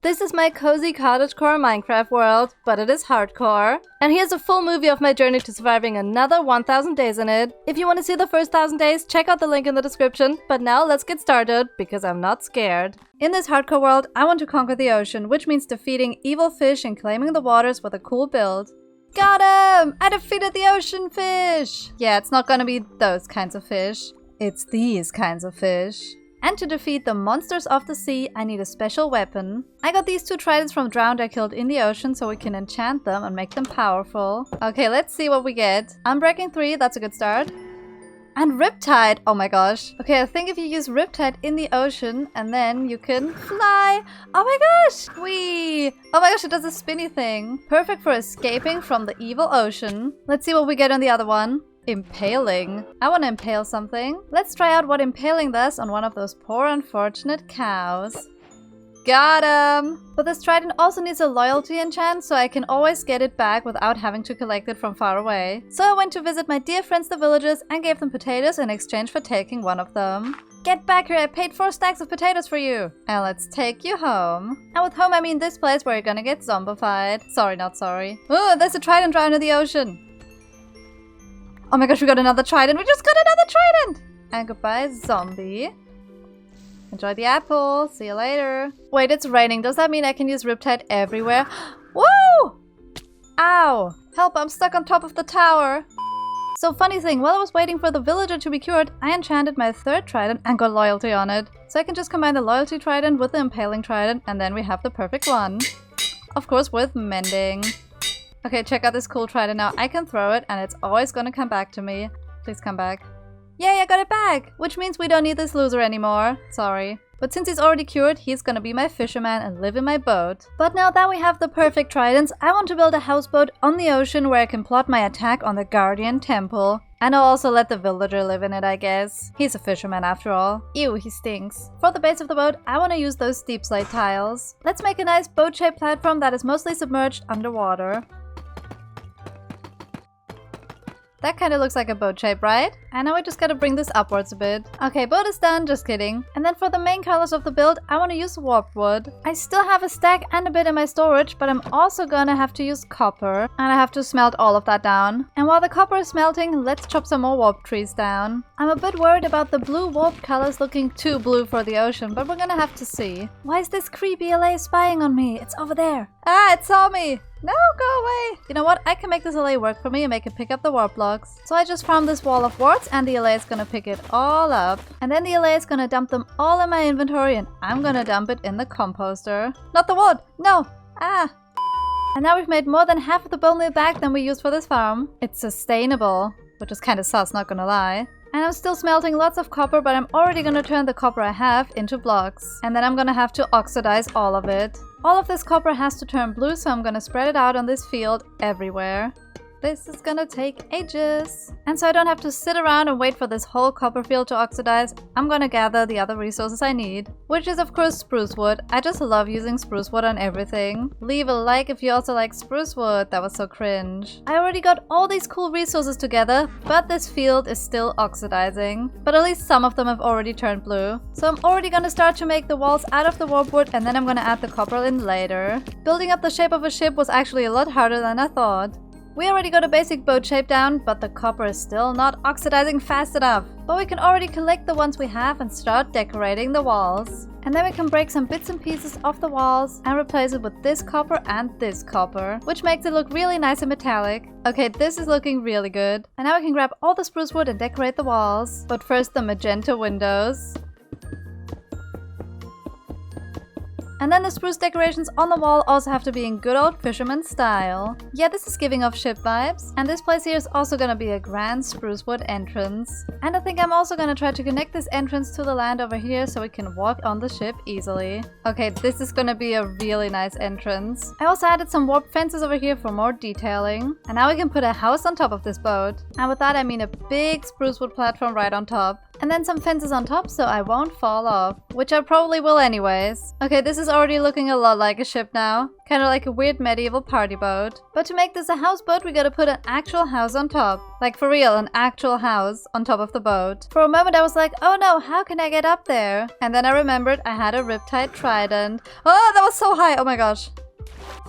This is my cozy cottagecore Minecraft world, but it is hardcore. And here's a full movie of my journey to surviving another 1000 days in it. If you want to see the first 1000 days, check out the link in the description. But now let's get started, because I'm not scared. In this hardcore world, I want to conquer the ocean, which means defeating evil fish and claiming the waters with a cool build. Got him! I defeated the ocean fish! Yeah, it's not gonna be those kinds of fish. It's these kinds of fish. And to defeat the monsters of the sea, I need a special weapon. I got these 2 tridents from drowned I killed in the ocean, so we can enchant them and make them powerful. Okay, let's see what we get. Unbreaking 3, that's a good start. And Riptide! Oh my gosh. Okay, I think if you use Riptide in the ocean, and then you can fly. Oh my gosh! Whee! Oh my gosh, it does a spinny thing. Perfect for escaping from the evil ocean. Let's see what we get on the other one. Impaling. I want to impale something. Let's try out what impaling does on one of those poor unfortunate cows. Got him! But this trident also needs a loyalty enchant, so I can always get it back without having to collect it from far away. So I went to visit my dear friends the villagers and gave them potatoes in exchange for taking one of them. Get back here, I paid 4 stacks of potatoes for you! And let's take you home. And with home I mean this place where you're gonna get zombified. Sorry, not sorry. Oh, there's a trident drowned in the ocean! Oh my gosh, we got another trident! We just got another trident! And goodbye, zombie. Enjoy the apple. See you later. Wait, it's raining. Does that mean I can use Riptide everywhere? Whoa! Ow! Help, I'm stuck on top of the tower. So funny thing, while I was waiting for the villager to be cured, I enchanted my 3rd trident and got loyalty on it. So I can just combine the loyalty trident with the impaling trident and then we have the perfect one. Of course, with mending. Okay, check out this cool trident now. I can throw it and it's always gonna come back to me. Please come back. Yay, I got it back! Which means we don't need this loser anymore. Sorry. But since he's already cured, he's gonna be my fisherman and live in my boat. But now that we have the perfect tridents, I want to build a houseboat on the ocean where I can plot my attack on the Guardian Temple. And I'll also let the villager live in it, I guess. He's a fisherman after all. Ew, he stinks. For the base of the boat, I want to use those steep slate tiles. Let's make a nice boat-shaped platform that is mostly submerged underwater. That kind of looks like a boat shape, right? And now we just gotta bring this upwards a bit. Okay, boat is done, just kidding. And then for the main colors of the build, I want to use warped wood. I still have a stack and a bit in my storage, but I'm also gonna have to use copper. And I have to smelt all of that down. And while the copper is smelting, let's chop some more warped trees down. I'm a bit worried about the blue warped colors looking too blue for the ocean, but we're gonna have to see. Why is this creepy LA spying on me? It's over there. Ah, it saw me! No, go away! You know what? I can make this LA work for me and make it pick up the warp blocks. So I just found this wall of warts and the LA is gonna pick it all up. And then the LA is gonna dump them all in my inventory and I'm gonna dump it in the composter. Not the wood! No! Ah! And now we've made more than half of the bone meal back than we used for this farm. It's sustainable, which is kinda sus, not gonna lie. And I'm still smelting lots of copper, but I'm already gonna turn the copper I have into blocks. And then I'm gonna have to oxidize all of it. All of this copper has to turn blue, so I'm gonna spread it out on this field everywhere. This is gonna take ages. And so I don't have to sit around and wait for this whole copper field to oxidize, I'm gonna gather the other resources I need. Which is of course spruce wood. I just love using spruce wood on everything. Leave a like if you also like spruce wood, that was so cringe. I already got all these cool resources together, but this field is still oxidizing. But at least some of them have already turned blue. So I'm already gonna start to make the walls out of the warp wood and then I'm gonna add the copper in later. Building up the shape of a ship was actually a lot harder than I thought. We already got a basic boat shape down, but the copper is still not oxidizing fast enough. But we can already collect the ones we have and start decorating the walls. And then we can break some bits and pieces off the walls and replace it with this copper and this copper, which makes it look really nice and metallic. Okay, this is looking really good. And now we can grab all the spruce wood and decorate the walls. But first the magenta windows. And then the spruce decorations on the wall also have to be in good old fisherman style. Yeah, this is giving off ship vibes. And this place here is also gonna be a grand spruce wood entrance. And I think I'm also gonna try to connect this entrance to the land over here so we can walk on the ship easily. Okay, this is gonna be a really nice entrance. I also added some warped fences over here for more detailing. And now we can put a house on top of this boat. And with that I mean a big spruce wood platform right on top. And then some fences on top so I won't fall off, which I probably will anyways. Okay, this is is already looking a lot like a ship now. Kind of like a weird medieval party boat. But to make this a houseboat, we gotta put an actual house on top. Like for real, an actual house on top of the boat. For a moment I was like, oh no, how can I get up there? And then I remembered I had a riptide trident. Oh, that was so high. Oh my gosh.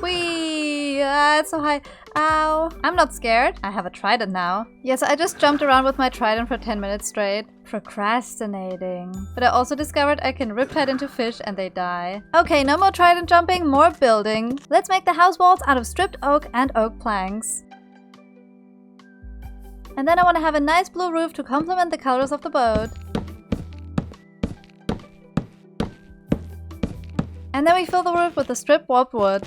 Whee! It's so high. Ow. I'm not scared. I have a trident now. Yes, I just jumped around with my trident for 10 minutes straight. Procrastinating. But I also discovered I can riptide into fish and they die. Okay, no more trident jumping, more building. Let's make the house walls out of stripped oak and oak planks. And then I want to have a nice blue roof to complement the colors of the boat. And then we fill the roof with the stripped warped wood.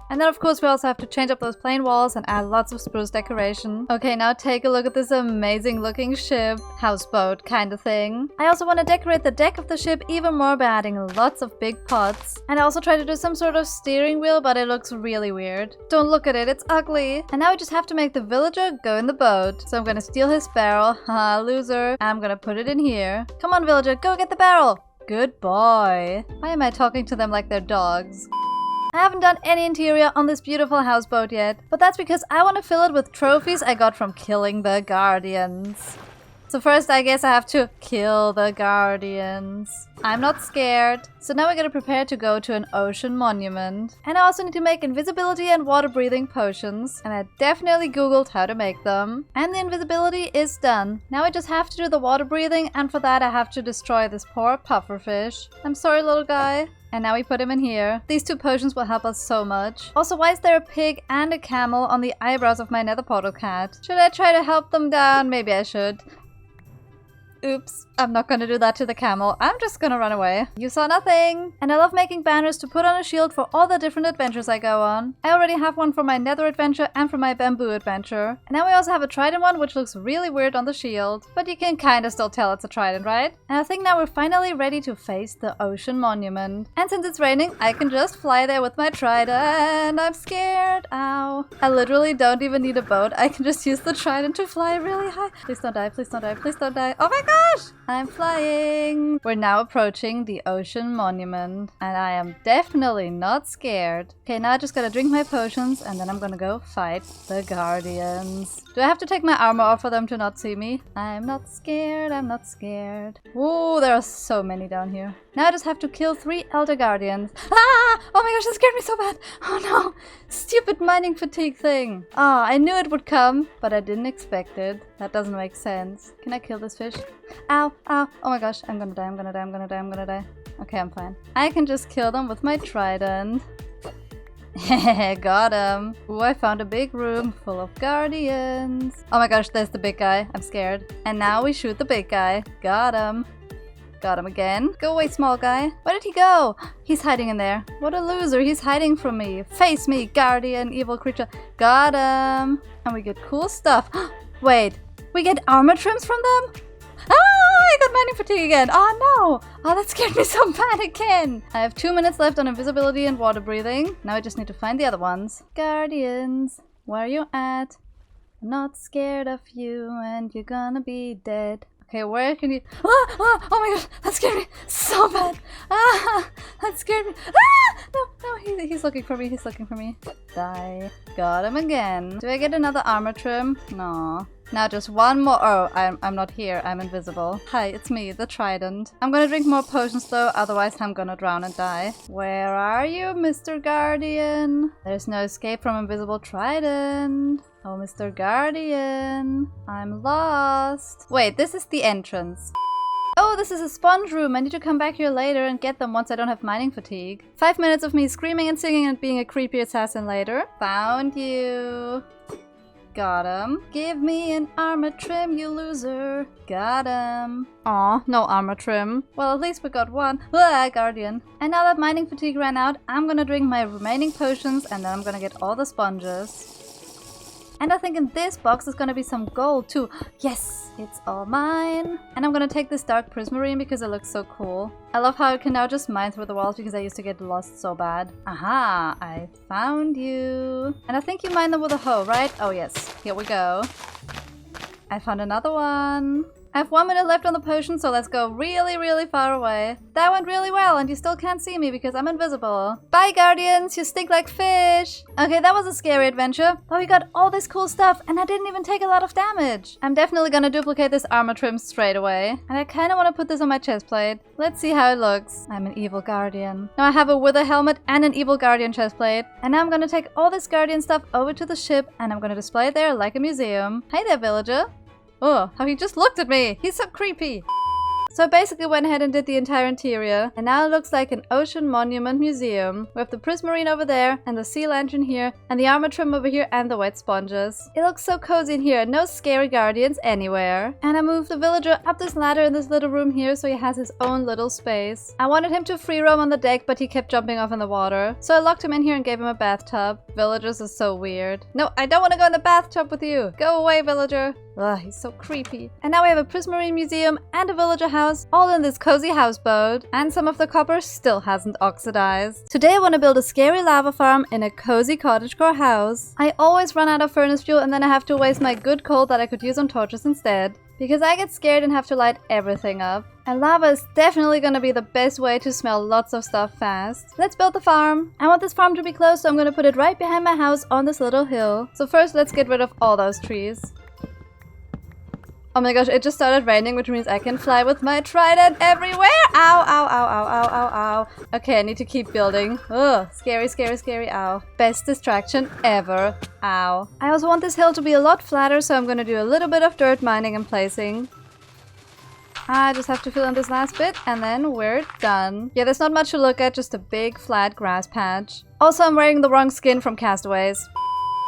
And then of course we also have to change up those plain walls and add lots of spruce decoration. Okay, now take a look at this amazing looking ship. Houseboat kind of thing. I also want to decorate the deck of the ship even more by adding lots of big pots. And I also try to do some sort of steering wheel, but it looks really weird. Don't look at it, it's ugly. And now we just have to make the villager go in the boat. So I'm gonna steal his barrel. Haha, loser. I'm gonna put it in here. Come on villager, go get the barrel. Good boy. Why am I talking to them like they're dogs? I haven't done any interior on this beautiful houseboat yet, but that's because I want to fill it with trophies I got from killing the guardians. So first I guess I have to kill the guardians. I'm not scared. So now we gotta prepare to go to an ocean monument. And I also need to make invisibility and water breathing potions. And I definitely googled how to make them. And the invisibility is done. Now I just have to do the water breathing, and for that I have to destroy this poor pufferfish. I'm sorry little guy. And now we put him in here. These two potions will help us so much. Also, why is there a pig and a camel on the eyebrows of my nether portal cat? Should I try to help them down? Maybe I should. Oops, I'm not gonna do that to the camel. I'm just gonna run away. You saw nothing. And I love making banners to put on a shield for all the different adventures I go on. I already have one for my nether adventure and for my bamboo adventure. And now we also have a trident one, which looks really weird on the shield. But you can kinda still tell it's a trident, right? And I think now we're finally ready to face the ocean monument. And since it's raining, I can just fly there with my trident. I'm scared. Ow. I literally don't even need a boat. I can just use the trident to fly really high. Please don't die, please don't die, please don't die. Oh my god! Gosh, I'm flying! We're now approaching the ocean monument, and I am definitely not scared. Okay, now I just gotta drink my potions, and then I'm gonna go fight the guardians. Do I have to take my armor off for them to not see me? I'm not scared, I'm not scared. Whoa, there are so many down here. Now I just have to kill 3 elder guardians. Ah! Oh my gosh, that scared me so bad! Oh no! Stupid mining fatigue thing! Ah, I knew it would come, but I didn't expect it. That doesn't make sense. Can I kill this fish? Ow! Ow! Oh my gosh, I'm gonna die, I'm gonna die, I'm gonna die, I'm gonna die. Okay, I'm fine. I can just kill them with my trident. Got him! Ooh, I found a big room full of guardians. Oh my gosh, there's the big guy. I'm scared. And now we shoot the big guy. Got him. Got him again. Go away, small guy. Where did he go? He's hiding in there. What a loser. He's hiding from me. Face me, guardian, evil creature. Got him. And we get cool stuff. Wait, we get armor trims from them? Ah, I got mining fatigue again. Oh no. Oh, that scared me so bad again. I have 2 minutes left on invisibility and water breathing. Now I just need to find the other ones. Guardians, where are you at? I'm not scared of you and you're gonna be dead. Okay, where can you... Ah, ah, oh my gosh, that scared me so bad. Ah, that scared me. Ah, no, he's looking for me, he's looking for me. Die. Got him again. Do I get another armor trim? No. Now just one more. Oh, I'm not here, I'm invisible. Hi, it's me, the trident. I'm gonna drink more potions though, otherwise I'm gonna drown and die. Where are you, Mr. Guardian? There's no escape from invisible trident. Oh, Mr. Guardian, I'm lost. Wait, this is the entrance. Oh, this is a sponge room. I need to come back here later and get them once I don't have mining fatigue. 5 minutes of me screaming and singing and being a creepy assassin later. Found you. Got him. Give me an armor trim, you loser. Got him. Aw, no armor trim. Well, at least we got one. Ah, guardian. And now that mining fatigue ran out, I'm gonna drink my remaining potions and then I'm gonna get all the sponges. And I think in this box is gonna be some gold too. Yes, it's all mine. And I'm gonna take this dark prismarine because it looks so cool. I love how I can now just mine through the walls because I used to get lost so bad. Aha, I found you. And I think you mine them with a hoe, right? Oh yes, here we go. I found another one. I have 1 minute left on the potion, so let's go really, really far away. That went really well, and you still can't see me because I'm invisible. Bye, guardians! You stink like fish! Okay, that was a scary adventure, but we got all this cool stuff, and I didn't even take a lot of damage. I'm definitely gonna duplicate this armor trim straight away, and I kinda wanna put this on my chest plate. Let's see how it looks. I'm an evil guardian. Now I have a wither helmet and an evil guardian chest plate, and now I'm gonna take all this guardian stuff over to the ship, and I'm gonna display it there like a museum. Hey there, villager. Oh, how he just looked at me! He's so creepy! So I basically went ahead and did the entire interior, and now it looks like an ocean monument museum. We have the prismarine over there, and the sea lantern here, and the armor trim over here, and the wet sponges. It looks so cozy in here, no scary guardians anywhere. And I moved the villager up this ladder in this little room here, so he has his own little space. I wanted him to free roam on the deck, but he kept jumping off in the water. So I locked him in here and gave him a bathtub. Villagers are so weird. No, I don't want to go in the bathtub with you! Go away, villager! Ugh, he's so creepy. And now we have a prismarine museum and a villager house, all in this cozy houseboat. And some of the copper still hasn't oxidized. Today I want to build a scary lava farm in a cozy cottagecore house. I always run out of furnace fuel, and then I have to waste my good coal that I could use on torches instead. Because I get scared and have to light everything up. And lava is definitely gonna be the best way to smell lots of stuff fast. Let's build the farm. I want this farm to be close, so I'm gonna put it right behind my house on this little hill. So first let's get rid of all those trees. Oh my gosh, it just started raining, which means I can fly with my trident everywhere! Ow, ow, ow, ow, ow, ow, ow. Okay, I need to keep building. Ugh, scary, scary, scary, ow. Best distraction ever. Ow. I also want this hill to be a lot flatter, so I'm gonna do a little bit of dirt mining and placing. I just have to fill in this last bit, and then we're done. Yeah, there's not much to look at, just a big flat grass patch. Also, I'm wearing the wrong skin from Castaways.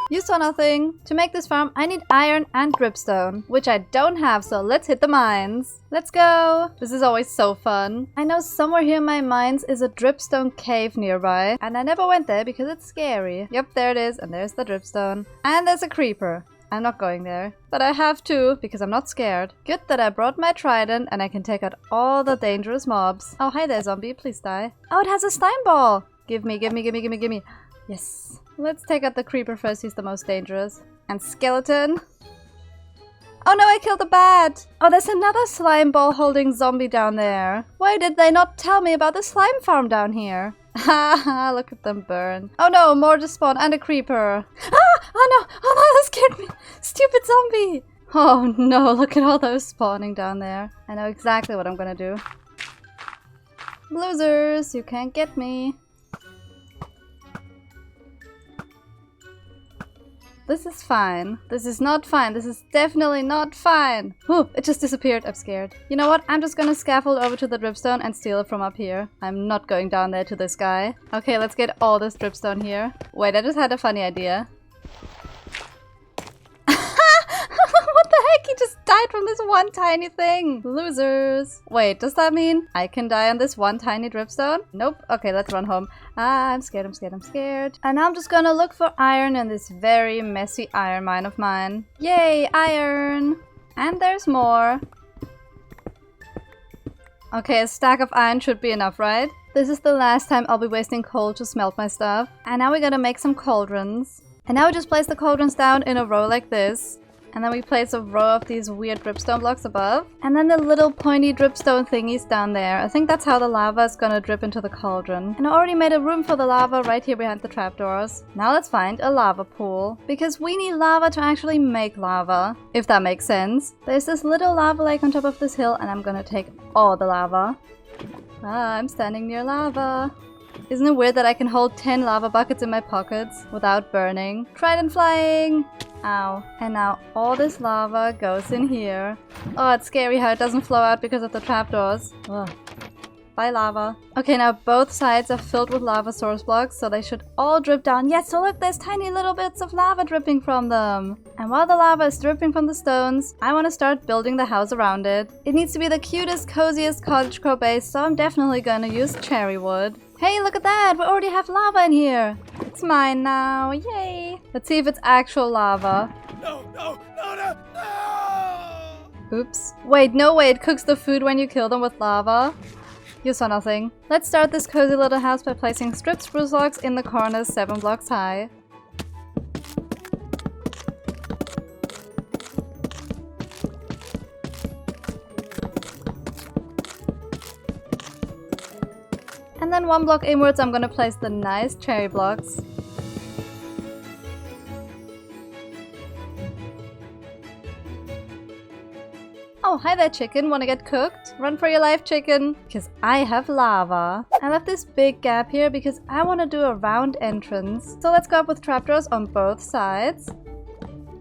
You saw nothing. To make this farm, I need iron and dripstone, which I don't have, so let's hit the mines. Let's go! This is always so fun. I know somewhere here in my mines is a dripstone cave nearby, and I never went there because it's scary. Yep, there it is, and there's the dripstone. And there's a creeper. I'm not going there, but I have to because I'm not scared. Good that I brought my trident and I can take out all the dangerous mobs. Oh, hi there, zombie. Please die. Oh, it has a slime ball. Give me, give me, give me, give me, give me. Yes. Let's take out the creeper first, he's the most dangerous. And skeleton. Oh no, I killed the bat! Oh, there's another slime ball holding zombie down there. Why did they not tell me about the slime farm down here? Haha, look at them burn. Oh no, more just spawn and a creeper. Ah! Oh no! Oh no, that scared me! Stupid zombie! Oh no, look at all those spawning down there. I know exactly what I'm gonna do. Losers, you can't get me. This is fine. This is not fine. This is definitely not fine. Ooh, it just disappeared. I'm scared. You know what? I'm just gonna scaffold over to the dripstone and steal it from up here. I'm not going down there to this guy. Okay, let's get all this dripstone here. Wait, I just had a funny idea. What the heck? He just died from this one tiny thing. Losers. Wait, does that mean I can die on this one tiny dripstone? Nope. Okay, let's run home. Ah, I'm scared, I'm scared, I'm scared. And now I'm just gonna look for iron in this very messy iron mine of mine. Yay, iron! And there's more. Okay, a stack of iron should be enough, right? This is the last time I'll be wasting coal to smelt my stuff. And now we gotta make some cauldrons. And now we just place the cauldrons down in a row like this. And then we place a row of these weird dripstone blocks above. And then the little pointy dripstone thingies down there. I think that's how the lava is gonna drip into the cauldron. And I already made a room for the lava right here behind the trapdoors. Now let's find a lava pool. Because we need lava to actually make lava. If that makes sense. There's this little lava lake on top of this hill, and I'm gonna take all the lava. Ah, I'm standing near lava. Isn't it weird that I can hold 10 lava buckets in my pockets without burning? Trident flying! Ow. And now all this lava goes in here. Oh, it's scary how it doesn't flow out because of the trapdoors. Ugh. Bye, lava. Okay, now both sides are filled with lava source blocks, so they should all drip down. Yes, so look, there's tiny little bits of lava dripping from them. And while the lava is dripping from the stones, I want to start building the house around it. It needs to be the cutest, coziest cottagecore base, so I'm definitely gonna use cherry wood. Hey, look at that! We already have lava in here! It's mine now, yay! Let's see if it's actual lava. No, no, no, no, no! Oops. Wait, no way, it cooks the food when you kill them with lava? You saw nothing. Let's start this cozy little house by placing stripped spruce logs in the corners 7 blocks high. then 1 block inwards, I'm gonna place the nice cherry blocks. Oh, hi there, chicken. Wanna get cooked? Run for your life, chicken. Because I have lava. I left this big gap here because I want to do a round entrance. So let's go up with trapdoors on both sides.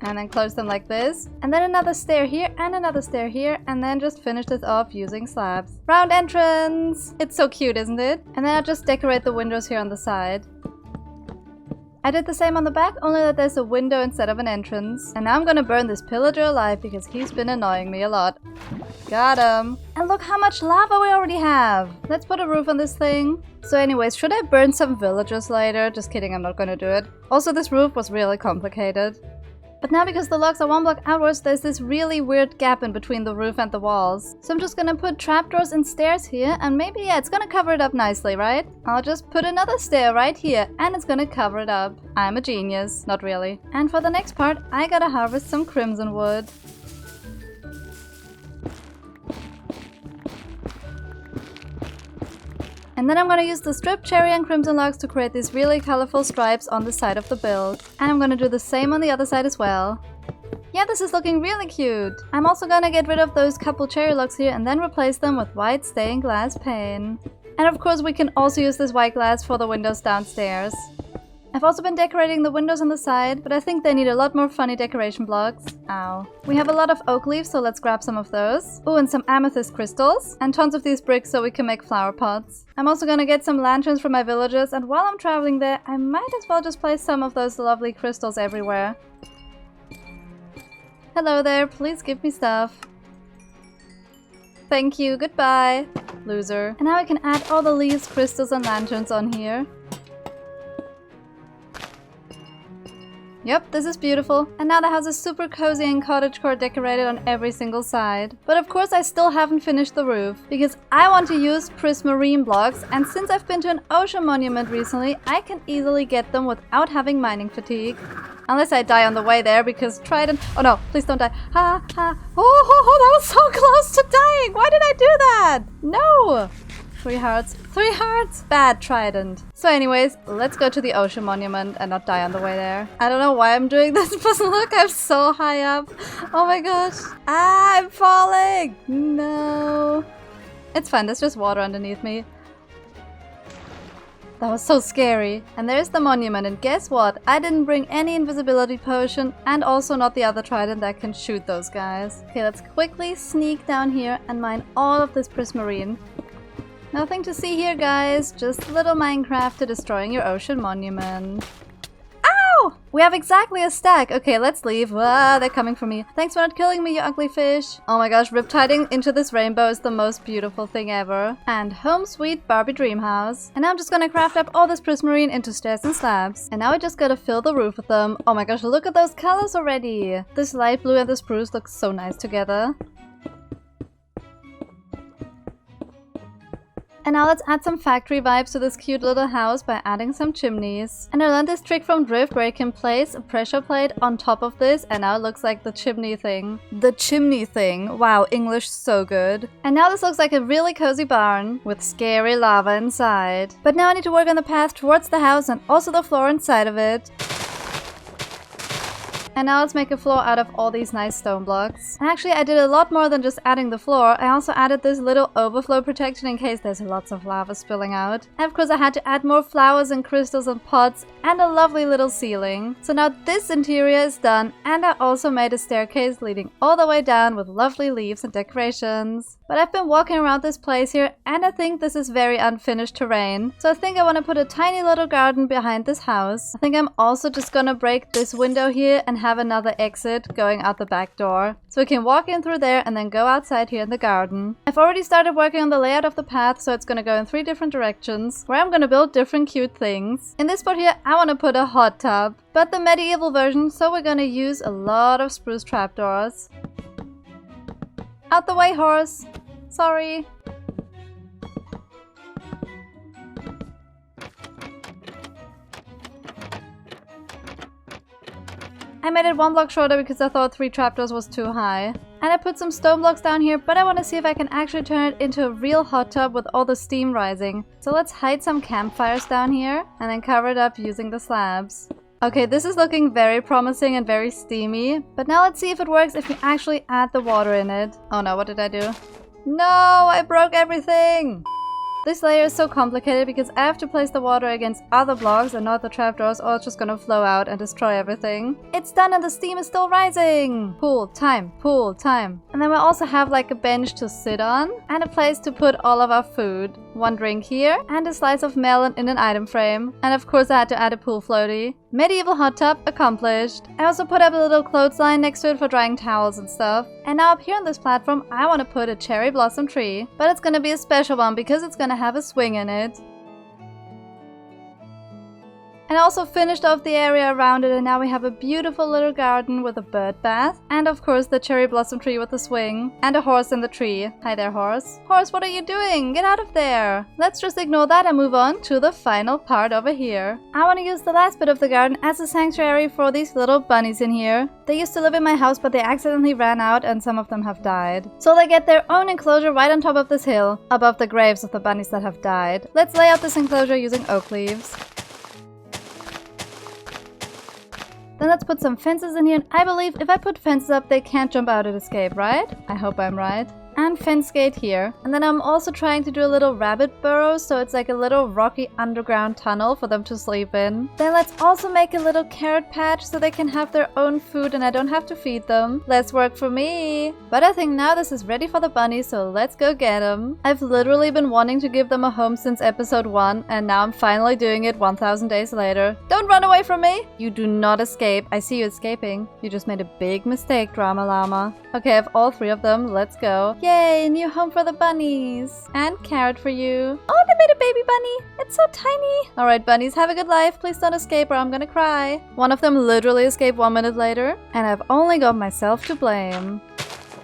And then close them like this. And then another stair here and another stair here. And then just finish this off using slabs. Round entrance! It's so cute, isn't it? And then I'll just decorate the windows here on the side. I did the same on the back, only that there's a window instead of an entrance. And now I'm gonna burn this pillager alive because he's been annoying me a lot. Got him! And look how much lava we already have! Let's put a roof on this thing. So anyways, should I burn some villagers later? Just kidding, I'm not gonna do it. Also, this roof was really complicated. But now because the logs are 1 block outwards, there's this really weird gap in between the roof and the walls. So I'm just gonna put trapdoors and stairs here, and maybe, yeah, it's gonna cover it up nicely, right? I'll just put another stair right here, and it's gonna cover it up. I'm a genius. Not really. And for the next part, I gotta harvest some crimson wood. And then I'm gonna use the stripped cherry and crimson logs to create these really colorful stripes on the side of the build. And I'm gonna do the same on the other side as well. Yeah, this is looking really cute. I'm also gonna get rid of those couple cherry logs here and then replace them with white stained glass pane. And of course we can also use this white glass for the windows downstairs. I've also been decorating the windows on the side, but I think they need a lot more funny decoration blocks. Ow. We have a lot of oak leaves, so let's grab some of those. Oh, and some amethyst crystals. And tons of these bricks so we can make flower pots. I'm also gonna get some lanterns from my villagers, and while I'm traveling there, I might as well just place some of those lovely crystals everywhere. Hello there, please give me stuff. Thank you, goodbye. Loser. And now I can add all the leaves, crystals, and lanterns on here. Yep, this is beautiful. And now the house is super cozy and cottagecore decorated on every single side. But of course I still haven't finished the roof, because I want to use prismarine blocks, and since I've been to an ocean monument recently, I can easily get them without having mining fatigue. Unless I die on the way there, because trident— oh no, please don't die. Ha ha. Oh, that was so close to dying! Why did I do that? No! 3 hearts. 3 hearts! Bad trident. So anyways, let's go to the ocean monument and not die on the way there. I don't know why I'm doing this, but look, I'm so high up. Oh my gosh. Ah, I'm falling! No. It's fine, there's just water underneath me. That was so scary. And there's the monument, and guess what? I didn't bring any invisibility potion, and also not the other trident that can shoot those guys. Okay, let's quickly sneak down here and mine all of this prismarine. Nothing to see here, guys. Just a little Minecraft to destroying your ocean monument. Ow! We have exactly a stack. Okay, let's leave. Ah, they're coming for me. Thanks for not killing me, you ugly fish. Oh my gosh, riptiding into this rainbow is the most beautiful thing ever. And home sweet Barbie dream house. And now I'm just gonna craft up all this prismarine into stairs and slabs. And now we just gotta fill the roof with them. Oh my gosh, look at those colors already. This light blue and this spruce look so nice together. And now let's add some factory vibes to this cute little house by adding some chimneys. And I learned this trick from Drift where you can place a pressure plate on top of this, and now it looks like the chimney thing. The chimney thing. Wow, English so good. And now this looks like a really cozy barn with scary lava inside. But now I need to work on the path towards the house and also the floor inside of it. And now let's make a floor out of all these nice stone blocks. And actually I did a lot more than just adding the floor. I also added this little overflow protection in case there's lots of lava spilling out. And of course I had to add more flowers and crystals and pots and a lovely little ceiling. So now this interior is done, and I also made a staircase leading all the way down with lovely leaves and decorations. But I've been walking around this place here and I think this is very unfinished terrain. So I think I want to put a tiny little garden behind this house. I think I'm also just gonna break this window here and have another exit going out the back door. So we can walk in through there and then go outside here in the garden. I've already started working on the layout of the path, so it's gonna go in 3 different directions where I'm gonna build different cute things. In this spot here, I want to put a hot tub, but the medieval version, so we're gonna use a lot of spruce trapdoors. Out the way, horse! Sorry. I made it 1 block shorter because I thought 3 trapdoors was too high. And I put some stone blocks down here, but I want to see if I can actually turn it into a real hot tub with all the steam rising. So let's hide some campfires down here and then cover it up using the slabs. Okay, this is looking very promising and very steamy, but now let's see if it works if we actually add the water in it. Oh no, what did I do? No, I broke everything! This layer is so complicated because I have to place the water against other blocks and not the trapdoors, or it's just gonna flow out and destroy everything. It's done and the steam is still rising! Pool time, pool time. And then we also have like a bench to sit on and a place to put all of our food. One drink here and a slice of melon in an item frame. And of course I had to add a pool floaty. Medieval hot tub accomplished. I also put up a little clothesline next to it for drying towels and stuff. And now up here on this platform I want to put a cherry blossom tree. But it's gonna be a special one because it's gonna have a swing in it. And I also finished off the area around it, and now we have a beautiful little garden with a bird bath. And of course the cherry blossom tree with the swing. And a horse in the tree. Hi there, horse. Horse, what are you doing? Get out of there. Let's just ignore that and move on to the final part over here. I want to use the last bit of the garden as a sanctuary for these little bunnies in here. They used to live in my house, but they accidentally ran out and some of them have died. So they get their own enclosure right on top of this hill, above the graves of the bunnies that have died. Let's lay out this enclosure using oak leaves. Then let's put some fences in here, and I believe if I put fences up, they can't jump out and escape, right? I hope I'm right. And fence gate here. And then I'm also trying to do a little rabbit burrow, so it's like a little rocky underground tunnel for them to sleep in. Then let's also make a little carrot patch so they can have their own food and I don't have to feed them. Less work for me. But I think now this is ready for the bunnies, so let's go get them. I've literally been wanting to give them a home since episode 1, and now I'm finally doing it 1000 days later. Don't run away from me! You do not escape. I see you escaping. You just made a big mistake, Drama Llama. Okay, I have all 3 of them. Let's go. Yay, new home for the bunnies. And carrot for you. Oh, they made a baby bunny. It's so tiny. Alright, bunnies, have a good life. Please don't escape or I'm gonna cry. One of them literally escaped 1 minute later. And I've only got myself to blame.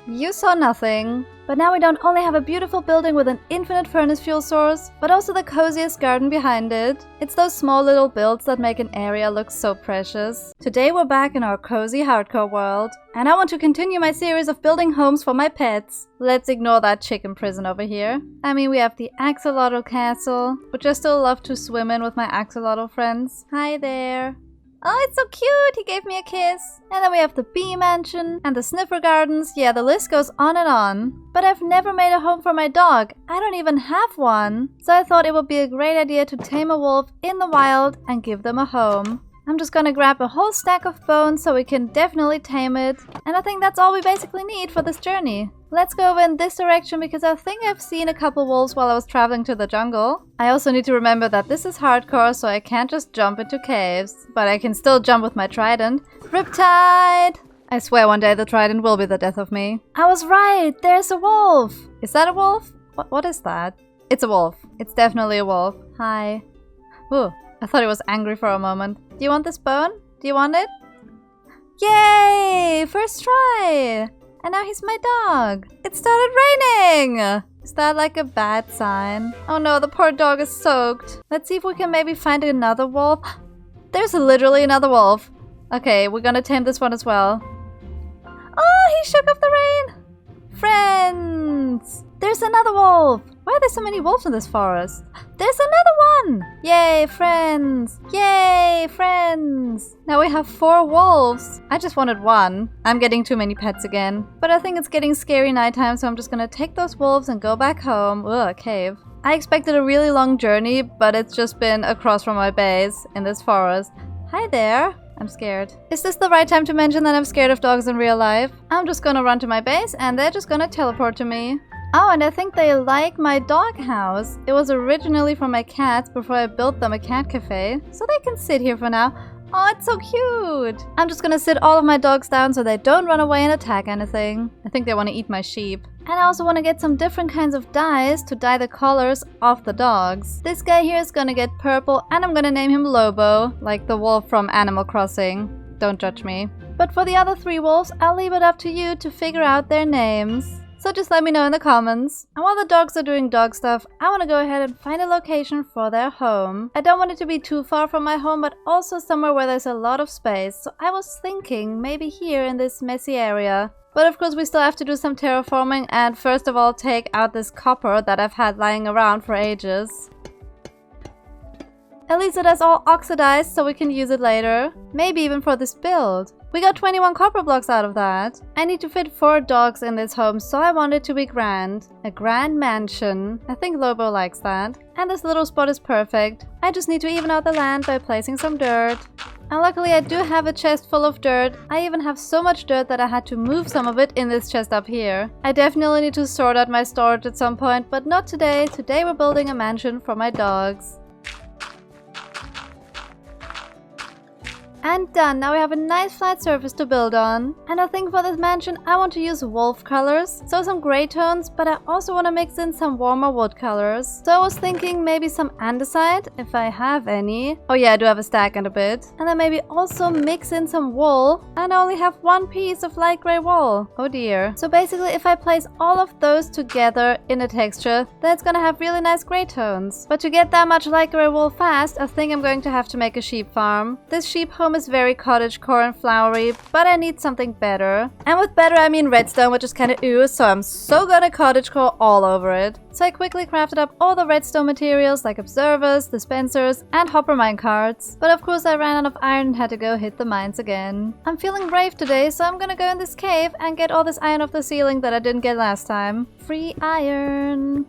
You saw nothing. But now we don't only have a beautiful building with an infinite furnace fuel source, but also the coziest garden behind it. It's those small little builds that make an area look so precious. Today we're back in our cozy hardcore world, and I want to continue my series of building homes for my pets. Let's ignore that chicken prison over here. I mean, we have the axolotl castle, which I still love to swim in with my axolotl friends. Hi there. Oh, it's so cute! He gave me a kiss. And then we have the bee mansion and the sniffer gardens. Yeah, the list goes on and on. But I've never made a home for my dog. I don't even have one. So I thought it would be a great idea to tame a wolf in the wild and give them a home. I'm just gonna grab a whole stack of bones so we can definitely tame it. And I think that's all we basically need for this journey. Let's go over in this direction because I think I've seen a couple wolves while I was traveling to the jungle. I also need to remember that this is hardcore, so I can't just jump into caves. But I can still jump with my trident. Riptide! I swear one day the trident will be the death of me. I was right! There's a wolf! Is that a wolf? What is that? It's a wolf. It's definitely a wolf. Hi. Ooh, I thought it was angry for a moment. Do you want this bone? Do you want it? Yay! First try! And now he's my dog. It started raining! Is that like a bad sign? Oh no, the poor dog is soaked. Let's see if we can maybe find another wolf. There's literally another wolf. Okay, we're gonna tame this one as well. Oh, he shook off the rain! Friends! There's another wolf! Why are there so many wolves in this forest? There's another one! Yay, friends! Yay, friends! Now we have 4 wolves. I just wanted 1. I'm getting too many pets again. But I think it's getting scary nighttime, so I'm just gonna take those wolves and go back home. Ugh, a cave. I expected a really long journey, but it's just been across from my base in this forest. Hi there. I'm scared. Is this the right time to mention that I'm scared of dogs in real life? I'm just gonna run to my base and they're just gonna teleport to me. Oh, and I think they like my dog house. It was originally for my cats before I built them a cat cafe. So they can sit here for now. Oh, it's so cute! I'm just gonna sit all of my dogs down so they don't run away and attack anything. I think they want to eat my sheep. And I also want to get some different kinds of dyes to dye the colors of the dogs. This guy here is gonna get purple and I'm gonna name him Lobo, like the wolf from Animal Crossing. Don't judge me. But for the other 3 wolves, I'll leave it up to you to figure out their names. So just let me know in the comments. And while the dogs are doing dog stuff, I want to go ahead and find a location for their home. I don't want it to be too far from my home, but also somewhere where there's a lot of space. So I was thinking maybe here in this messy area. But of course we still have to do some terraforming and first of all take out this copper that I've had lying around for ages. At least it has all oxidized so we can use it later. Maybe even for this build. We got 21 copper blocks out of that. I need to fit 4 dogs in this home, so I want it to be grand. A grand mansion. I think Lobo likes that. And this little spot is perfect. I just need to even out the land by placing some dirt. And luckily I do have a chest full of dirt. I even have so much dirt that I had to move some of it in this chest up here. I definitely need to sort out my storage at some point, but not today. Today we're building a mansion for my dogs. And done! Now we have a nice flat surface to build on. And I think for this mansion I want to use wolf colors, so some grey tones, but I also want to mix in some warmer wood colors. So I was thinking maybe some andesite, if I have any. Oh yeah, I do have a stack and a bit. And then maybe also mix in some wool. And I only have 1 piece of light grey wool. Oh dear. So basically if I place all of those together in a texture, then it's gonna have really nice grey tones. But to get that much light grey wool fast, I think I'm going to have to make a sheep farm. This sheep home is very cottagecore and flowery, but I need something better. And with better I mean redstone, which is kind of ooze, so I'm so gonna cottagecore all over it. So I quickly crafted up all the redstone materials like observers, dispensers, and hopper minecarts. But of course I ran out of iron and had to go hit the mines again. I'm feeling brave today, so I'm gonna go in this cave and get all this iron off the ceiling that I didn't get last time. Free iron!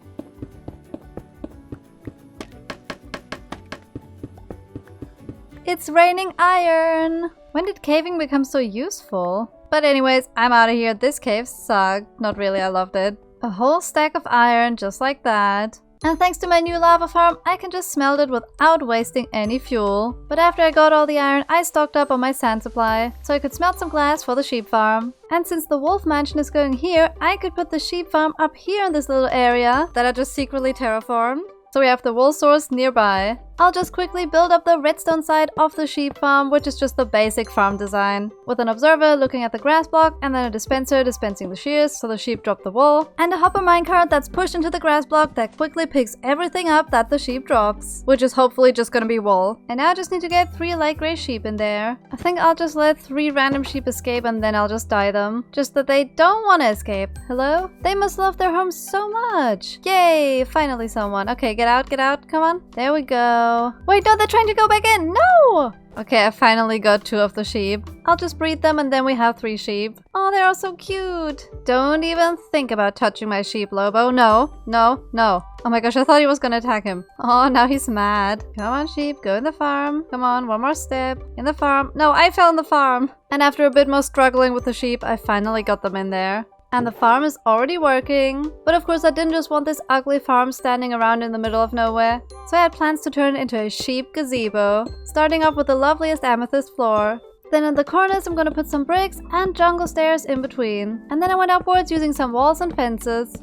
It's raining iron! When did caving become so useful? But anyways, I'm out of here. This cave sucked. Not really, I loved it. A whole stack of iron, just like that. And thanks to my new lava farm, I can just smelt it without wasting any fuel. But after I got all the iron, I stocked up on my sand supply, so I could smelt some glass for the sheep farm. And since the wolf mansion is going here, I could put the sheep farm up here in this little area that I just secretly terraformed. So we have the wool source nearby. I'll just quickly build up the redstone side of the sheep farm, which is just the basic farm design. With an observer looking at the grass block, and then a dispenser dispensing the shears so the sheep drop the wool, and a hopper minecart that's pushed into the grass block that quickly picks everything up that the sheep drops, which is hopefully just gonna be wool. And now I just need to get 3 light gray sheep in there. I think I'll just let 3 random sheep escape and then I'll just dye them. Just that they don't want to escape. Hello? They must love their home so much. Yay! Finally someone. Okay, get out, come on. There we go. Wait, no, they're trying to go back in! No! Okay, I finally got 2 of the sheep. I'll just breed them and then we have 3 sheep. Oh, they're all so cute! Don't even think about touching my sheep, Lobo. No, no, no. Oh my gosh, I thought he was gonna attack him. Oh, now he's mad. Come on, sheep, go in the farm. Come on, one more step. In the farm. No, I fell in the farm! And after a bit more struggling with the sheep, I finally got them in there. And the farm is already working. But of course I didn't just want this ugly farm standing around in the middle of nowhere. So I had plans to turn it into a sheep gazebo, starting off with the loveliest amethyst floor. Then in the corners I'm gonna put some bricks and jungle stairs in between. And then I went upwards using some walls and fences.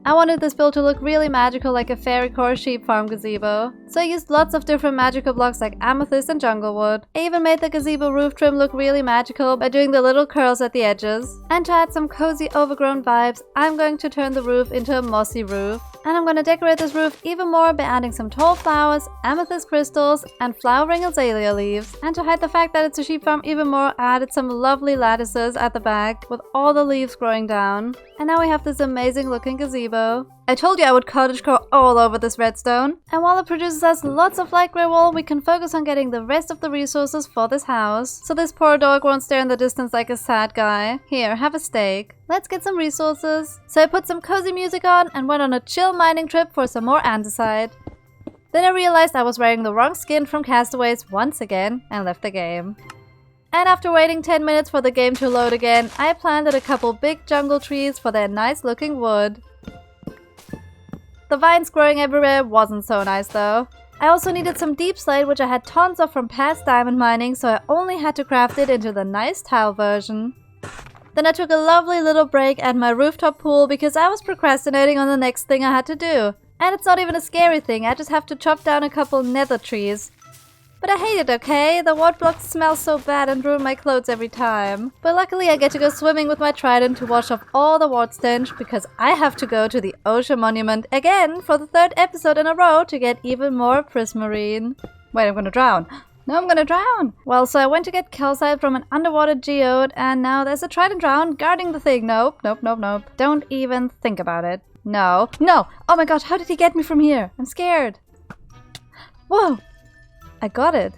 I wanted this build to look really magical, like a fairycore sheep farm gazebo. So I used lots of different magical blocks like amethyst and jungle wood. I even made the gazebo roof trim look really magical by doing the little curls at the edges. And to add some cozy overgrown vibes, I'm going to turn the roof into a mossy roof. And I'm going to decorate this roof even more by adding some tall flowers, amethyst crystals, and flowering azalea leaves. And to hide the fact that it's a sheep farm even more, I added some lovely lattices at the back with all the leaves growing down. And now we have this amazing looking gazebo. I told you I would cottagecore all over this redstone. And while it produces us lots of light grey wool, we can focus on getting the rest of the resources for this house. So this poor dog won't stare in the distance like a sad guy. Here, have a steak. Let's get some resources. So I put some cozy music on and went on a chill mining trip for some more andesite. Then I realized I was wearing the wrong skin from Castaways once again and left the game. And after waiting 10 minutes for the game to load again, I planted a couple big jungle trees for their nice looking wood. The vines growing everywhere wasn't so nice though. I also needed some deep slate, which I had tons of from past diamond mining, so I only had to craft it into the nice tile version. Then I took a lovely little break at my rooftop pool because I was procrastinating on the next thing I had to do. And it's not even a scary thing, I just have to chop down a couple nether trees. But I hate it, okay? The wart blocks smell so bad and ruin my clothes every time. But luckily I get to go swimming with my trident to wash off all the wart stench because I have to go to the ocean monument again for the 3rd episode in a row to get even more prismarine. Wait, I'm gonna drown. No, I'm gonna drown! Well, so I went to get calcite from an underwater geode, and now there's a trident drowned guarding the thing. Nope, nope, nope, nope. Don't even think about it. No. No! Oh my gosh, how did he get me from here? I'm scared. Whoa! I got it.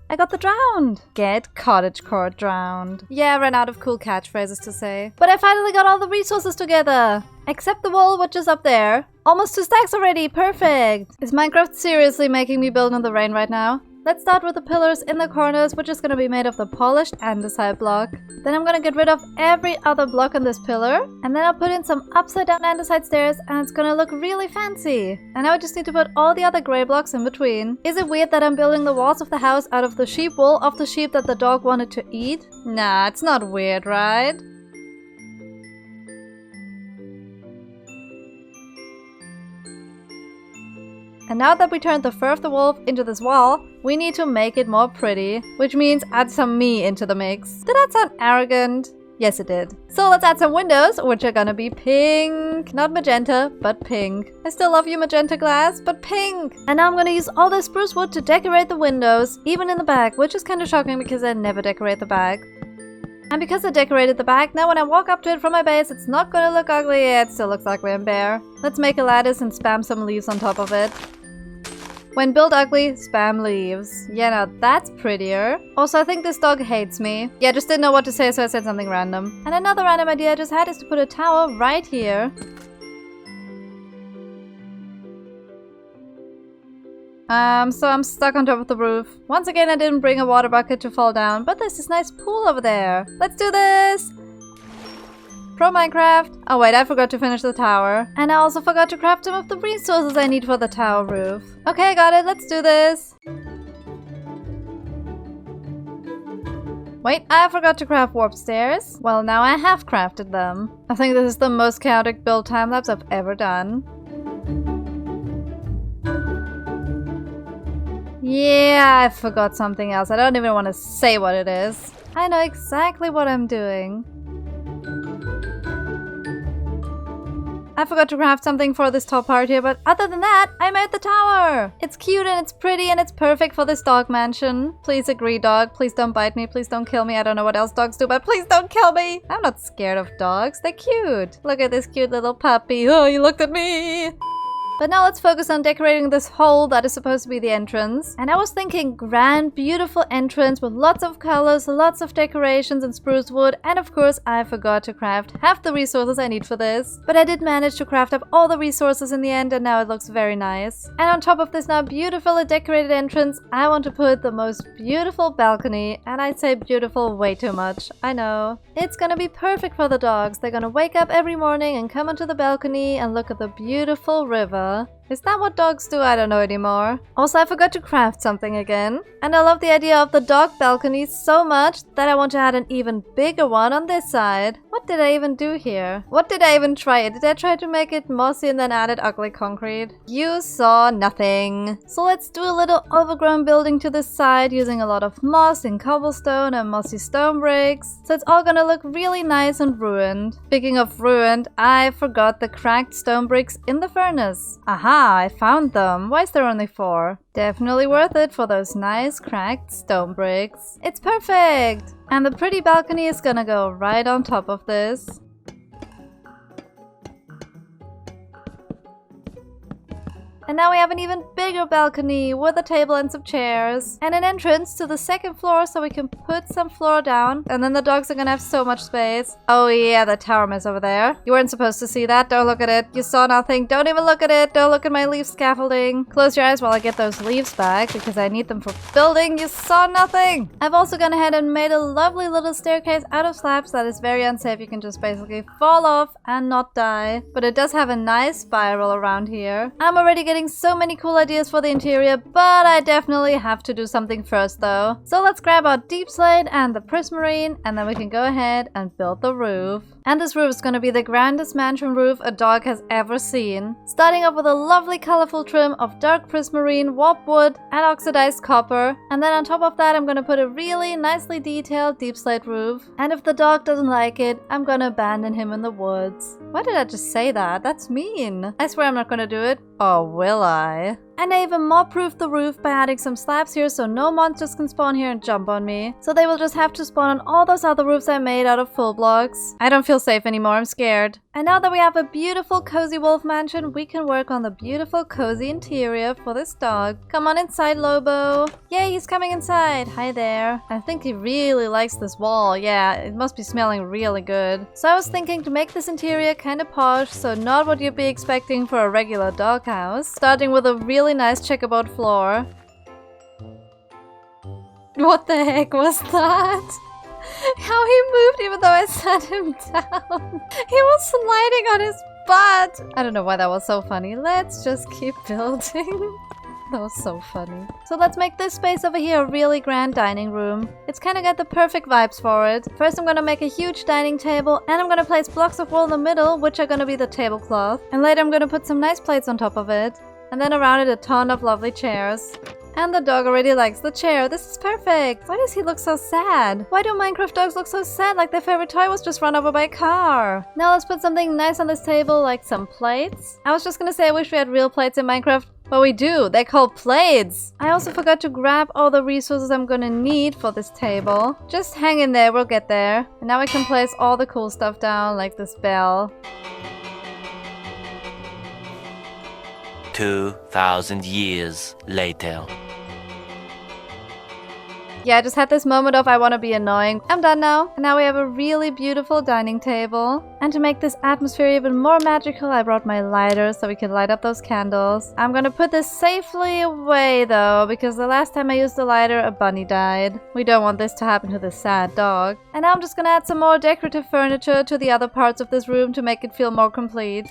I got the drowned. Get cottagecore drowned. Yeah, I ran out of cool catchphrases to say. But I finally got all the resources together. Except the wall, which is up there. Almost 2 stacks already. Perfect. Is Minecraft seriously making me build in the rain right now? Let's start with the pillars in the corners, which is going to be made of the polished andesite block. Then I'm going to get rid of every other block on this pillar. And then I'll put in some upside down andesite stairs and it's going to look really fancy. And now I just need to put all the other gray blocks in between. Is it weird that I'm building the walls of the house out of the sheep wool of the sheep that the dog wanted to eat? Nah, it's not weird, right? And now that we turned the fur of the wolf into this wall, we need to make it more pretty, which means add some me into the mix. Did that sound arrogant? Yes, it did. So let's add some windows, which are gonna be pink. Not magenta, but pink. I still love you, magenta glass, but pink. And now I'm gonna use all this spruce wood to decorate the windows, even in the back, which is kind of shocking because I never decorate the back. And because I decorated the back, now when I walk up to it from my base, it's not gonna look ugly. It still looks ugly and bare. Let's make a lattice and spam some leaves on top of it. When built ugly, spam leaves. Yeah, now that's prettier. Also, I think this dog hates me. Yeah, just didn't know what to say, so I said something random. And another random idea I just had is to put a tower right here. So I'm stuck on top of the roof. Once again, I didn't bring a water bucket to fall down, but there's this nice pool over there. Let's do this! Pro Minecraft. Oh wait, I forgot to finish the tower. And I also forgot to craft some of the resources I need for the tower roof. Okay, I got it. Let's do this. Wait, I forgot to craft warp stairs. Well, now I have crafted them. I think this is the most chaotic build time-lapse I've ever done. Yeah, I forgot something else. I don't even want to say what it is. I know exactly what I'm doing. I forgot to craft something for this top part here, but other than that, I made the tower! It's cute and it's pretty and it's perfect for this dog mansion. Please agree, dog. Please don't bite me. Please don't kill me. I don't know what else dogs do, but please don't kill me! I'm not scared of dogs. They're cute. Look at this cute little puppy. Oh, he looked at me! But now let's focus on decorating this hole that is supposed to be the entrance. And I was thinking grand, beautiful entrance with lots of colors, lots of decorations and spruce wood. And of course, I forgot to craft half the resources I need for this. But I did manage to craft up all the resources in the end and now it looks very nice. And on top of this now beautifully decorated entrance, I want to put the most beautiful balcony. And I'd say beautiful way too much. I know. It's gonna be perfect for the dogs. They're gonna wake up every morning and come onto the balcony and look at the beautiful river. Is that what dogs do? I don't know anymore. Also, I forgot to craft something again. And I love the idea of the dog balcony so much that I want to add an even bigger one on this side. What did I even do here? What did I even try? Did I try to make it mossy and then added ugly concrete? You saw nothing. So let's do a little overgrown building to this side using a lot of moss and cobblestone and mossy stone bricks. So it's all gonna look really nice and ruined. Speaking of ruined, I forgot the cracked stone bricks in the furnace. Aha! I found them. Why is there only 4? Definitely worth it for those nice cracked stone bricks. It's perfect! And the pretty balcony is gonna go right on top of this. And now we have an even bigger balcony with a table and some chairs. And an entrance to the 2nd floor so we can put some floor down. And then the dogs are gonna have so much space. Oh yeah, the tower mess over there. You weren't supposed to see that. Don't look at it. You saw nothing. Don't even look at it. Don't look at my leaf scaffolding. Close your eyes while I get those leaves back because I need them for building. You saw nothing. I've also gone ahead and made a lovely little staircase out of slabs that is very unsafe. You can just basically fall off and not die. But it does have a nice spiral around here. I'm already getting getting so many cool ideas for the interior, but I definitely have to do something first though. So let's grab our deep slate and the prismarine, and then we can go ahead and build the roof. And this roof is going to be the grandest mansion roof a dog has ever seen. Starting off with a lovely colorful trim of dark prismarine, warp wood, and oxidized copper. And then on top of that I'm going to put a really nicely detailed deep slate roof. And if the dog doesn't like it, I'm going to abandon him in the woods. Why did I just say that? That's mean. I swear I'm not going to do it. Or will I? And I even mob-proofed the roof by adding some slabs here so no monsters can spawn here and jump on me. So they will just have to spawn on all those other roofs I made out of full blocks. I don't feel safe anymore, I'm scared. And now that we have a beautiful cozy wolf mansion, we can work on the beautiful cozy interior for this dog. Come on inside, Lobo. Yay, he's coming inside. Hi there. I think he really likes this wall. Yeah, it must be smelling really good. So I was thinking to make this interior kind of posh, so not what you'd be expecting for a regular dog house. Starting with a really nice checkerboard floor. What the heck was that? How he moved even though I sat him down. He was sliding on his butt. I don't know why that was so funny. Let's just keep building. That was so funny. So let's make this space over here a really grand dining room. It's kind of got the perfect vibes for it. First I'm going to make a huge dining table, and I'm going to place blocks of wool in the middle, which are going to be the tablecloth. And later I'm going to put some nice plates on top of it. And then around it a ton of lovely chairs. And the dog already likes the chair. This is perfect. Why does he look so sad? Why do Minecraft dogs look so sad, like their favorite toy was just run over by a car? Now let's put something nice on this table, like some plates. I was just gonna say I wish we had real plates in Minecraft, but we do. They're called plates. I also forgot to grab all the resources I'm gonna need for this table. Just hang in there, we'll get there. And now I can place all the cool stuff down, like this bell. 2,000 years later. Yeah, I just had this moment of I want to be annoying. I'm done now. And now we have a really beautiful dining table. And to make this atmosphere even more magical, I brought my lighter so we can light up those candles. I'm gonna put this safely away though, because the last time I used the lighter, a bunny died. We don't want this to happen to this sad dog. And now I'm just gonna add some more decorative furniture to the other parts of this room to make it feel more complete.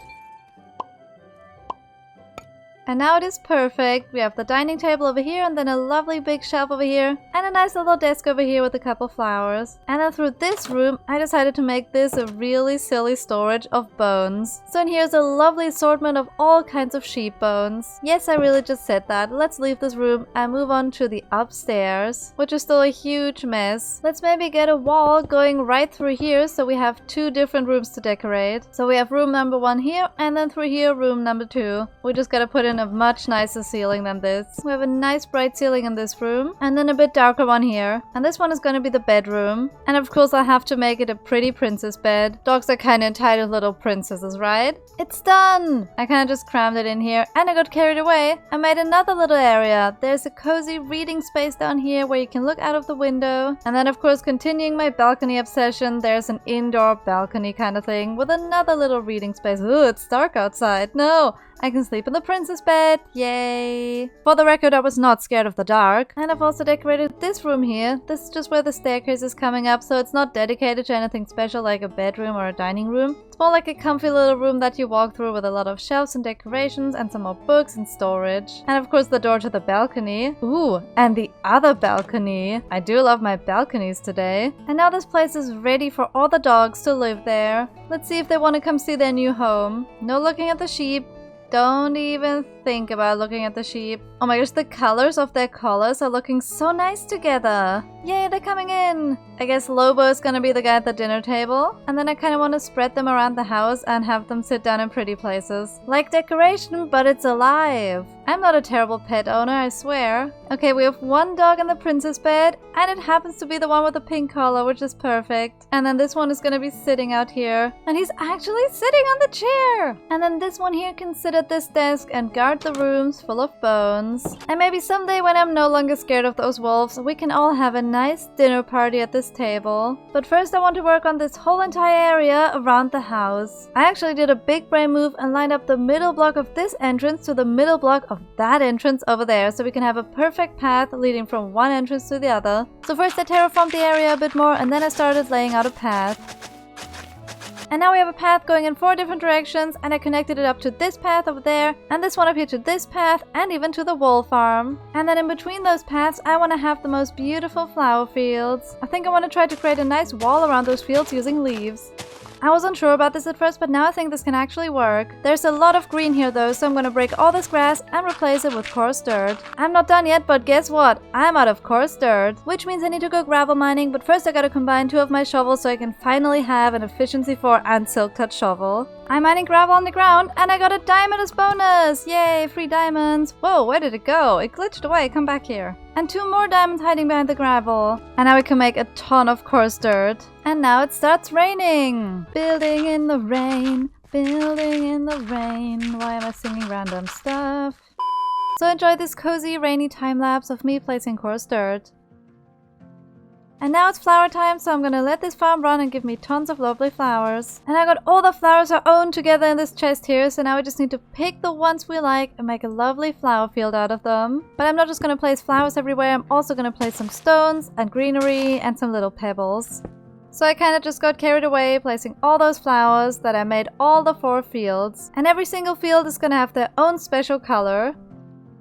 And now it is perfect. We have the dining table over here, and then a lovely big shelf over here, and a nice little desk over here with a couple flowers. And then through this room, I decided to make this a really silly storage of bones. So in here is a lovely assortment of all kinds of sheep bones. Yes, I really just said that. Let's leave this room and move on to the upstairs, which is still a huge mess. Let's maybe get a wall going right through here so we have two different rooms to decorate. So we have room number 1 here, and then through here, room number 2. We just gotta put in a much nicer ceiling than this. We have a nice bright ceiling in this room, and then a bit darker one here. And this one is going to be the bedroom. And of course I'll have to make it a pretty princess bed. Dogs are kind of entitled little princesses, right? It's done! I kind of just crammed it in here, and I got carried away. I made another little area. There's a cozy reading space down here where you can look out of the window. And then of course, continuing my balcony obsession, there's an indoor balcony kind of thing with another little reading space. Ooh, it's dark outside. No! I can sleep in the princess bed. Yay! For the record, I was not scared of the dark. And I've also decorated this room here. This is just where the staircase is coming up, so it's not dedicated to anything special like a bedroom or a dining room. It's more like a comfy little room that you walk through with a lot of shelves and decorations and some more books and storage. And of course the door to the balcony. Ooh, and the other balcony. I do love my balconies today. And now this place is ready for all the dogs to live there. Let's see if they want to come see their new home. No looking at the sheep. Don't even think about looking at the sheep. Oh my gosh, the colors of their collars are looking so nice together. Yay, they're coming in. I guess Lobo is gonna be the guy at the dinner table. And then I kind of want to spread them around the house and have them sit down in pretty places. Like decoration, but it's alive. I'm not a terrible pet owner, I swear. Okay, we have one dog in the princess bed, and it happens to be the one with the pink collar, which is perfect. And then this one is gonna be sitting out here. And he's actually sitting on the chair! And then this one here can sit at this desk and guard the rooms full of bones. And maybe someday when I'm no longer scared of those wolves, we can all have a nice dinner party at this table. But first I want to work on this whole entire area around the house. I actually did a big brain move and lined up the middle block of this entrance to the middle block of that entrance over there, so we can have a perfect path leading from one entrance to the other. So first I terraformed the area a bit more, and then I started laying out a path. And now we have a path going in 4 different directions, and I connected it up to this path over there, and this one up here to this path, and even to the wall farm. And then in between those paths, I want to have the most beautiful flower fields. I think I want to try to create a nice wall around those fields using leaves. I was unsure about this at first, but now I think this can actually work. There's a lot of green here though, so I'm gonna break all this grass and replace it with coarse dirt. I'm not done yet, but guess what? I'm out of coarse dirt, which means I need to go gravel mining, but first I gotta combine 2 of my shovels so I can finally have an efficiency 4 and silk touch shovel. I'm mining gravel on the ground, and I got a diamond as bonus! Yay, free diamonds! Whoa, where did it go? It glitched away, come back here. And 2 more diamonds hiding behind the gravel. And now we can make a ton of coarse dirt. And now it starts raining! Building in the rain, building in the rain. Why am I singing random stuff? So enjoy this cozy rainy time-lapse of me placing coarse dirt. And now it's flower time, so I'm gonna let this farm run and give me tons of lovely flowers. And I got all the flowers I own together in this chest here, so now we just need to pick the ones we like and make a lovely flower field out of them. But I'm not just gonna place flowers everywhere, I'm also gonna place some stones and greenery and some little pebbles. So I kind of just got carried away placing all those flowers that I made all the 4 fields. And every single field is gonna have their own special color.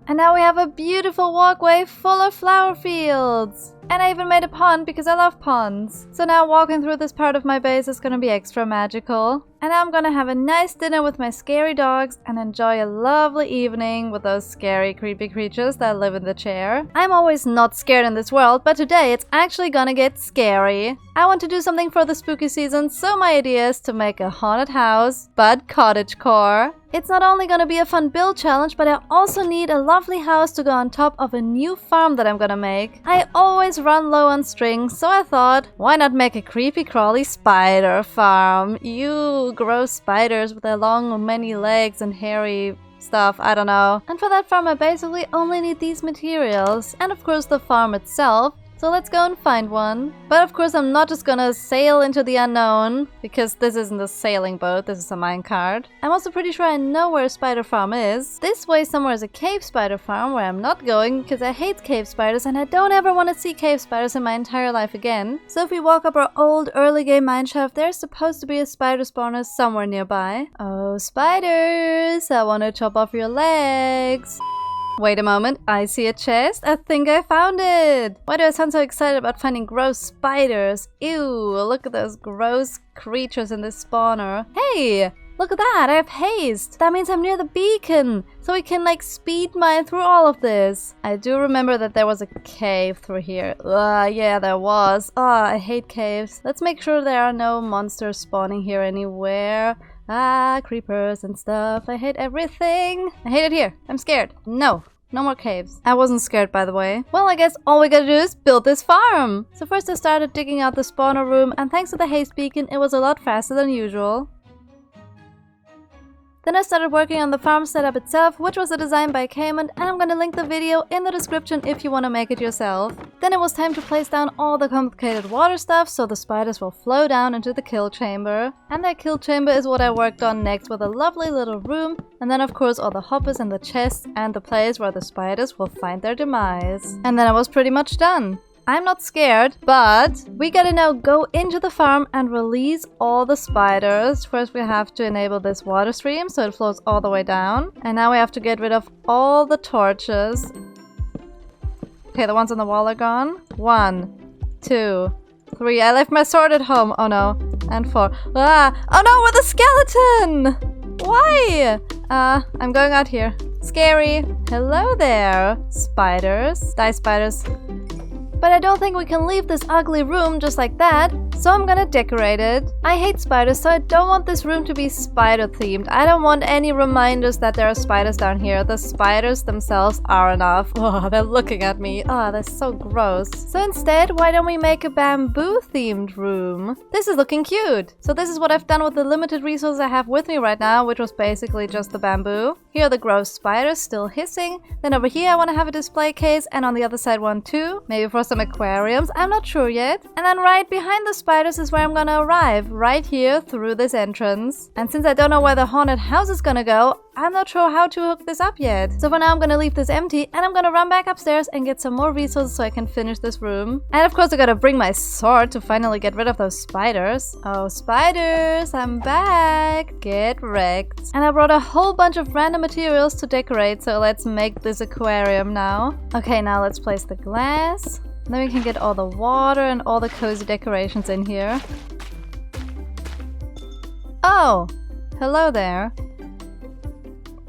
And now we have a beautiful walkway full of flower fields! And I even made a pond because I love ponds. So now walking through this part of my base is gonna be extra magical. And now I'm gonna have a nice dinner with my scary dogs and enjoy a lovely evening with those scary creepy creatures that live in the chair. I'm always not scared in this world, but today it's actually gonna get scary. I want to do something for the spooky season, so my idea is to make a haunted house, but cottagecore. It's not only gonna be a fun build challenge, but I also need a lovely house to go on top of a new farm that I'm gonna make. I always run low on strings, so I thought, why not make a creepy crawly spider farm? Ew, gross spiders with their long many legs and hairy stuff, I don't know. And for that farm I basically only need these materials, and of course the farm itself. So let's go and find one. But of course I'm not just gonna sail into the unknown, because this isn't a sailing boat, this is a minecart. I'm also pretty sure I know where a spider farm is. This way somewhere is a cave spider farm where I'm not going, because I hate cave spiders and I don't ever want to see cave spiders in my entire life again. So if we walk up our old early game mineshaft, there's supposed to be a spider spawner somewhere nearby. Oh spiders, I want to chop off your legs. Wait a moment, I see a chest. I think I found it! Why do I sound so excited about finding gross spiders? Ew, look at those gross creatures in this spawner. Hey! Look at that, I have haste! That means I'm near the beacon! So we can like speed mine through all of this. I do remember that there was a cave through here. Yeah, there was. I hate caves. Let's make sure there are no monsters spawning here anywhere. Creepers and stuff. I hate everything. I hate it here. I'm scared. No more caves. I wasn't scared, by the way. Well, I guess all we gotta do is build this farm. So first I started digging out the spawner room, and thanks to the haste beacon, it was a lot faster than usual. Then I started working on the farm setup itself, which was a design by Cayman, and I'm gonna link the video in the description if you want to make it yourself. Then it was time to place down all the complicated water stuff so the spiders will flow down into the kill chamber. And that kill chamber is what I worked on next, with a lovely little room, and then of course all the hoppers and the chests and the place where the spiders will find their demise. And then I was pretty much done. I'm not scared, but we gotta now go into the farm and release all the spiders. First we have to enable this water stream so it flows all the way down. And now we have to get rid of all the torches. Okay, the ones on the wall are gone. 1, 2, 3. I left my sword at home. Oh no. And 4. Oh no, with a skeleton! Why? I'm going out here. Scary. Hello there, spiders. Die, spiders. But I don't think we can leave this ugly room just like that, so I'm gonna decorate it. I hate spiders, so I don't want this room to be spider themed. I don't want any reminders that there are spiders down here. The spiders themselves are enough. Oh, they're looking at me. Oh, they're so gross. So instead, why don't we make a bamboo themed room? This is looking cute. So this is what I've done with the limited resources I have with me right now, which was basically just the bamboo. Here are the gross spiders still hissing. Then over here I want to have a display case, and on the other side one too. Maybe for some aquariums, I'm not sure yet. And then right behind the spiders is where I'm gonna arrive, right here through this entrance. And since I don't know where the haunted house is gonna go, I'm not sure how to hook this up yet. So for now I'm gonna leave this empty and I'm gonna run back upstairs and get some more resources so I can finish this room. And of course I gotta bring my sword to finally get rid of those spiders. Oh, spiders, I'm back. Get wrecked. And I brought a whole bunch of random materials to decorate, so let's make this aquarium now. Okay, now let's place the glass. Then we can get all the water and all the cozy decorations in here. Oh, hello there.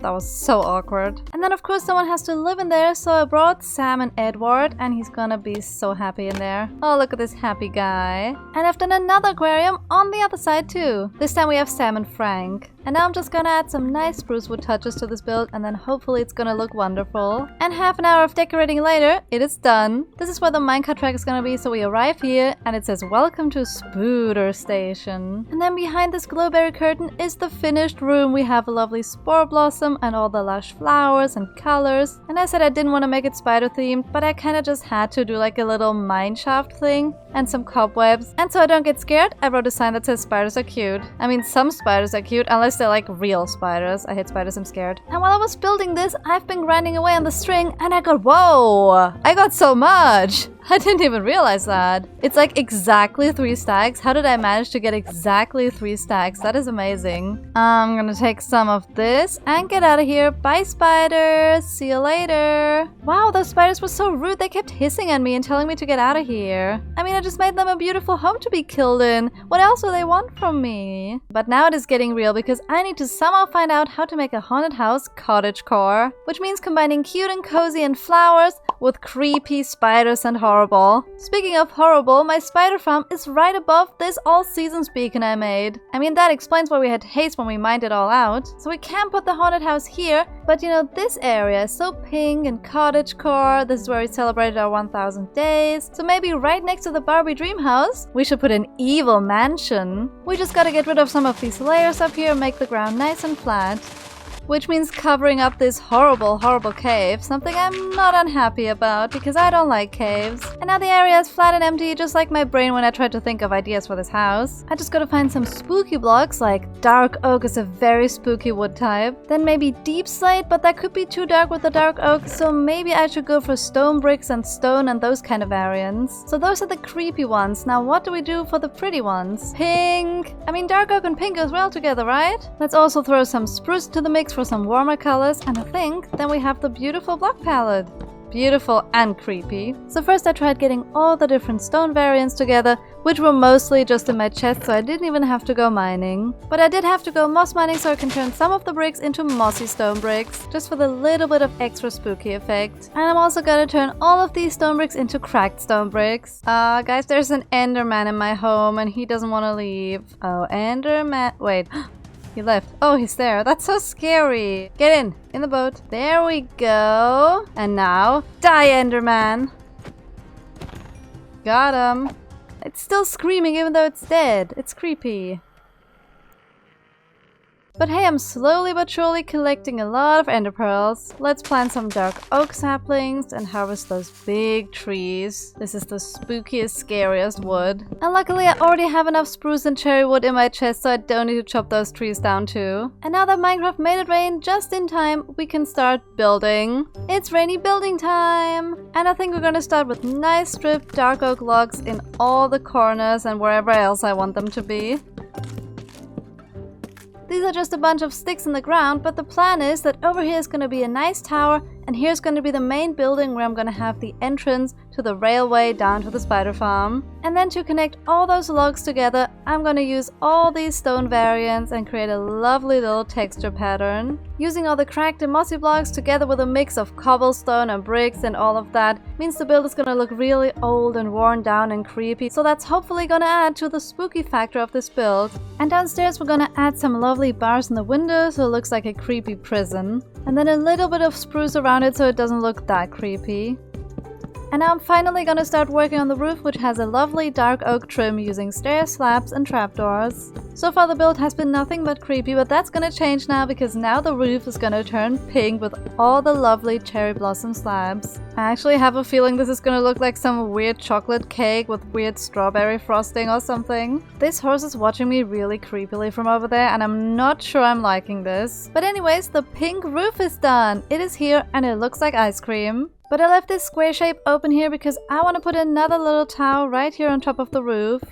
That was so awkward. And then of course someone has to live in there, so I brought Sam and Edward, and he's gonna be so happy in there. Oh, look at this happy guy. And I've done another aquarium on the other side too. This time we have Sam and Frank. And now I'm just gonna add some nice spruce wood touches to this build, and then hopefully it's gonna look wonderful. And half an hour of decorating later, it is done. This is where the minecart track is gonna be, so we arrive here and it says welcome to Spooter Station. And then behind this glowberry curtain is the finished room. We have a lovely spore blossom and all the lush flowers and colors. And I said I didn't want to make it spider themed, but I kinda just had to do like a little mine shaft thing and some cobwebs. And so I don't get scared, I wrote a sign that says spiders are cute. I mean, some spiders are cute, unless they're like real spiders. I hate spiders, I'm scared. And while I was building this, I've been grinding away on the string and I got, whoa! I got so much! I didn't even realize that. It's like exactly 3 stacks. How did I manage to get exactly 3 stacks? That is amazing. I'm gonna take some of this and get out of here. Bye, spiders. See you later. Wow, those spiders were so rude. They kept hissing at me and telling me to get out of here. I mean, I just made them a beautiful home to be killed in. What else do they want from me? But now it is getting real because I need to somehow find out how to make a haunted house cottagecore, which means combining cute and cozy and flowers with creepy spiders and horrible. Speaking of horrible, my spider farm is right above this all seasons beacon I made. I mean, that explains why we had haste when we mined it all out. So we can't put the haunted house here, but you know, this area is so pink and cottagecore. This is where we celebrated our 1000 days. So maybe right next to the Barbie dream house, we should put an evil mansion. We just gotta get rid of some of these layers up here and make the ground nice and flat. Which means covering up this horrible, horrible cave, something I'm not unhappy about because I don't like caves. And now the area is flat and empty, just like my brain when I tried to think of ideas for this house. I just gotta find some spooky blocks, like dark oak is a very spooky wood type. Then maybe deep slate, but that could be too dark with the dark oak, so maybe I should go for stone bricks and stone and those kind of variants. So those are the creepy ones. Now what do we do for the pretty ones? Pink! I mean, dark oak and pink goes well together, right? Let's also throw some spruce to the mix for some warmer colors, and I think then we have the beautiful block palette. Beautiful and creepy. So first I tried getting all the different stone variants together, which were mostly just in my chest, so I didn't even have to go mining. But I did have to go moss mining so I can turn some of the bricks into mossy stone bricks, just for the little bit of extra spooky effect. And I'm also gonna turn all of these stone bricks into cracked stone bricks. Guys, there's an Enderman in my home and he doesn't want to leave. Oh, Enderman. Wait. He left. Oh, he's there. That's so scary. Get in the boat. There we go. And now, die, Enderman. Got him. It's still screaming even though it's dead. It's creepy. But hey, I'm slowly but surely collecting a lot of ender pearls. Let's plant some dark oak saplings and harvest those big trees. This is the spookiest, scariest wood. And luckily I already have enough spruce and cherry wood in my chest, so I don't need to chop those trees down too. And now that Minecraft made it rain just in time, we can start building. It's rainy building time! And I think we're gonna start with nice stripped dark oak logs in all the corners and wherever else I want them to be. These are just a bunch of sticks in the ground, but the plan is that over here is going to be a nice tower, and here's going to be the main building where I'm going to have the entrance to the railway down to the spider farm. And then to connect all those logs together, I'm going to use all these stone variants and create a lovely little texture pattern. Using all the cracked and mossy blocks together with a mix of cobblestone and bricks and all of that means the build is going to look really old and worn down and creepy, so that's hopefully going to add to the spooky factor of this build. And downstairs we're going to add some lovely bars in the window so it looks like a creepy prison. And then a little bit of spruce around it so it doesn't look that creepy. And now I'm finally gonna start working on the roof, which has a lovely dark oak trim using stair slabs and trapdoors. So far the build has been nothing but creepy, but that's gonna change now because now the roof is gonna turn pink with all the lovely cherry blossom slabs. I actually have a feeling this is gonna look like some weird chocolate cake with weird strawberry frosting or something. This horse is watching me really creepily from over there and I'm not sure I'm liking this. But anyways, the pink roof is done. It is here and it looks like ice cream. But I left this square shape open here because I want to put another little tower right here on top of the roof.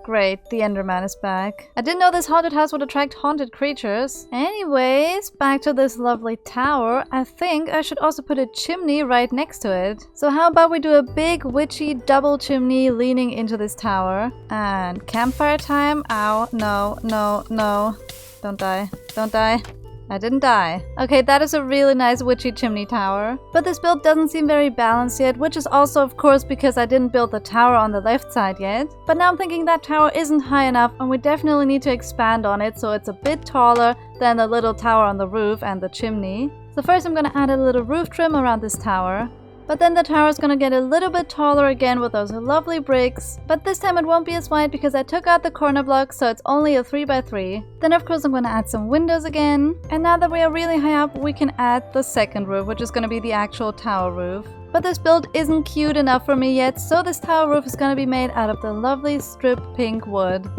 Great, the Enderman is back. I didn't know this haunted house would attract haunted creatures. Anyways, back to this lovely tower. I think I should also put a chimney right next to it. So how about we do a big witchy double chimney leaning into this tower. And campfire time. Ow, no, no, no. Don't die, don't die. I didn't die. Okay, that is a really nice witchy chimney tower. But this build doesn't seem very balanced yet, which is also of course because I didn't build the tower on the left side yet. But now I'm thinking that tower isn't high enough and we definitely need to expand on it so it's a bit taller than the little tower on the roof and the chimney. So first I'm gonna add a little roof trim around this tower. But then the tower is gonna get a little bit taller again with those lovely bricks. But this time it won't be as wide because I took out the corner block, so it's only a 3x3. Then of course I'm gonna add some windows again. And now that we are really high up, we can add the second roof, which is gonna be the actual tower roof. But this build isn't cute enough for me yet, so this tower roof is gonna be made out of the lovely stripped pink wood.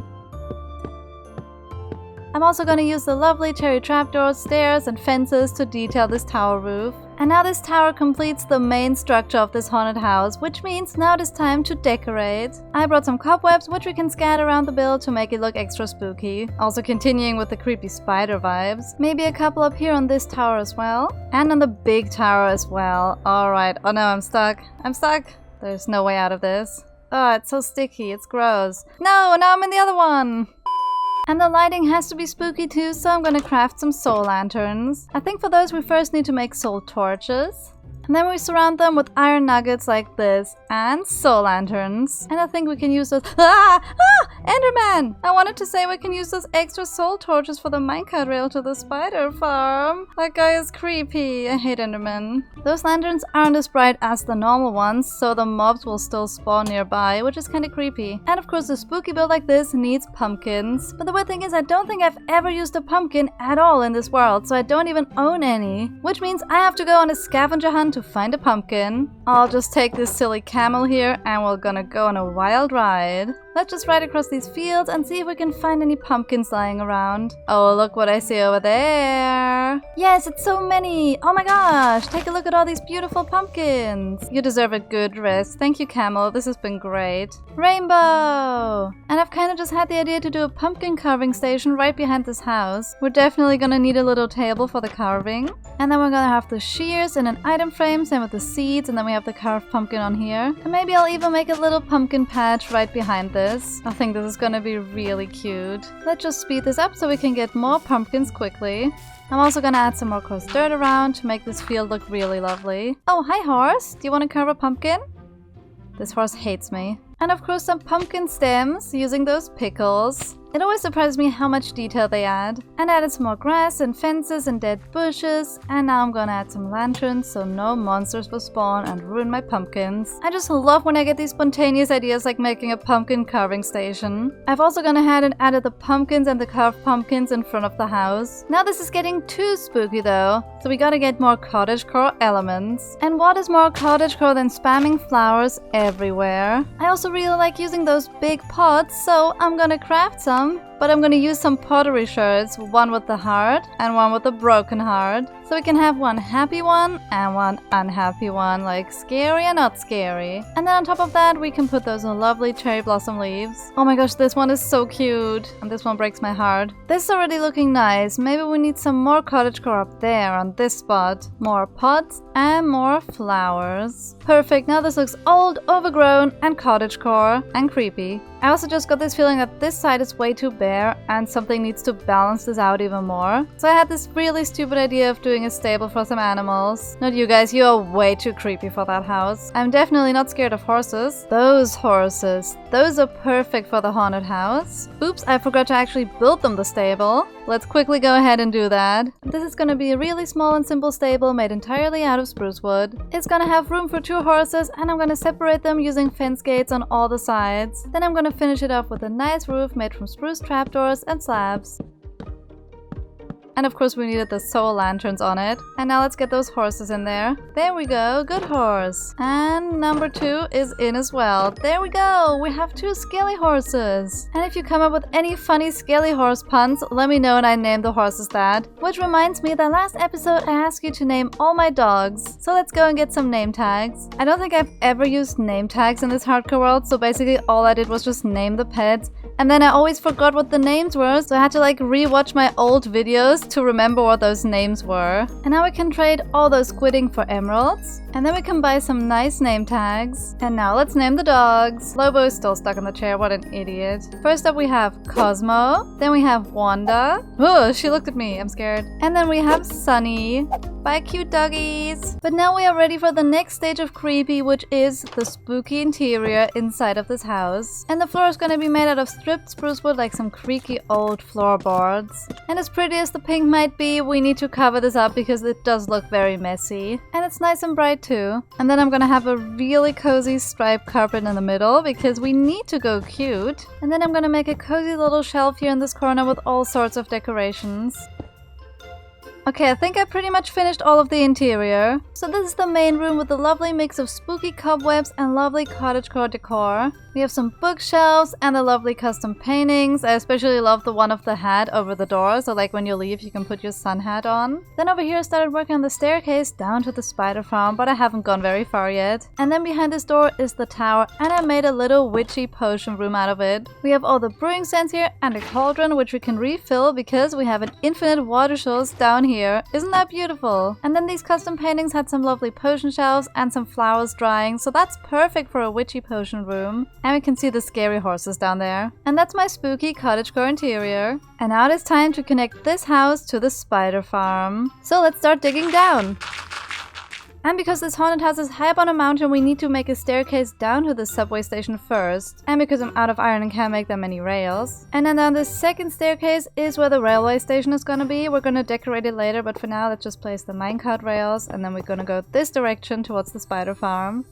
I'm also gonna use the lovely cherry trapdoors, stairs, and fences to detail this tower roof. And now this tower completes the main structure of this haunted house, which means now it is time to decorate. I brought some cobwebs, which we can scatter around the build to make it look extra spooky. Also continuing with the creepy spider vibes. Maybe a couple up here on this tower as well. And on the big tower as well. Alright, oh no, I'm stuck. I'm stuck. There's no way out of this. Oh, it's so sticky, it's gross. No, now I'm in the other one! And the lighting has to be spooky too, so I'm gonna craft some soul lanterns. I think for those we first need to make soul torches. And then we surround them with iron nuggets like this, and soul lanterns. And I think we can use those— Enderman! I wanted to say we can use those extra soul torches for the minecart rail to the spider farm. That guy is creepy. I hate Enderman. Those lanterns aren't as bright as the normal ones, so the mobs will still spawn nearby, which is kinda creepy. And of course, a spooky build like this needs pumpkins. But the weird thing is I don't think I've ever used a pumpkin at all in this world, so I don't even own any. Which means I have to go on a scavenger hunt to find a pumpkin. I'll just take this silly camel here and we're gonna go on a wild ride. Let's just ride across these fields and see if we can find any pumpkins lying around. Oh, look what I see over there. Yes, it's so many. Oh my gosh, take a look at all these beautiful pumpkins. You deserve a good rest. Thank you, camel. This has been great. Rainbow! And I've kind of just had the idea to do a pumpkin carving station right behind this house. We're definitely gonna need a little table for the carving. And then we're gonna have the shears in an item frame, same with the seeds, and then we have the carved pumpkin on here. And maybe I'll even make a little pumpkin patch right behind this. I think this is gonna be really cute. Let's just speed this up so we can get more pumpkins quickly. I'm also gonna add some more coarse dirt around to make this field look really lovely. Oh, hi horse! Do you want to carve a pumpkin? This horse hates me. And of course some pumpkin stems using those pickles. It always surprises me how much detail they add. And I added some more grass and fences and dead bushes. And now I'm gonna add some lanterns so no monsters will spawn and ruin my pumpkins. I just love when I get these spontaneous ideas like making a pumpkin carving station. I've also gone ahead and added the pumpkins and the carved pumpkins in front of the house. Now this is getting too spooky though, so we gotta get more cottagecore elements. And what is more cottagecore than spamming flowers everywhere? I also really like using those big pots, so I'm gonna craft some. But I'm gonna use some pottery shards, one with the heart and one with the broken heart. So we can have one happy one and one unhappy one, like scary and not scary. And then on top of that we can put those lovely cherry blossom leaves. Oh my gosh, this one is so cute. And this one breaks my heart. This is already looking nice. Maybe we need some more cottagecore up there on this spot. More pots and more flowers. Perfect, now this looks old, overgrown and cottagecore and creepy. I also just got this feeling that this side is way too big. bare and something needs to balance this out even more. So I had this really stupid idea of doing a stable for some animals. Not you guys, you are way too creepy for that house. I'm definitely not scared of horses. Those horses, those are perfect for the haunted house. Oops, I forgot to actually build them the stable. Let's quickly go ahead and do that. This is gonna be a really small and simple stable made entirely out of spruce wood. It's gonna have room for 2 horses and I'm gonna separate them using fence gates on all the sides. Then I'm gonna finish it off with a nice roof made from spruce trapdoors and slabs. And of course we needed the soul lanterns on it. And now let's get those horses in there. There we go, good horse. And number 2 is in as well. There we go, we have 2 scaly horses. And if you come up with any funny scaly horse puns, let me know and I name the horses that. Which reminds me that last episode I asked you to name all my dogs. So let's go and get some name tags. I don't think I've ever used name tags in this hardcore world, so basically all I did was just name the pets. And then I always forgot what the names were, so I had to like rewatch my old videos to remember what those names were. And now we can trade all those quitting for emeralds. And then we can buy some nice name tags. And now let's name the dogs. Lobo is still stuck in the chair, what an idiot. First up we have Cosmo. Then we have Wanda. Oh, she looked at me, I'm scared. And then we have Sunny. Bye cute doggies. But now we are ready for the next stage of creepy, which is the spooky interior inside of this house. And the floor is going to be made out of stripped spruce wood, like some creaky old floorboards. And as pretty as the pink might be, we need to cover this up because it does look very messy. And it's nice and bright too. And then I'm gonna have a really cozy striped carpet in the middle because we need to go cute. And then I'm gonna make a cozy little shelf here in this corner with all sorts of decorations. Okay, I think I pretty much finished all of the interior. So this is the main room with a lovely mix of spooky cobwebs and lovely cottagecore decor. We have some bookshelves and the lovely custom paintings. I especially love the one of the hat over the door, so like when you leave you can put your sun hat on. Then over here I started working on the staircase down to the spider farm, but I haven't gone very far yet. And then behind this door is the tower, and I made a little witchy potion room out of it. We have all the brewing stands here and a cauldron which we can refill because we have an infinite water source down here. Isn't that beautiful? And then these custom paintings had some lovely potion shelves and some flowers drying, so that's perfect for a witchy potion room. And we can see the scary horses down there. And that's my spooky cottagecore interior. And now it is time to connect this house to the spider farm. So let's start digging down. And because this haunted house is high up on a mountain, we need to make a staircase down to the subway station first. And because I'm out of iron and can't make that many rails. And then on the second staircase is where the railway station is gonna be. We're gonna decorate it later, but for now let's just place the minecart rails, and then we're gonna go this direction towards the spider farm.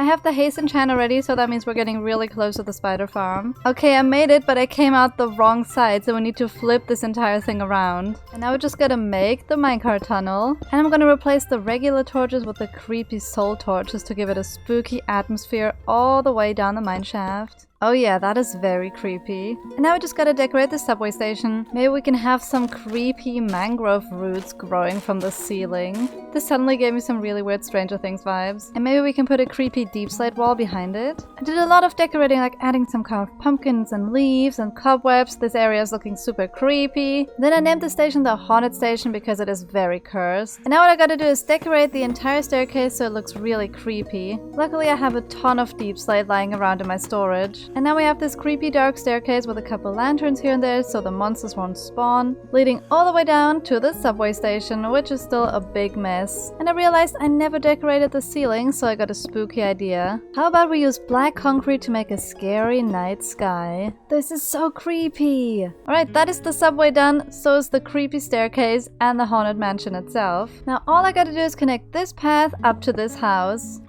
I have the haste enchant already, so that means we're getting really close to the spider farm. Okay, I made it, but I came out the wrong side, so we need to flip this entire thing around. And now we just gotta make the minecart tunnel. And I'm gonna replace the regular torches with the creepy soul torches to give it a spooky atmosphere all the way down the mine shaft. Oh yeah, that is very creepy. And now we just gotta decorate the subway station. Maybe we can have some creepy mangrove roots growing from the ceiling. This suddenly gave me some really weird Stranger Things vibes. And maybe we can put a creepy deep slate wall behind it. I did a lot of decorating, like adding some carved pumpkins and leaves and cobwebs. This area is looking super creepy. Then I named the station the Haunted Station because it is very cursed. And now what I gotta do is decorate the entire staircase so it looks really creepy. Luckily I have a ton of deep slate lying around in my storage. And now we have this creepy dark staircase with a couple lanterns here and there so the monsters won't spawn, leading all the way down to the subway station, which is still a big mess. And I realized I never decorated the ceiling, so I got a spooky idea. How about we use black concrete to make a scary night sky? This is so creepy! Alright, that is the subway done, so is the creepy staircase and the haunted mansion itself. Now all I gotta do is connect this path up to this house.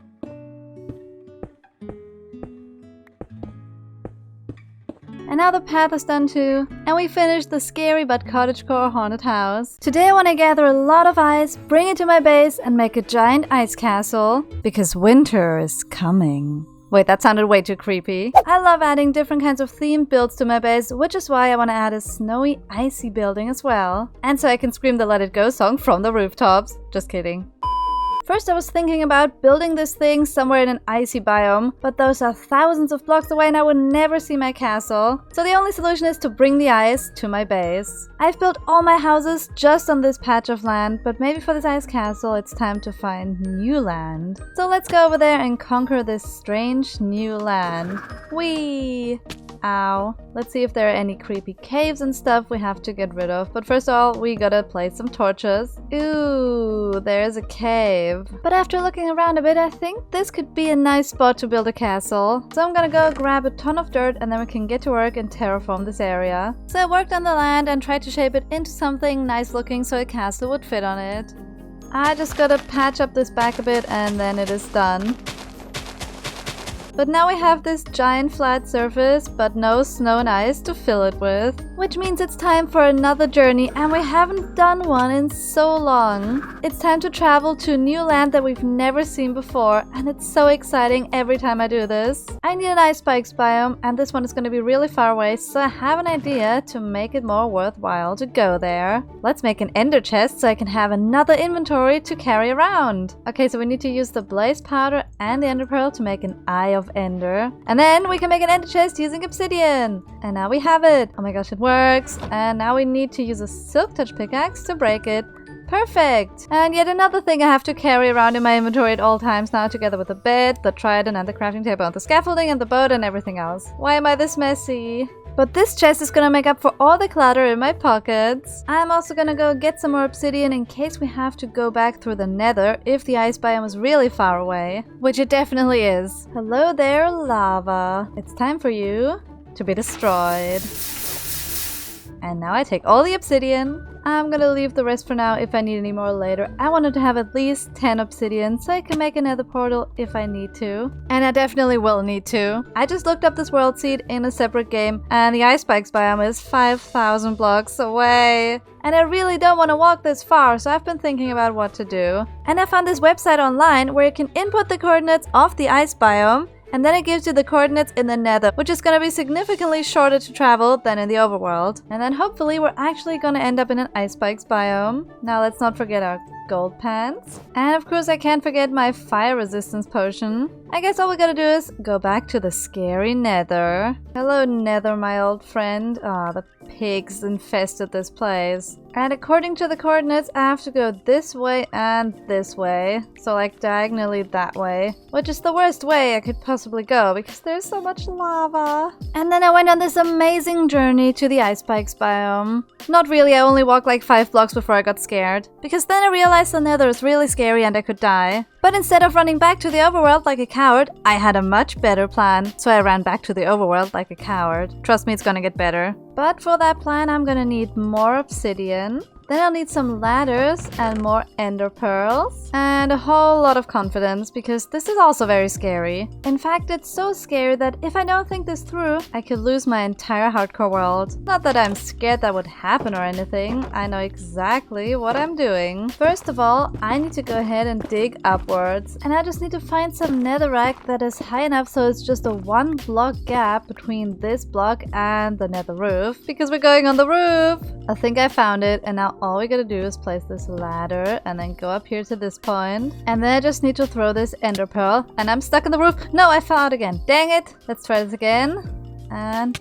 And now the path is done too, and we finished the scary but cottagecore haunted house. Today I want to gather a lot of ice, bring it to my base, and make a giant ice castle, because winter is coming. Wait, that sounded way too creepy. I love adding different kinds of themed builds to my base, which is why I want to add a snowy, icy building as well. And so I can scream the Let It Go song from the rooftops. Just kidding. First I was thinking about building this thing somewhere in an icy biome, but those are thousands of blocks away and I would never see my castle. So the only solution is to bring the ice to my base. I've built all my houses just on this patch of land, but maybe for this ice castle it's time to find new land. So let's go over there and conquer this strange new land. Whee! Ow. Let's see if there are any creepy caves and stuff we have to get rid of. But first of all, we gotta place some torches. Ooh, there's a cave. But after looking around a bit, I think this could be a nice spot to build a castle. So I'm gonna go grab a ton of dirt and then we can get to work and terraform this area. So I worked on the land and tried to shape it into something nice looking so a castle would fit on it. I just gotta patch up this back a bit and then it is done. But now we have this giant flat surface, but no snow and ice to fill it with. Which means it's time for another journey, and we haven't done one in so long. It's time to travel to a new land that we've never seen before, and it's so exciting every time I do this. I need an ice spikes biome, and this one is going to be really far away, so I have an idea to make it more worthwhile to go there. Let's make an ender chest so I can have another inventory to carry around. Okay, so we need to use the blaze powder and the ender pearl to make an eye of ender. And then we can make an ender chest using obsidian. And now we have it. Oh my gosh, it works. And now we need to use a silk touch pickaxe to break it. Perfect! And yet another thing I have to carry around in my inventory at all times now, together with the bed, the trident and the crafting table and the scaffolding and the boat and everything else. Why am I this messy? But this chest is gonna make up for all the clutter in my pockets. I'm also gonna go get some more obsidian in case we have to go back through the nether if the ice biome is really far away. Which it definitely is. Hello there, lava. It's time for you to be destroyed. And now I take all the obsidian. I'm gonna leave the rest for now if I need any more later. I wanted to have at least 10 obsidian so I can make another portal if I need to. And I definitely will need to. I just looked up this world seed in a separate game and the ice spikes biome is 5,000 blocks away. And I really don't want to walk this far, so I've been thinking about what to do. And I found this website online where you can input the coordinates of the ice biome, and then it gives you the coordinates in the nether, which is going to be significantly shorter to travel than in the overworld. And then hopefully we're actually going to end up in an ice spikes biome. Now let's not forget our gold pants. And of course I can't forget my fire resistance potion. I guess all we gotta do is go back to the scary nether. Hello nether, my old friend. Ah, the pigs infested this place. And according to the coordinates, I have to go this way and this way. So like diagonally that way. Which is the worst way I could possibly go because there's so much lava. And then I went on this amazing journey to the ice spikes biome. Not really, I only walked like 5 blocks before I got scared. Because then I realized the nether is really scary and I could die. But instead of running back to the overworld like a coward, I had a much better plan. So I ran back to the overworld like a coward. Trust me, it's gonna get better. But for that plan, I'm gonna need more obsidian. Then I'll need some ladders and more ender pearls. And a whole lot of confidence, because this is also very scary. In fact, it's so scary that if I don't think this through, I could lose my entire hardcore world. Not that I'm scared that would happen or anything. I know exactly what I'm doing. First of all, I need to go ahead and dig upwards. And I just need to find some netherrack that is high enough so it's just a 1 block gap between this block and the nether roof. Because we're going on the roof! I think I found it, and now all we gotta do is place this ladder and then go up here to this point. And then I just need to throw this ender pearl. And I'm stuck in the roof. No, I fell out again. Dang it! Let's try this again. And...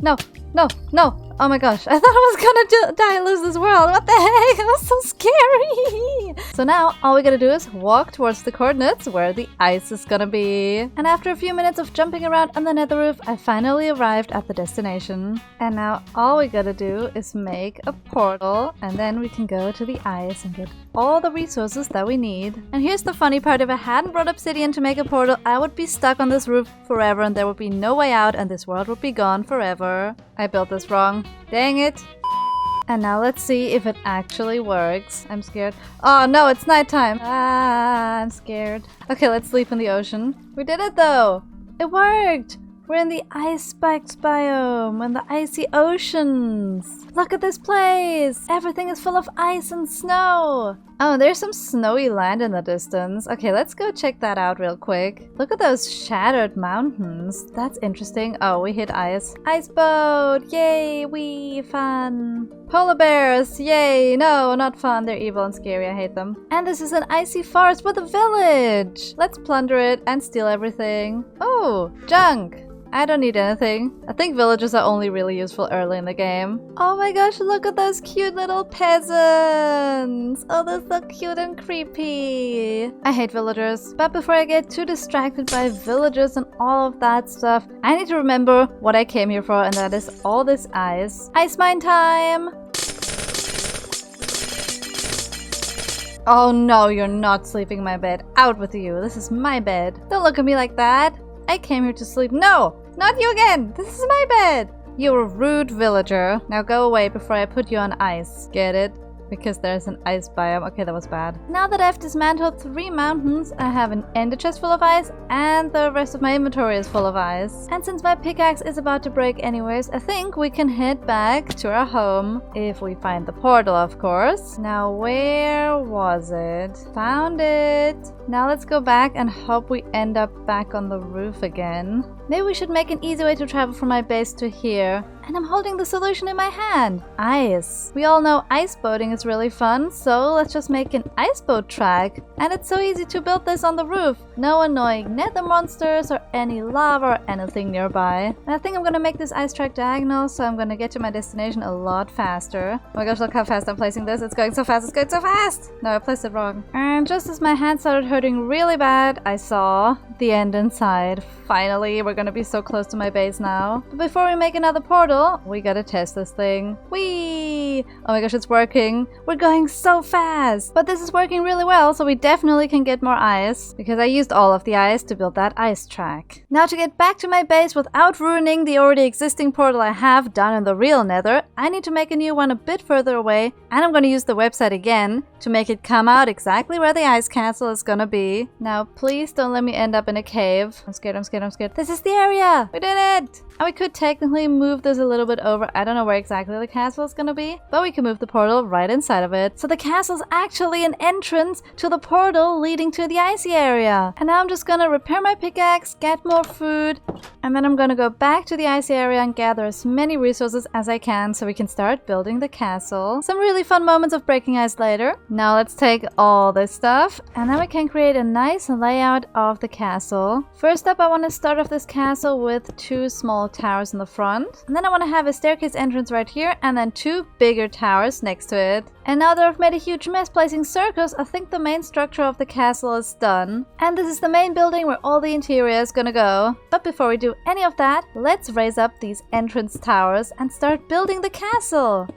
No! No! No! Oh my gosh, I thought I was gonna die and lose this world. What the heck? That was so scary! So now, all we gotta do is walk towards the coordinates where the ice is gonna be. And after a few minutes of jumping around on the nether roof, I finally arrived at the destination. And now, all we gotta do is make a portal, and then we can go to the ice and get all the resources that we need. And here's the funny part, if I hadn't brought obsidian to make a portal, I would be stuck on this roof forever and there would be no way out and this world would be gone forever. I built this wrong. Dang it. And now let's see if it actually works. I'm scared. Oh no, it's nighttime. Ah, I'm scared. Okay, let's sleep in the ocean. We did it though. It worked. We're in the ice spikes biome, in the icy oceans. Look at this place! Everything is full of ice and snow! Oh, there's some snowy land in the distance. Okay, let's go check that out real quick. Look at those shattered mountains. That's interesting. Oh, we hit ice. Iceboat! Yay! Wee! Fun! Polar bears! Yay! No, not fun. They're evil and scary. I hate them. And this is an icy forest with a village! Let's plunder it and steal everything. Oh! Junk! I don't need anything. I think villagers are only really useful early in the game. Oh my gosh, look at those cute little peasants! Oh, they're so cute and creepy. I hate villagers. But before I get too distracted by villagers and all of that stuff, I need to remember what I came here for, and that is all this ice. Ice mine time! Oh no, you're not sleeping in my bed. Out with you. This is my bed. Don't look at me like that. I came here to sleep. No! Not you again! This is my bed! You're a rude villager. Now go away before I put you on ice. Get it? Because there's an ice biome. Okay, that was bad. Now that I've dismantled 3 mountains, I have an ender chest full of ice, and the rest of my inventory is full of ice. And since my pickaxe is about to break anyways, I think we can head back to our home. If we find the portal, of course. Now, where was it? Found it! Now let's go back and hope we end up back on the roof again. Maybe we should make an easy way to travel from my base to here. And I'm holding the solution in my hand. Ice. We all know ice boating is really fun, so let's just make an ice boat track. And it's so easy to build this on the roof. No annoying nether monsters or any lava or anything nearby. And I think I'm gonna make this ice track diagonal, so I'm gonna get to my destination a lot faster. Oh my gosh, look how fast I'm placing this. It's going so fast, it's going so fast! No, I placed it wrong. And just as my hand started hurting really bad, I saw the end inside. Finally, we're gonna be so close to my base now. But before we make another portal, we gotta test this thing. Whee! Oh my gosh, it's working. We're going so fast! But this is working really well, so we definitely can get more ice, because I used all of the ice to build that ice track. Now to get back to my base without ruining the already existing portal I have down in the real nether, I need to make a new one a bit further away, and I'm gonna use the website again to make it come out exactly where the ice castle is gonna be. Now please don't let me end up in a cave. I'm scared, I'm scared, I'm scared. This is the area! We did it! And we could technically move this a little bit over. I don't know where exactly the castle is gonna be, but we can move the portal right inside of it. So the castle is actually an entrance to the portal leading to the icy area. And now I'm just gonna repair my pickaxe, get more food, and then I'm gonna go back to the icy area and gather as many resources as I can so we can start building the castle. Some really fun moments of breaking ice later. Now let's take all this stuff, and then we can create a nice layout of the castle. First up, I want to start off this castle with 2 small towers in the front, and then I want to have a staircase entrance right here, and then 2 bigger towers next to it. And now that I've made a huge mess placing circles, I think the main structure of the castle is done. And this is the main building where all the interior is gonna go. But before we do any of that, let's raise up these entrance towers and start building the castle.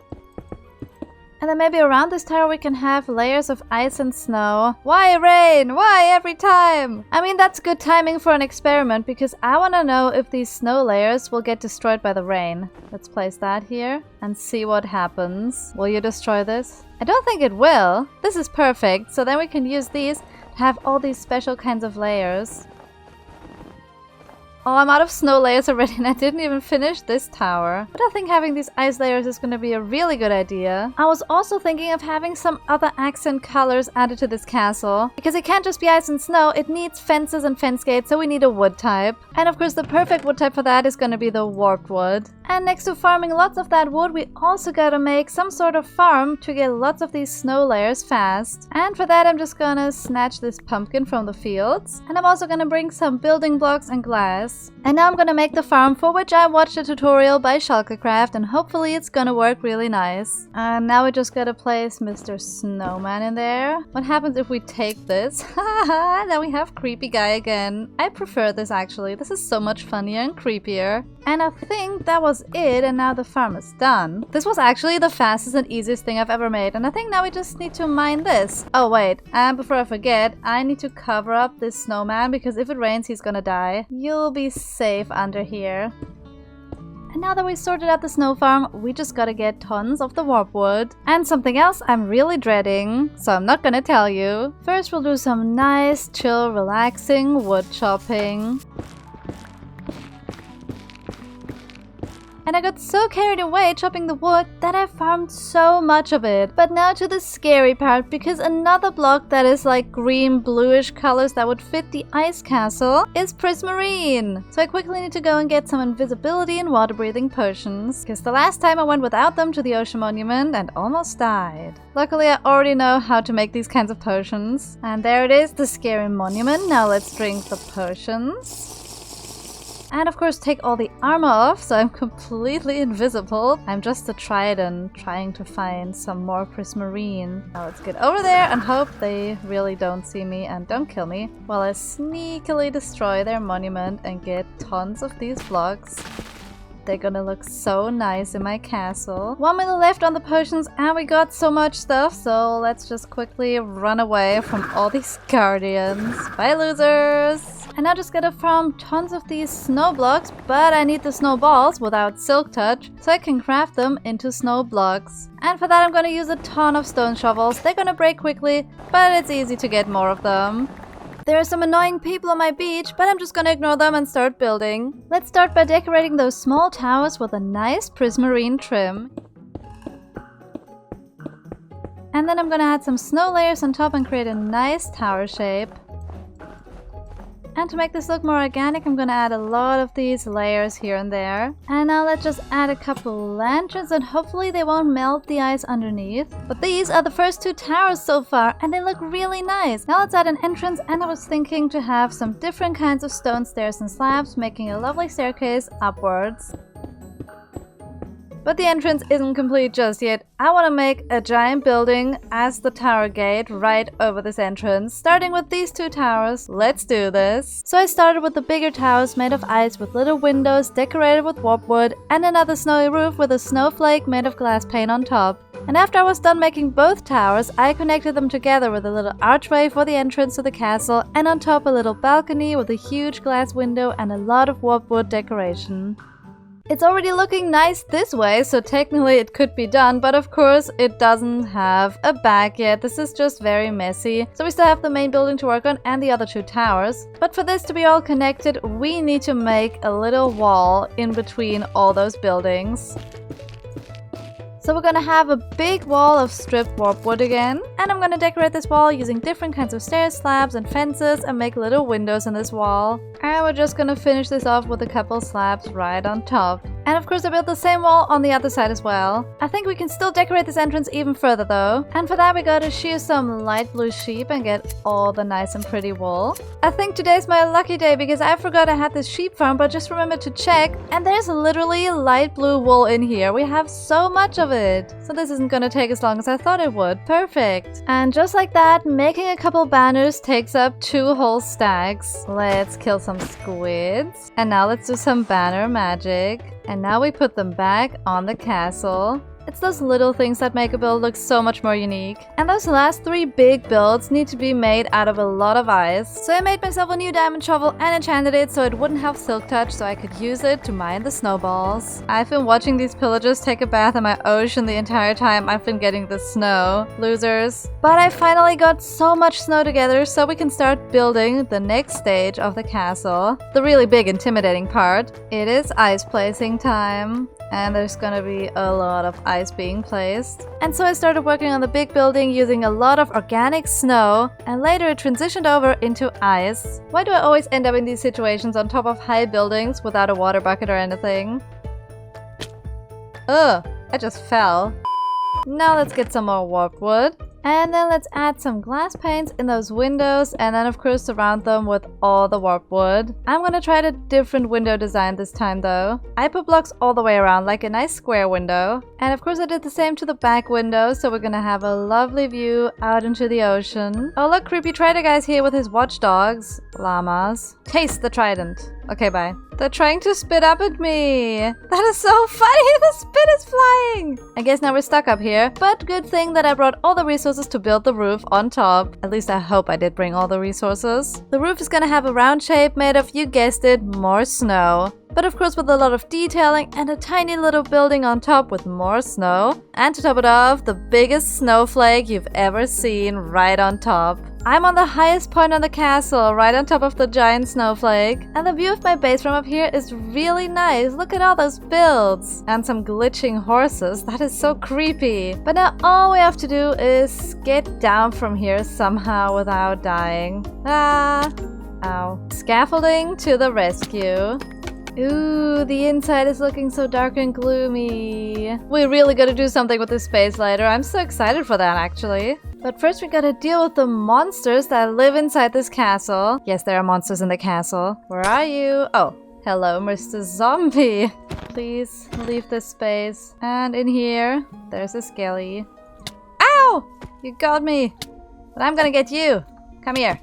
And then maybe around this tower we can have layers of ice and snow. Why rain? Why every time? I mean, that's good timing for an experiment, because I want to know if these snow layers will get destroyed by the rain. Let's place that here and see what happens. Will you destroy this? I don't think it will. This is perfect, so then we can use these to have all these special kinds of layers. Oh, I'm out of snow layers already, and I didn't even finish this tower. But I think having these ice layers is going to be a really good idea. I was also thinking of having some other accent colors added to this castle, because it can't just be ice and snow, it needs fences and fence gates, so we need a wood type. And of course the perfect wood type for that is going to be the warped wood. And next to farming lots of that wood, we also gotta make some sort of farm to get lots of these snow layers fast. And for that I'm just gonna snatch this pumpkin from the fields. And I'm also gonna bring some building blocks and glass. And now I'm gonna make the farm, for which I watched a tutorial by Shulkercraft, and hopefully it's gonna work really nice. And now we just gotta place Mr. Snowman in there. What happens if we take this? Now we have creepy guy again. I prefer this actually. This is so much funnier and creepier. And I think that was it, and now the farm is done. This was actually the fastest and easiest thing I've ever made, and I think now we just need to mine this. Oh wait, and before I forget, I need to cover up this snowman, because if it rains he's gonna die. You'll be safe under here. And now that we sorted out the snow farm, we just gotta get tons of the warp wood. And something else I'm really dreading, so I'm not gonna tell you. First we'll do some nice, chill, relaxing wood chopping. And I got so carried away chopping the wood that I farmed so much of it. But now to the scary part, because another block that is like green bluish colors that would fit the ice castle is prismarine. So I quickly need to go and get some invisibility and water breathing potions, because the last time I went without them to the ocean monument and almost died. Luckily I already know how to make these kinds of potions. And there it is, the scary monument. Now let's drink the potions. And of course take all the armor off, so I'm completely invisible. I'm just a trident trying to find some more prismarine. Now let's get over there and hope they really don't see me and don't kill me while I sneakily destroy their monument and get tons of these blocks. They're gonna look so nice in my castle. 1 minute left on the potions and we got so much stuff, so let's just quickly run away from all these guardians. Bye, losers! And now just gotta farm tons of these snow blocks, but I need the snowballs without silk touch, so I can craft them into snow blocks. And for that I'm gonna use a ton of stone shovels. They're gonna break quickly, but it's easy to get more of them. There are some annoying people on my beach, but I'm just gonna ignore them and start building. Let's start by decorating those small towers with a nice prismarine trim. And then I'm gonna add some snow layers on top and create a nice tower shape. And to make this look more organic, I'm gonna add a lot of these layers here and there. And now let's just add a couple lanterns and hopefully they won't melt the ice underneath. But these are the first 2 towers so far and they look really nice. Now let's add an entrance, and I was thinking to have some different kinds of stone stairs and slabs, making a lovely staircase upwards. But the entrance isn't complete just yet. I want to make a giant building as the tower gate right over this entrance, starting with these 2 towers. Let's do this. So I started with the bigger towers made of ice with little windows decorated with warpwood and another snowy roof with a snowflake made of glass pane on top. And after I was done making both towers, I connected them together with a little archway for the entrance to the castle, and on top a little balcony with a huge glass window and a lot of warpwood decoration. It's already looking nice this way, so technically it could be done, but of course it doesn't have a back yet. This is just very messy. So we still have the main building to work on and the other 2 towers. But for this to be all connected, we need to make a little wall in between all those buildings. So we're gonna have a big wall of stripped warpwood again, and I'm gonna decorate this wall using different kinds of stairs, slabs, and fences, and make little windows in this wall. And we're just gonna finish this off with a couple slabs right on top. And of course I built the same wall on the other side as well. I think we can still decorate this entrance even further though. And for that we gotta shear some light blue sheep and get all the nice and pretty wool. I think today's my lucky day because I forgot I had this sheep farm, but just remembered to check, and there's literally light blue wool in here. We have so much of it. So this isn't gonna take as long as I thought it would. Perfect. And just like that, making a couple banners takes up 2 whole stacks. Let's kill some squids. And now let's do some banner magic. And now we put them back on the castle. It's those little things that make a build look so much more unique. And those last 3 big builds need to be made out of a lot of ice. So I made myself a new diamond shovel and enchanted it so it wouldn't have silk touch, so I could use it to mine the snowballs. I've been watching these pillagers take a bath in my ocean the entire time I've been getting the snow. Losers. But I finally got so much snow together so we can start building the next stage of the castle. The really big intimidating part. It is ice placing time. And there's gonna be a lot of ice being placed. And so I started working on the big building using a lot of organic snow, and later it transitioned over into ice. Why do I always end up in these situations on top of high buildings without a water bucket or anything? Ugh, I just fell. Now let's get some more warpwood. And then let's add some glass panes in those windows, and then of course surround them with all the warpwood. I'm gonna try a different window design this time though. I put blocks all the way around, like a nice square window. And of course I did the same to the back window, so we're gonna have a lovely view out into the ocean. Oh look, creepy trader guy's here with his watchdogs. Llamas. Taste the trident. Okay, bye. They're trying to spit up at me. That is so funny. The spit is flying. I guess now we're stuck up here. But good thing that I brought all the resources to build the roof on top. At least I hope I did bring all the resources. The roof is gonna have a round shape made of, you guessed it, more snow. but of course with a lot of detailing and a tiny little building on top with more snow. And to top it off, the biggest snowflake you've ever seen right on top. I'm on the highest point on the castle, right on top of the giant snowflake. And the view of my base from up here is really nice. Look at all those builds. And some glitching horses. That is so creepy. But now all we have to do is get down from here somehow without dying. Ah! Ow. Scaffolding to the rescue. Ooh, the inside is looking so dark and gloomy. We really gotta do something with this space later. I'm so excited for that, actually. But first we gotta deal with the monsters that live inside this castle. Yes, there are monsters in the castle. Where are you? Oh, hello, Mr. Zombie. Please leave this space. And in here, there's a skelly. Ow! You got me. But I'm gonna get you. Come here.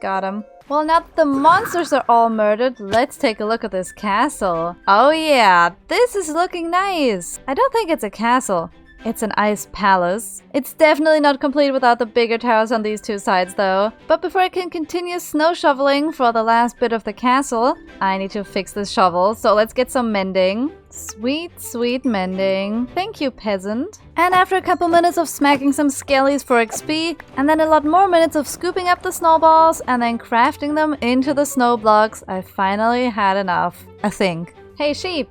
Got him. Well, now that the monsters are all murdered, let's take a look at this castle. Oh yeah, this is looking nice. I don't think it's a castle. It's an ice palace. It's definitely not complete without the bigger towers on these two sides though. But before I can continue snow shoveling for the last bit of the castle, I need to fix this shovel, so let's get some mending. Sweet, sweet mending. Thank you, peasant. And after a couple minutes of smacking some skellies for XP, and then a lot more minutes of scooping up the snowballs and then crafting them into the snow blocks, I finally had enough, I think. Hey sheep!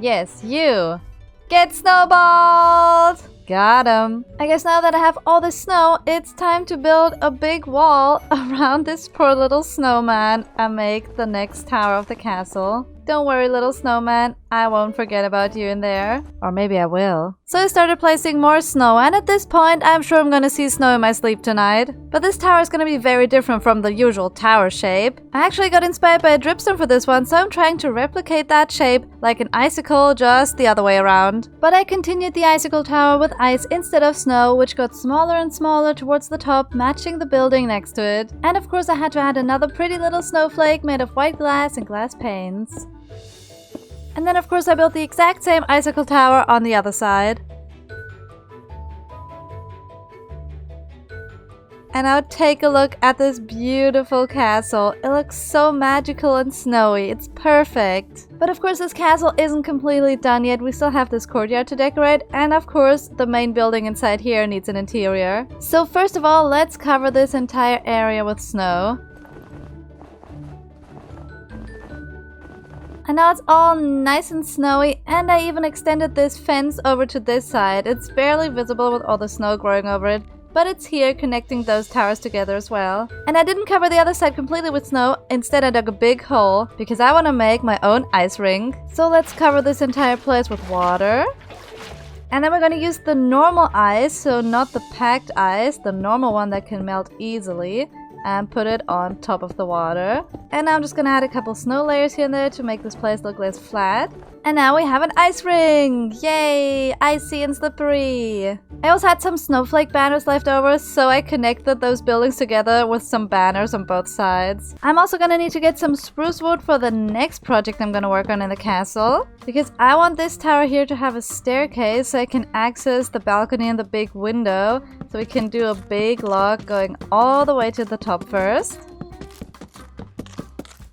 Yes, you! Get snowballed! Got him. I guess now that I have all this snow, it's time to build a big wall around this poor little snowman and make the next tower of the castle. Don't worry, little snowman, I won't forget about you in there. Or maybe I will. So I started placing more snow, and at this point, I'm sure I'm gonna see snow in my sleep tonight. But this tower is gonna be very different from the usual tower shape. I actually got inspired by a dripstone for this one, so I'm trying to replicate that shape like an icicle, just the other way around. But I continued the icicle tower with ice instead of snow, which got smaller and smaller towards the top, matching the building next to it. And of course I had to add another pretty little snowflake made of white glass and glass panes. And then of course I built the exact same icicle tower on the other side. And now take a look at this beautiful castle. It looks so magical and snowy. It's perfect. But of course this castle isn't completely done yet. We still have this courtyard to decorate. And of course the main building inside here needs an interior. So first of all, let's cover this entire area with snow. And now it's all nice and snowy, and I even extended this fence over to this side. It's barely visible with all the snow growing over it, but it's here connecting those towers together as well. And I didn't cover the other side completely with snow, instead I dug a big hole, because I want to make my own ice rink. So let's cover this entire place with water. And then we're going to use the normal ice, so not the packed ice, the normal one that can melt easily, and put it on top of the water. And now I'm just gonna add a couple snow layers here and there to make this place look less flat. And now we have an ice ring! Yay! Icy and slippery! I also had some snowflake banners left over, so I connected those buildings together with some banners on both sides. I'm also gonna need to get some spruce wood for the next project I'm gonna work on in the castle, because I want this tower here to have a staircase so I can access the balcony and the big window, so we can do a big log going all the way to the top first.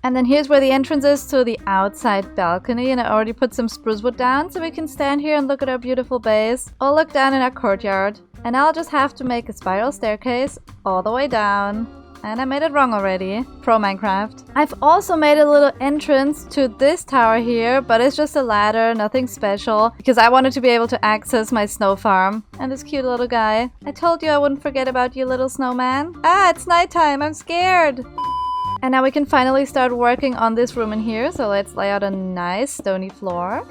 And then here's where the entrance is to the outside balcony, and I already put some spruce wood down so we can stand here and look at our beautiful base or look down in our courtyard. And I'll just have to make a spiral staircase all the way down. And I made it wrong already. Pro Minecraft. I've also made a little entrance to this tower here, but it's just a ladder, nothing special, because I wanted to be able to access my snow farm. And this cute little guy. I told you I wouldn't forget about you, little snowman. Ah, it's nighttime. I'm scared. And now we can finally start working on this room in here, so let's lay out a nice stony floor.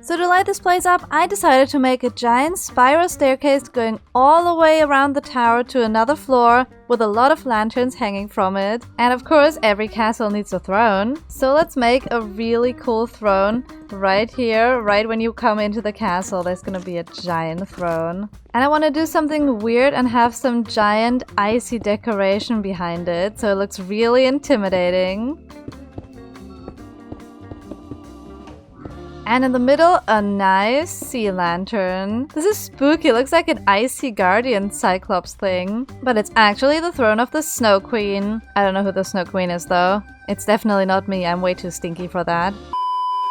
So to light this place up, I decided to make a giant spiral staircase going all the way around the tower to another floor with a lot of lanterns hanging from it. And of course, every castle needs a throne. So let's make a really cool throne right here, right when you come into the castle. There's gonna be a giant throne. And I want to do something weird and have some giant icy decoration behind it, so it looks really intimidating. And in the middle, a nice sea lantern. This is spooky, looks like an icy guardian cyclops thing. But it's actually the throne of the Snow Queen. I don't know who the Snow Queen is though. It's definitely not me, I'm way too stinky for that.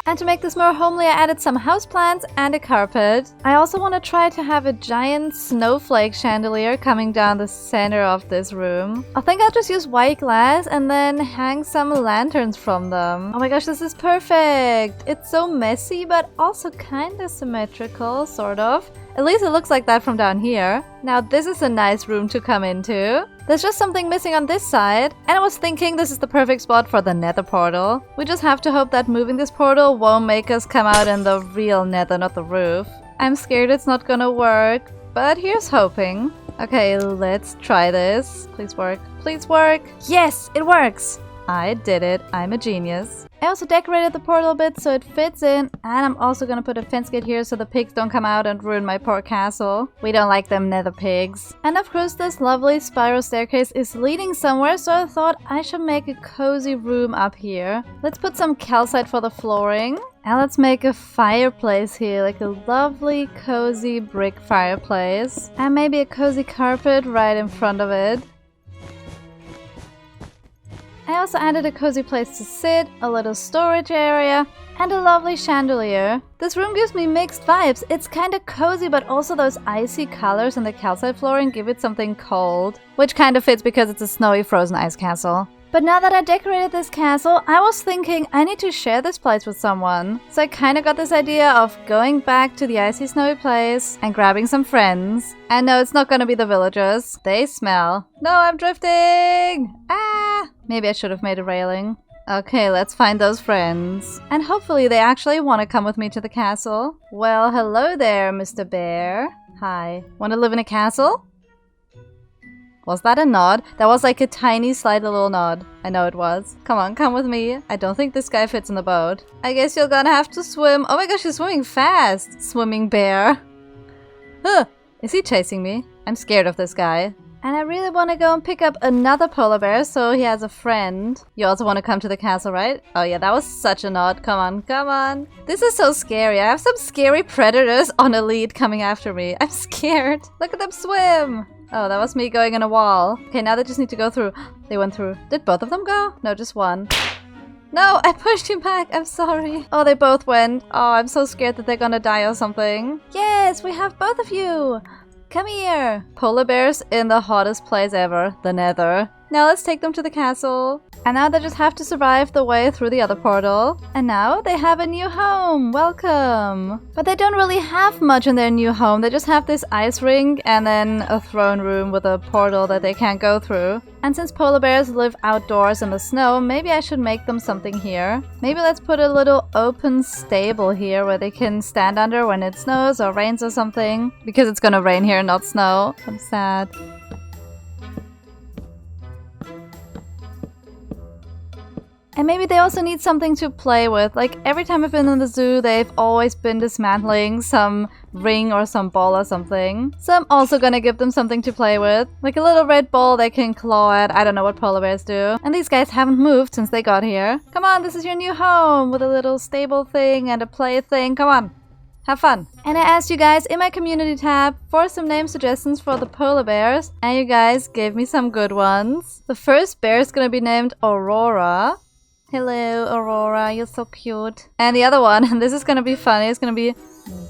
And to make this more homely, I added some houseplants and a carpet. I also want to try to have a giant snowflake chandelier coming down the center of this room. I think I'll just use white glass and then hang some lanterns from them. Oh my gosh, this is perfect! It's so messy, but also kind of symmetrical, sort of. At least it looks like that from down here. Now this is a nice room to come into. There's just something missing on this side, and I was thinking this is the perfect spot for the nether portal. We just have to hope that moving this portal won't make us come out in the real nether, not the roof. I'm scared it's not gonna work, but here's hoping. Okay, let's try this. Please work. Please work! Yes, it works! I did it. I'm a genius. I also decorated the portal a bit so it fits in, and I'm also gonna put a fence gate here so the pigs don't come out and ruin my poor castle. We don't like them nether pigs. And of course this lovely spiral staircase is leading somewhere, so I thought I should make a cozy room up here. Let's put some calcite for the flooring. And let's make a fireplace here, like a lovely cozy brick fireplace. And maybe a cozy carpet right in front of it. I also added a cozy place to sit, a little storage area, and a lovely chandelier. This room gives me mixed vibes. It's kinda cozy, but also those icy colors in the calcite flooring give it something cold. Which kinda fits because it's a snowy frozen ice castle. But now that I decorated this castle, I was thinking I need to share this place with someone. So I kinda got this idea of going back to the icy snowy place and grabbing some friends. And no, it's not gonna be the villagers. They smell. No, I'm drifting! Ah! Maybe I should have made a railing. Okay, let's find those friends. And hopefully they actually want to come with me to the castle. Well, hello there, Mr. Bear. Hi. Want to live in a castle? Was that a nod? That was like a tiny, slight little nod. I know it was. Come on, come with me. I don't think this guy fits in the boat. I guess you're gonna have to swim. Oh my gosh, he's swimming fast. Swimming bear. Huh. Is he chasing me? I'm scared of this guy. And I really want to go and pick up another polar bear so he has a friend. You also want to come to the castle, right? Oh yeah, that was such a nod. Come on, come on. This is so scary. I have some scary predators on a lead coming after me. I'm scared. Look at them swim. Oh, that was me going in a wall. Okay, now they just need to go through. They went through. Did both of them go? No, just one. No, I pushed him back. I'm sorry. Oh, they both went. Oh, I'm so scared that they're gonna die or something. Yes, we have both of you. Come here. Polar bears in the hottest place ever, the nether. Now let's take them to the castle. And now they just have to survive the way through the other portal. And now they have a new home. Welcome. But they don't really have much in their new home. They just have this ice rink and then a throne room with a portal that they can't go through. And since polar bears live outdoors in the snow, maybe I should make them something here. Maybe let's put a little open stable here where they can stand under when it snows or rains or something. Because it's gonna rain here, not snow. I'm sad. And maybe they also need something to play with. Like every time I've been in the zoo, they've always been dismantling some ring or some ball or something. So I'm also gonna give them something to play with. Like a little red ball they can claw at. I don't know what polar bears do. And these guys haven't moved since they got here. Come on, this is your new home with a little stable thing and a play thing. Come on. Have fun. And I asked you guys in my community tab for some name suggestions for the polar bears. And you guys gave me some good ones. The first bear is gonna be named Aurora. Hello, Aurora, you're so cute. And the other one, and this is gonna be funny, it's gonna be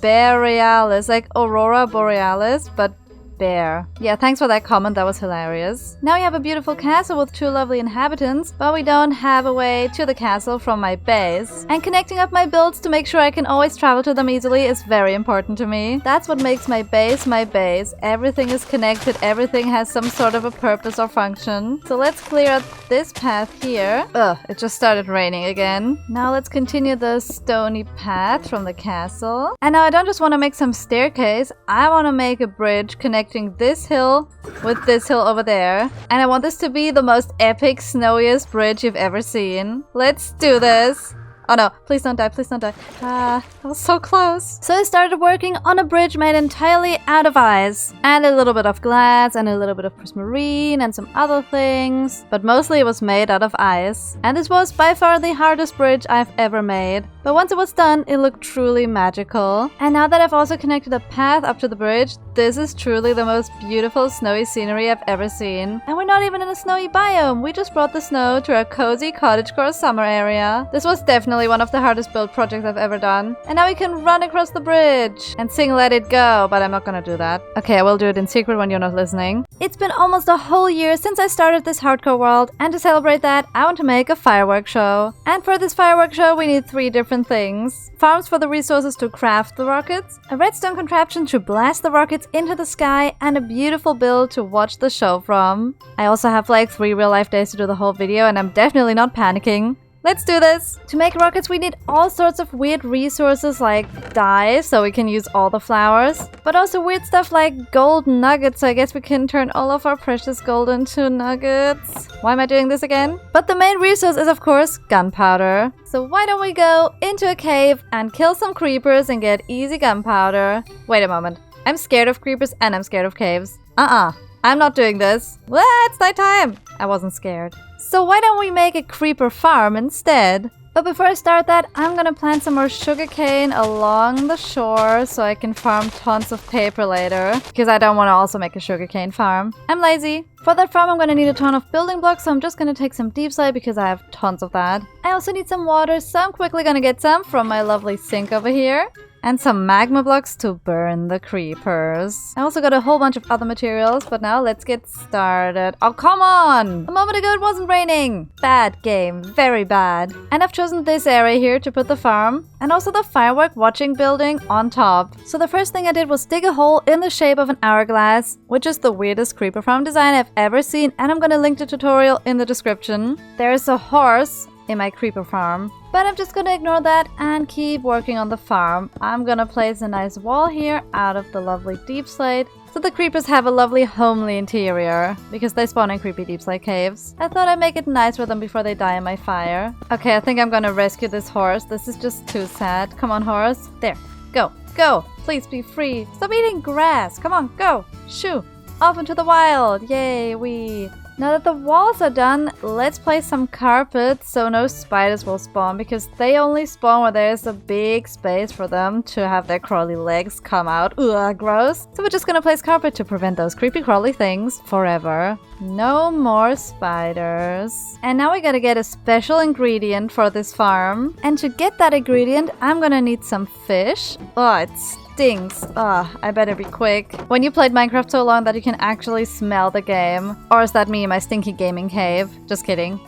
Borealis, like Aurora Borealis, but bear. Yeah, thanks for that comment, that was hilarious. Now we have a beautiful castle with 2 lovely inhabitants, but we don't have a way to the castle from my base. And connecting up my builds to make sure I can always travel to them easily is very important to me. That's what makes my base my base. Everything is connected, everything has some sort of a purpose or function. So let's clear out this path here. Ugh, it just started raining again. Now let's continue the stony path from the castle. And now I don't just want to make some staircase, I want to make a bridge connecting this hill with this hill over there. And I want this to be the most epic, snowiest bridge you've ever seen. Let's do this. Oh no, please don't die, please don't die. Ah, that was so close. So I started working on a bridge made entirely out of ice. And a little bit of glass and a little bit of prismarine and some other things. But mostly it was made out of ice. And this was by far the hardest bridge I've ever made. But once it was done, it looked truly magical. And now that I've also connected a path up to the bridge, this is truly the most beautiful snowy scenery I've ever seen. And we're not even in a snowy biome, we just brought the snow to our cozy cottagecore summer area. This was definitely one of the hardest build projects I've ever done. And now we can run across the bridge and sing Let It Go, but I'm not gonna do that. Okay, I will do it in secret when you're not listening. It's been almost a whole year since I started this hardcore world, and to celebrate that, I want to make a fireworks show. And for this fireworks show, we need 3 different things. Farms for the resources to craft the rockets, a redstone contraption to blast the rockets into the sky, and a beautiful build to watch the show from. I also have like 3 real-life days to do the whole video, and I'm definitely not panicking. Let's do this! To make rockets, we need all sorts of weird resources like dye, so we can use all the flowers. But also weird stuff like gold nuggets, so I guess we can turn all of our precious gold into nuggets. Why am I doing this again? But the main resource is, of course, gunpowder. So why don't we go into a cave and kill some creepers and get easy gunpowder? Wait a moment. I'm scared of creepers and I'm scared of caves. I'm not doing this. What? It's nighttime! I wasn't scared. So why don't we make a creeper farm instead? But before I start that, I'm gonna plant some more sugarcane along the shore so I can farm tons of paper later. Because I don't want to also make a sugarcane farm. I'm lazy. For that farm, I'm gonna need a ton of building blocks, so I'm just gonna take some deep slate because I have tons of that. I also need some water, so I'm quickly gonna get some from my lovely sink over here. And some magma blocks to burn the creepers. I also got a whole bunch of other materials, but now let's get started. Oh, come on! A moment ago it wasn't raining! Bad game, very bad. And I've chosen this area here to put the farm, and also the firework watching building on top. So the first thing I did was dig a hole in the shape of an hourglass, which is the weirdest creeper farm design I've ever seen, and I'm gonna link the tutorial in the description. There's a horse in my creeper farm. But I'm just gonna ignore that and keep working on the farm. I'm gonna place a nice wall here out of the lovely deep slate, so the creepers have a lovely homely interior, because they spawn in creepy deep slate caves. I thought I'd make it nice for them before they die in my fire. Okay, I think I'm gonna rescue this horse. This is just too sad. Come on, horse. There. Go. Go. Please be free. Stop eating grass. Come on, go. Shoo. Off into the wild. Yay, wee. Now that the walls are done, let's place some carpet so no spiders will spawn, because they only spawn where there's a big space for them to have their crawly legs come out. Ugh, gross. So we're just gonna place carpet to prevent those creepy crawly things forever. No more spiders. And now we gotta get a special ingredient for this farm. And to get that ingredient, I'm gonna need some fish. Oh, it stinks. I better be quick. When you played Minecraft so long that you can actually smell the game. Or is that me in my stinky gaming cave? Just kidding.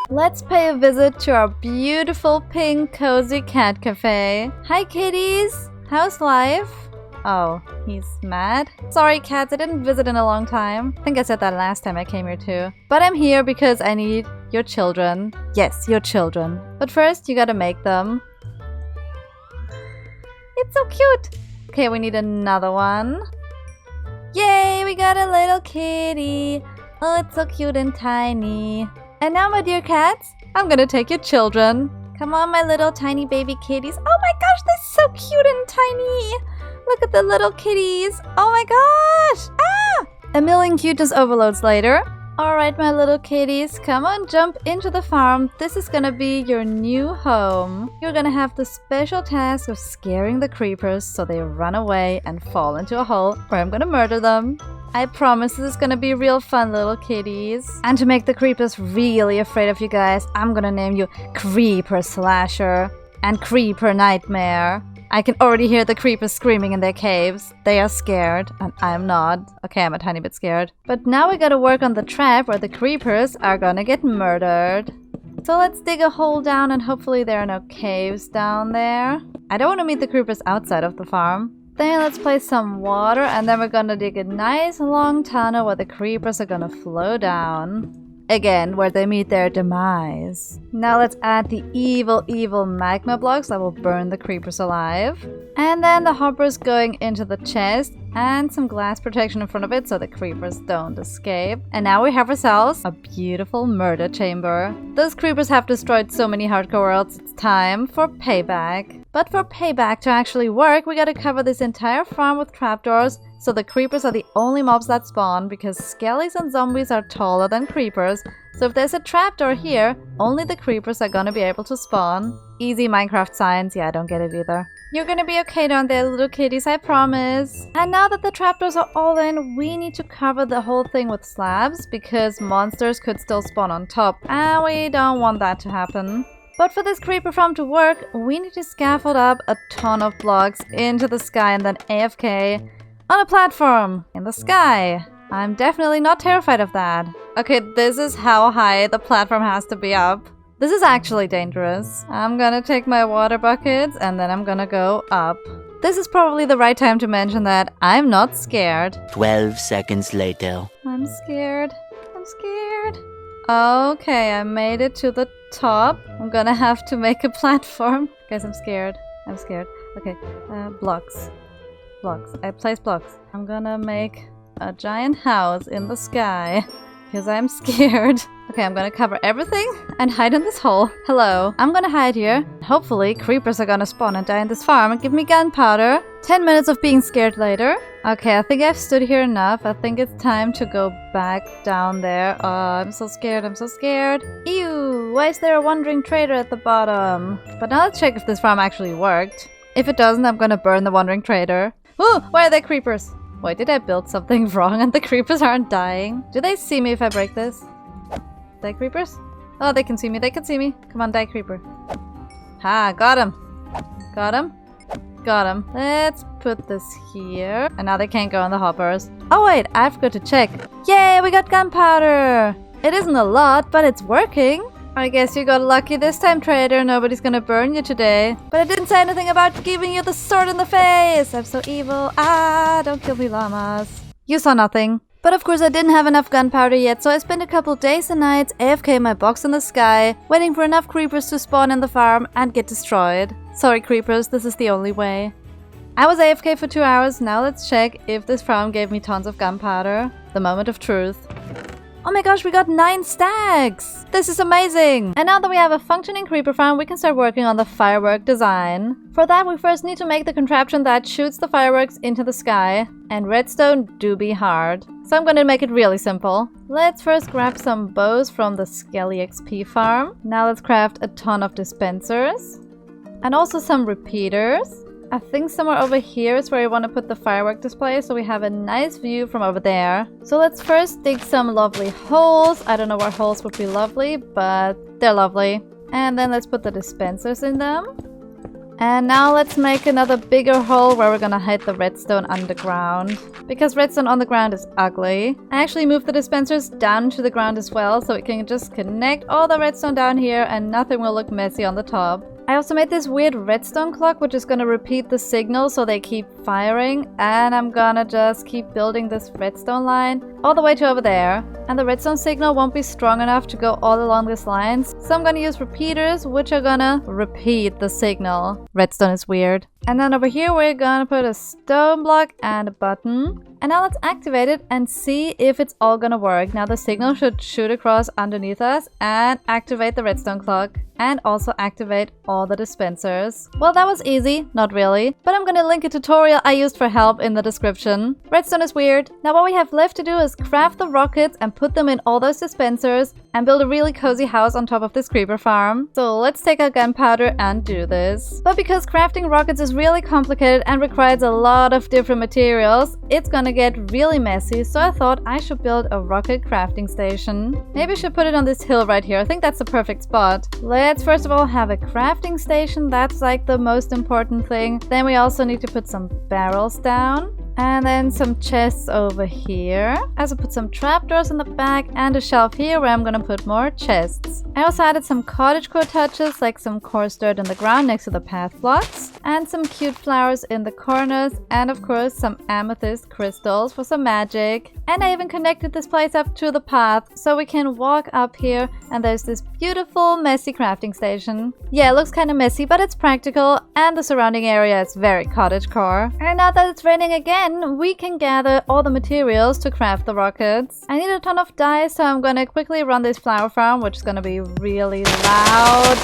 Let's pay a visit to our beautiful pink cozy cat cafe. Hi kitties! How's life? Oh, he's mad? Sorry cats, I didn't visit in a long time. I think I said that last time I came here too. But I'm here because I need your children. Yes, your children. But first you gotta make them. It's so cute! Okay, we need another one. Yay, we got a little kitty. Oh, it's so cute and tiny. And now, my dear cats, I'm gonna take your children. Come on, my little tiny baby kitties. Oh my gosh, they're so cute and tiny. Look at the little kitties. Oh my gosh. Ah! A million cuteness overloads later. Alright, my little kitties, come on, jump into the farm. This is gonna be your new home. You're gonna have the special task of scaring the creepers so they run away and fall into a hole where I'm gonna murder them. I promise this is gonna be real fun, little kitties. And to make the creepers really afraid of you guys, I'm gonna name you Creeper Slasher and Creeper Nightmare. I can already hear the creepers screaming in their caves. They are scared, and I'm not. Okay, I'm a tiny bit scared. But now we gotta work on the trap where the creepers are gonna get murdered. So let's dig a hole down and hopefully there are no caves down there. I don't want to meet the creepers outside of the farm. Then let's place some water and then we're gonna dig a nice long tunnel where the creepers are gonna flow down. Again, where they meet their demise. Now let's add the evil magma blocks that will burn the creepers alive. And then the hoppers going into the chest and some glass protection in front of it so the creepers don't escape. And now we have ourselves a beautiful murder chamber. Those creepers have destroyed so many hardcore worlds, it's time for payback. But for payback to actually work, we gotta cover this entire farm with trapdoors so the creepers are the only mobs that spawn because skellies and zombies are taller than creepers. So if there's a trapdoor here, only the creepers are gonna be able to spawn. Easy Minecraft science, yeah, I don't get it either. You're gonna be okay down there, little kitties, I promise. And now that the trapdoors are all in, we need to cover the whole thing with slabs because monsters could still spawn on top, and we don't want that to happen. But for this creeper farm to work, we need to scaffold up a ton of blocks into the sky and then AFK on a platform in the sky. I'm definitely not terrified of that. Okay, this is how high the platform has to be up. This is actually dangerous. I'm gonna take my water buckets and then I'm gonna go up. This is probably the right time to mention that I'm not scared. 12 seconds later. I'm scared. I'm scared. Okay, I made it to the top. I'm gonna have to make a platform. Guys, I'm scared. I'm scared. Okay, blocks. Blocks. I place blocks. I'm gonna make a giant house in the sky because I'm scared. Okay, I'm gonna cover everything and hide in this hole. Hello. I'm gonna hide here. Hopefully, creepers are gonna spawn and die in this farm and give me gunpowder. 10 minutes of being scared later. Okay, I think I've stood here enough. I think it's time to go back down there. Oh, I'm so scared. I'm so scared. Ew, why is there a wandering trader at the bottom? But now let's check if this farm actually worked. If it doesn't, I'm gonna burn the wandering trader. Oh, why are there creepers? Wait, did I build something wrong and the creepers aren't dying? Do they see me if I break this? Die creepers? Oh, they can see me. They can see me. Come on, die creeper. Ha, got him. Got him. Got him. Let's put this here. And now they can't go on the hoppers. Oh wait, I forgot to check. Yay, we got gunpowder! It isn't a lot, but it's working. I guess you got lucky this time, trader. Nobody's gonna burn you today. But I didn't say anything about giving you the sword in the face. I'm so evil. Ah, don't kill me, llamas. You saw nothing. But of course I didn't have enough gunpowder yet, so I spent a couple days and nights AFK my box in the sky, waiting for enough creepers to spawn in the farm and get destroyed. Sorry creepers, this is the only way. I was AFK for 2 hours, now let's check if this farm gave me tons of gunpowder. The moment of truth. Oh my gosh, we got 9 stacks! This is amazing! And now that we have a functioning creeper farm, we can start working on the firework design. For that, we first need to make the contraption that shoots the fireworks into the sky. And redstone do be hard. So I'm gonna make it really simple. Let's first grab some bows from the Skelly XP farm. Now let's craft a ton of dispensers. And also some repeaters. I think somewhere over here is where we want to put the firework display, so we have a nice view from over there. So let's first dig some lovely holes. I don't know where holes would be lovely, but they're lovely. And then let's put the dispensers in them. And now let's make another bigger hole where we're gonna hide the redstone underground. Because redstone on the ground is ugly. I actually moved the dispensers down to the ground as well, so we can just connect all the redstone down here and nothing will look messy on the top. I also made this weird redstone clock which is gonna repeat the signal so they keep firing, and I'm gonna just keep building this redstone line all the way to over there. And the redstone signal won't be strong enough to go all along these lines, so I'm gonna use repeaters which are gonna repeat the signal. Redstone is weird. And then over here we're gonna put a stone block and a button. And now let's activate it and see if it's all gonna work. Now the signal should shoot across underneath us and activate the redstone clock. And also activate all the dispensers. Well, that was easy. Not really. But I'm gonna link a tutorial I used for help in the description. Redstone is weird. Now what we have left to do is craft the rockets and put them in all those dispensers and build a really cozy house on top of this creeper farm. So let's take our gunpowder and do this. But because crafting rockets is really complicated and requires a lot of different materials, it's gonna get really messy, so I thought I should build a rocket crafting station. Maybe I should put it on this hill right here. I think that's the perfect spot. Let's first of all have a crafting station. That's like the most important thing. Then we also need to put some barrels down. And then some chests over here. I also put some trapdoors in the back and a shelf here where I'm gonna put more chests. I also added some cottagecore touches, like some coarse dirt in the ground next to the path blocks, and some cute flowers in the corners, and of course some amethyst crystals for some magic. And I even connected this place up to the path so we can walk up here, and there's this beautiful messy crafting station. Yeah, it looks kind of messy, but it's practical, and the surrounding area is very cottagecore. And now that it's raining again, we can gather all the materials to craft the rockets. I need a ton of dye, so I'm gonna quickly run this flower farm, which is gonna be really loud.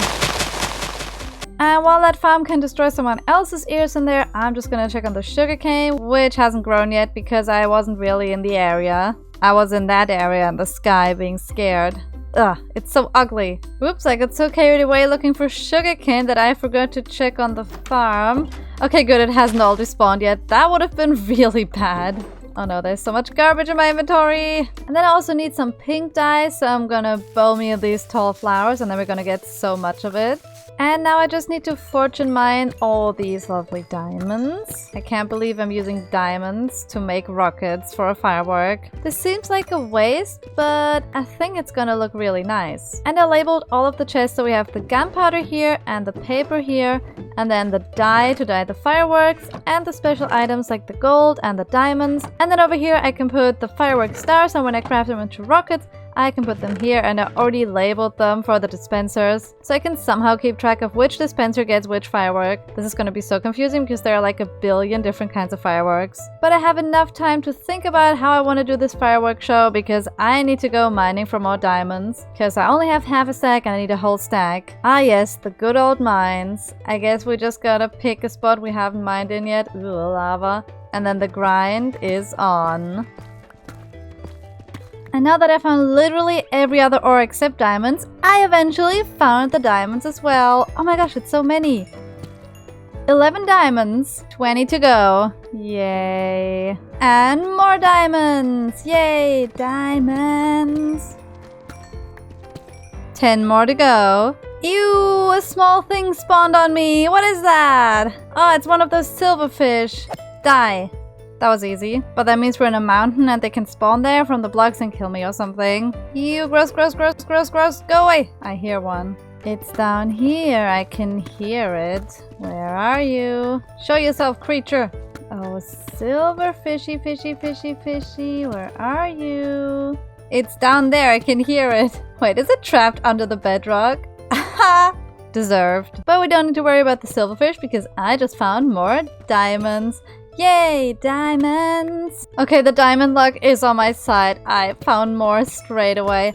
And while that farm can destroy someone else's ears in there, I'm just gonna check on the sugarcane, which hasn't grown yet because I wasn't really in the area. I was in that area in the sky being scared. Ugh, it's so ugly. Oops, I got so carried away looking for sugarcane that I forgot to check on the farm. Okay, good, it hasn't all despawned yet. That would have been really bad. Oh no, there's so much garbage in my inventory. And then I also need some pink dye, so I'm gonna bowl me these tall flowers and then we're gonna get so much of it. And now I just need to fortune mine all these lovely diamonds. I can't believe I'm using diamonds to make rockets for a firework. This seems like a waste, but I think it's gonna look really nice. And I labeled all of the chests, so we have the gunpowder here and the paper here, and then the dye to dye the fireworks, and the special items like the gold and the diamonds. And then over here I can put the firework stars, and when I craft them into rockets, I can put them here, and I already labeled them for the dispensers, so I can somehow keep track of which dispenser gets which firework. This is going to be so confusing because there are like a billion different kinds of fireworks. But I have enough time to think about how I want to do this firework show because I need to go mining for more diamonds. Because I only have half a stack and I need a whole stack. Ah yes, the good old mines. I guess we just gotta pick a spot we haven't mined in yet. Ooh, lava. And then the grind is on. And now that I found literally every other ore except diamonds, I eventually found the diamonds as well. Oh my gosh, it's so many. 11 diamonds, 20 to go. Yay. And more diamonds. Yay, diamonds. 10 more to go. Ew, a small thing spawned on me. What is that? Oh, it's one of those silverfish. Die. That was easy. But that means we're in a mountain and they can spawn there from the blocks and kill me or something. Ew, gross, gross, gross, gross, gross. Go away. I hear one. It's down here. I can hear it. Where are you? Show yourself, creature. Oh, silver fishy, fishy, fishy, fishy. Where are you? It's down there. I can hear it. Wait, is it trapped under the bedrock? Aha! Deserved. But we don't need to worry about the silverfish because I just found more diamonds. Yay, diamonds! Okay, the diamond luck is on my side. I found more straight away.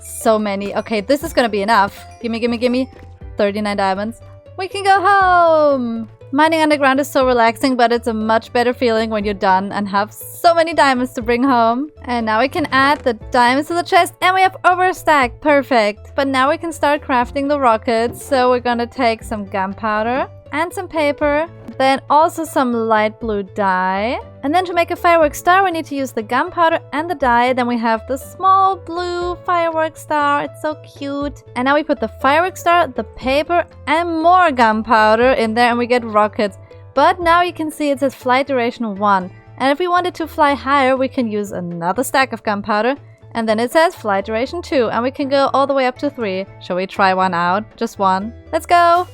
So many. Okay, this is gonna be enough. Gimme, gimme, gimme. 39 diamonds. We can go home! Mining underground is so relaxing, but it's a much better feeling when you're done and have so many diamonds to bring home. And now we can add the diamonds to the chest and we have over a stack. Perfect. But now we can start crafting the rockets. So we're gonna take some gunpowder and some paper, then also some light blue dye. And then to make a firework star, we need to use the gunpowder and the dye. Then we have the small blue firework star. It's so cute. And now we put the firework star, the paper, and more gunpowder in there, and we get rockets. But now you can see it says flight duration 1. And if we wanted to fly higher, we can use another stack of gunpowder. And then it says flight duration 2, and we can go all the way up to 3. Shall we try one out? Just one. Let's go!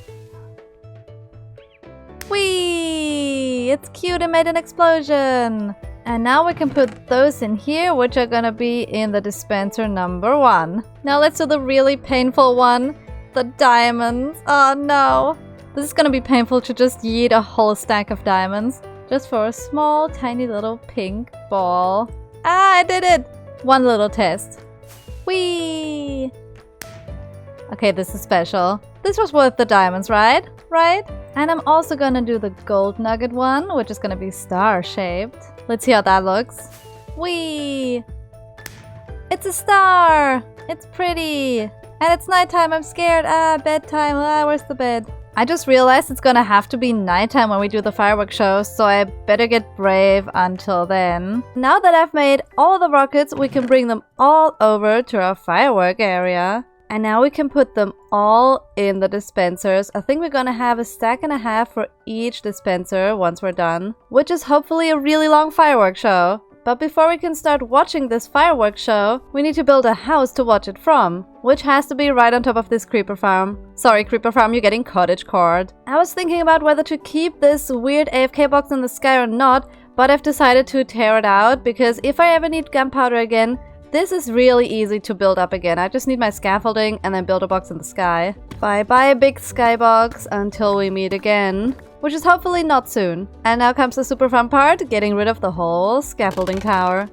Whee! It's cute, it made an explosion! And now we can put those in here, which are gonna be in the dispenser number 1. Now let's do the really painful one. The diamonds. Oh no! This is gonna be painful to just yeet a whole stack of diamonds. Just for a small, tiny little pink ball. Ah, I did it! One little test. Whee! Okay, this is special. This was worth the diamonds, right? Right? And I'm also gonna do the gold nugget one, which is gonna be star-shaped. Let's see how that looks. Whee! It's a star! It's pretty! And it's nighttime, I'm scared. Ah, bedtime. Ah, where's the bed? I just realized it's gonna have to be nighttime when we do the fireworks show, so I better get brave until then. Now that I've made all the rockets, we can bring them all over to our firework area. And now we can put them all in the dispensers. I think we're gonna have a stack and a half for each dispenser once we're done, which is hopefully a really long fireworks show. But before we can start watching this fireworks show, we need to build a house to watch it from, which has to be right on top of this creeper farm. Sorry, creeper farm, you're getting cottage-cored. I was thinking about whether to keep this weird AFK box in the sky or not, but I've decided to tear it out because if I ever need gunpowder again, this is really easy to build up again. I just need my scaffolding and then build a box in the sky. Bye bye big skybox until we meet again, which is hopefully not soon. And now comes the super fun part, getting rid of the whole scaffolding tower.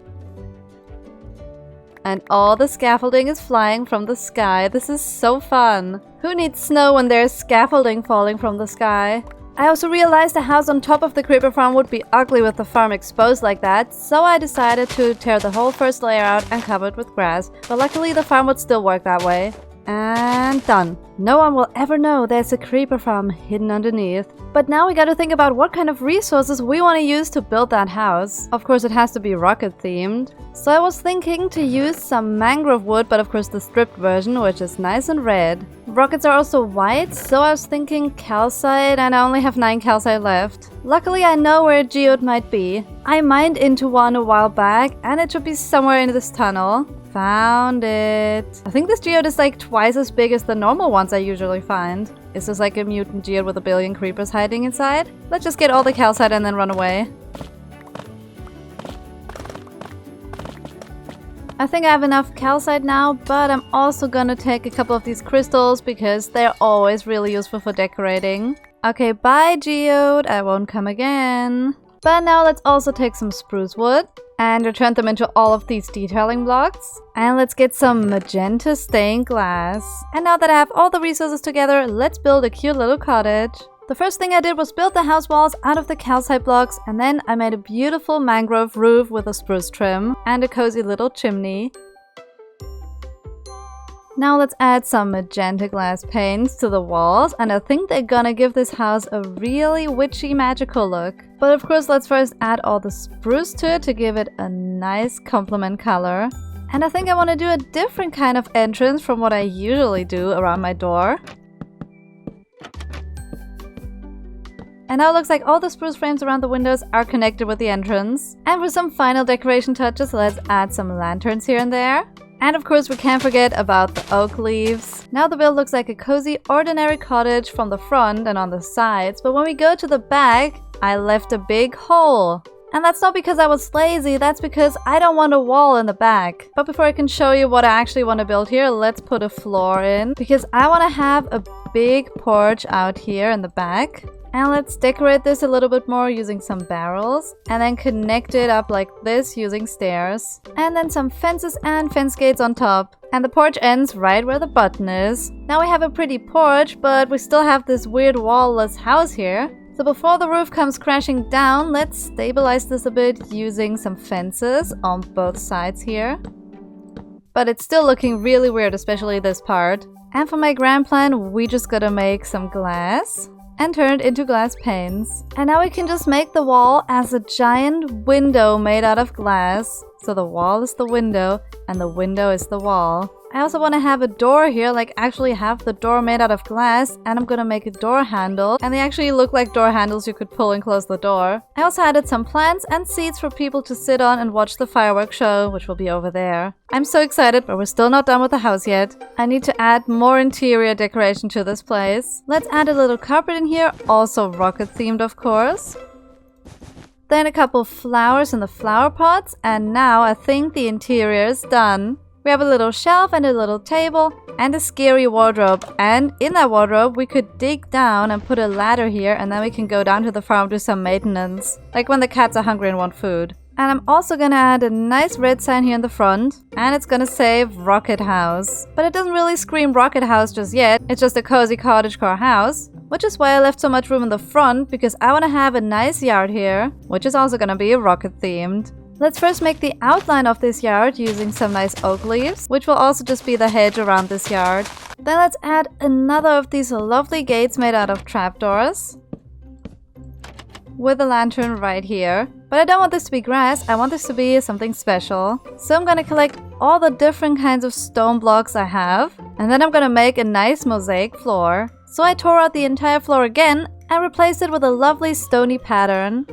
And all the scaffolding is flying from the sky. This is so fun. Who needs snow when there's scaffolding falling from the sky? I also realized the house on top of the creeper farm would be ugly with the farm exposed like that, so I decided to tear the whole first layer out and cover it with grass. But luckily the farm would still work that way. And done. No one will ever know there's a creeper farm hidden underneath. But now we gotta think about what kind of resources we want to use to build that house. Of course it has to be rocket themed. So I was thinking to use some mangrove wood, but of course the stripped version, which is nice and red. Rockets are also white, so I was thinking calcite, and I only have 9 calcite left. Luckily I know where a geode might be. I mined into one a while back, and it should be somewhere in this tunnel. Found it. I think this geode is like twice as big as the normal ones I usually find. Is this like a mutant geode with a billion creepers hiding inside? Let's just get all the calcite and then run away. I think I have enough calcite now, but I'm also gonna take a couple of these crystals because they're always really useful for decorating. Okay, bye geode, I won't come again. But now let's also take some spruce wood and return them into all of these detailing blocks. And let's get some magenta stained glass. And now that I have all the resources together, let's build a cute little cottage. The first thing I did was build the house walls out of the calcite blocks, and then I made a beautiful mangrove roof with a spruce trim and a cozy little chimney. Now let's add some magenta glass paints to the walls, and I think they're gonna give this house a really witchy magical look. But of course let's first add all the spruce to it to give it a nice complement color. And I think I want to do a different kind of entrance from what I usually do around my door. And now it looks like all the spruce frames around the windows are connected with the entrance. And for some final decoration touches, let's add some lanterns here and there. And of course we can't forget about the oak leaves. Now the build looks like a cozy, ordinary cottage from the front and on the sides, but when we go to the back, I left a big hole. And that's not because I was lazy, that's because I don't want a wall in the back. But before I can show you what I actually want to build here, let's put a floor in, because I want to have a big porch out here in the back. And let's decorate this a little bit more using some barrels and then connect it up like this using stairs. And then some fences and fence gates on top. And the porch ends right where the button is. Now we have a pretty porch, but we still have this weird wall-less house here. So before the roof comes crashing down, let's stabilize this a bit using some fences on both sides here. But it's still looking really weird, especially this part. And for my grand plan, we just gotta make some glass and turn it into glass panes. And now we can just make the wall as a giant window made out of glass. So the wall is the window and the window is the wall. I also want to have a door here, like actually have the door made out of glass, and I'm gonna make a door handle, and they actually look like door handles you could pull and close the door. I also added some plants and seats for people to sit on and watch the fireworks show, which will be over there. I'm so excited, but we're still not done with the house yet. I need to add more interior decoration to this place. Let's add a little carpet in here, also rocket themed of course. Then a couple flowers in the flower pots, and now I think the interior is done. We have a little shelf and a little table and a scary wardrobe, and in that wardrobe we could dig down and put a ladder here, and then we can go down to the farm, do some maintenance, like when the cats are hungry and want food. And I'm also gonna add a nice red sign here in the front, and it's gonna say Rocket House. But it doesn't really scream Rocket House just yet, it's just a cozy cottagecore house. Which is why I left so much room in the front, because I want to have a nice yard here, which is also gonna be rocket themed. Let's first make the outline of this yard using some nice oak leaves, which will also just be the hedge around this yard. Then let's add another of these lovely gates made out of trapdoors, with a lantern right here. But I don't want this to be grass, I want this to be something special. So I'm gonna collect all the different kinds of stone blocks I have, and then I'm gonna make a nice mosaic floor. So I tore out the entire floor again and replaced it with a lovely stony pattern.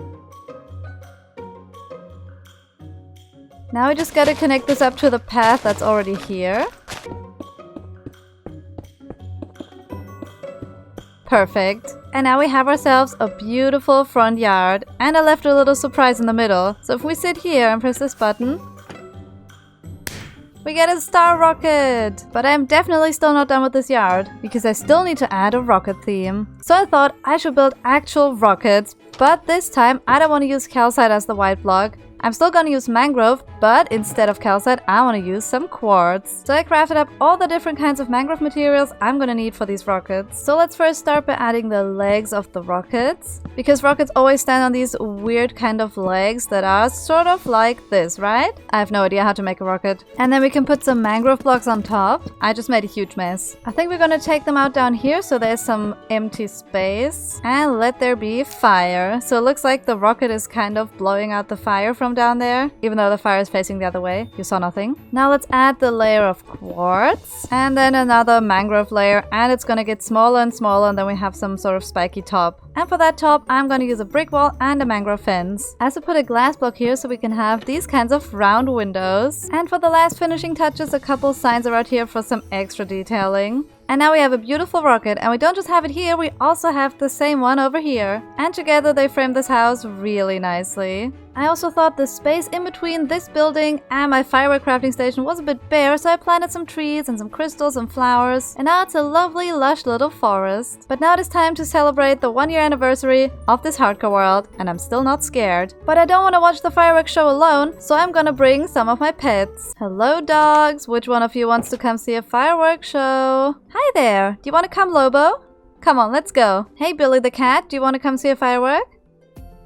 Now we just gotta connect this up to the path that's already here. Perfect. And now we have ourselves a beautiful front yard. And I left a little surprise in the middle. So if we sit here and press this button, we get a star rocket! But I'm definitely still not done with this yard, because I still need to add a rocket theme. So I thought I should build actual rockets, but this time I don't want to use calcite as the white block. I'm still gonna use mangrove, but instead of calcite, I want to use some quartz. So I crafted up all the different kinds of mangrove materials I'm gonna need for these rockets. So let's first start by adding the legs of the rockets, because rockets always stand on these weird kind of legs that are sort of like this, right? I have no idea how to make a rocket. And then we can put some mangrove blocks on top. I just made a huge mess. I think we're gonna take them out down here so there's some empty space, and let there be fire. So it looks like the rocket is kind of blowing out the fire from down there, even though the fire is facing the other way. You saw nothing. Now let's add the layer of quartz, and then another mangrove layer, and it's gonna get smaller and smaller, and then we have some sort of spiky top. And for that top, I'm gonna use a brick wall and a mangrove fence. I also put a glass block here so we can have these kinds of round windows. And for the last finishing touches, a couple signs are out here for some extra detailing. And now we have a beautiful rocket, and we don't just have it here, we also have the same one over here. And together they frame this house really nicely. I also thought the space in between this building and my firework crafting station was a bit bare, so I planted some trees and some crystals and flowers, and now it's a lovely lush little forest. But now it is time to celebrate the 1-year anniversary of this hardcore world, and I'm still not scared. But I don't want to watch the fireworks show alone, so I'm gonna bring some of my pets. Hello dogs, which one of you wants to come see a fireworks show? Hi there, do you want to come, Lobo? Come on, let's go. Hey Billy the cat, do you want to come see a firework?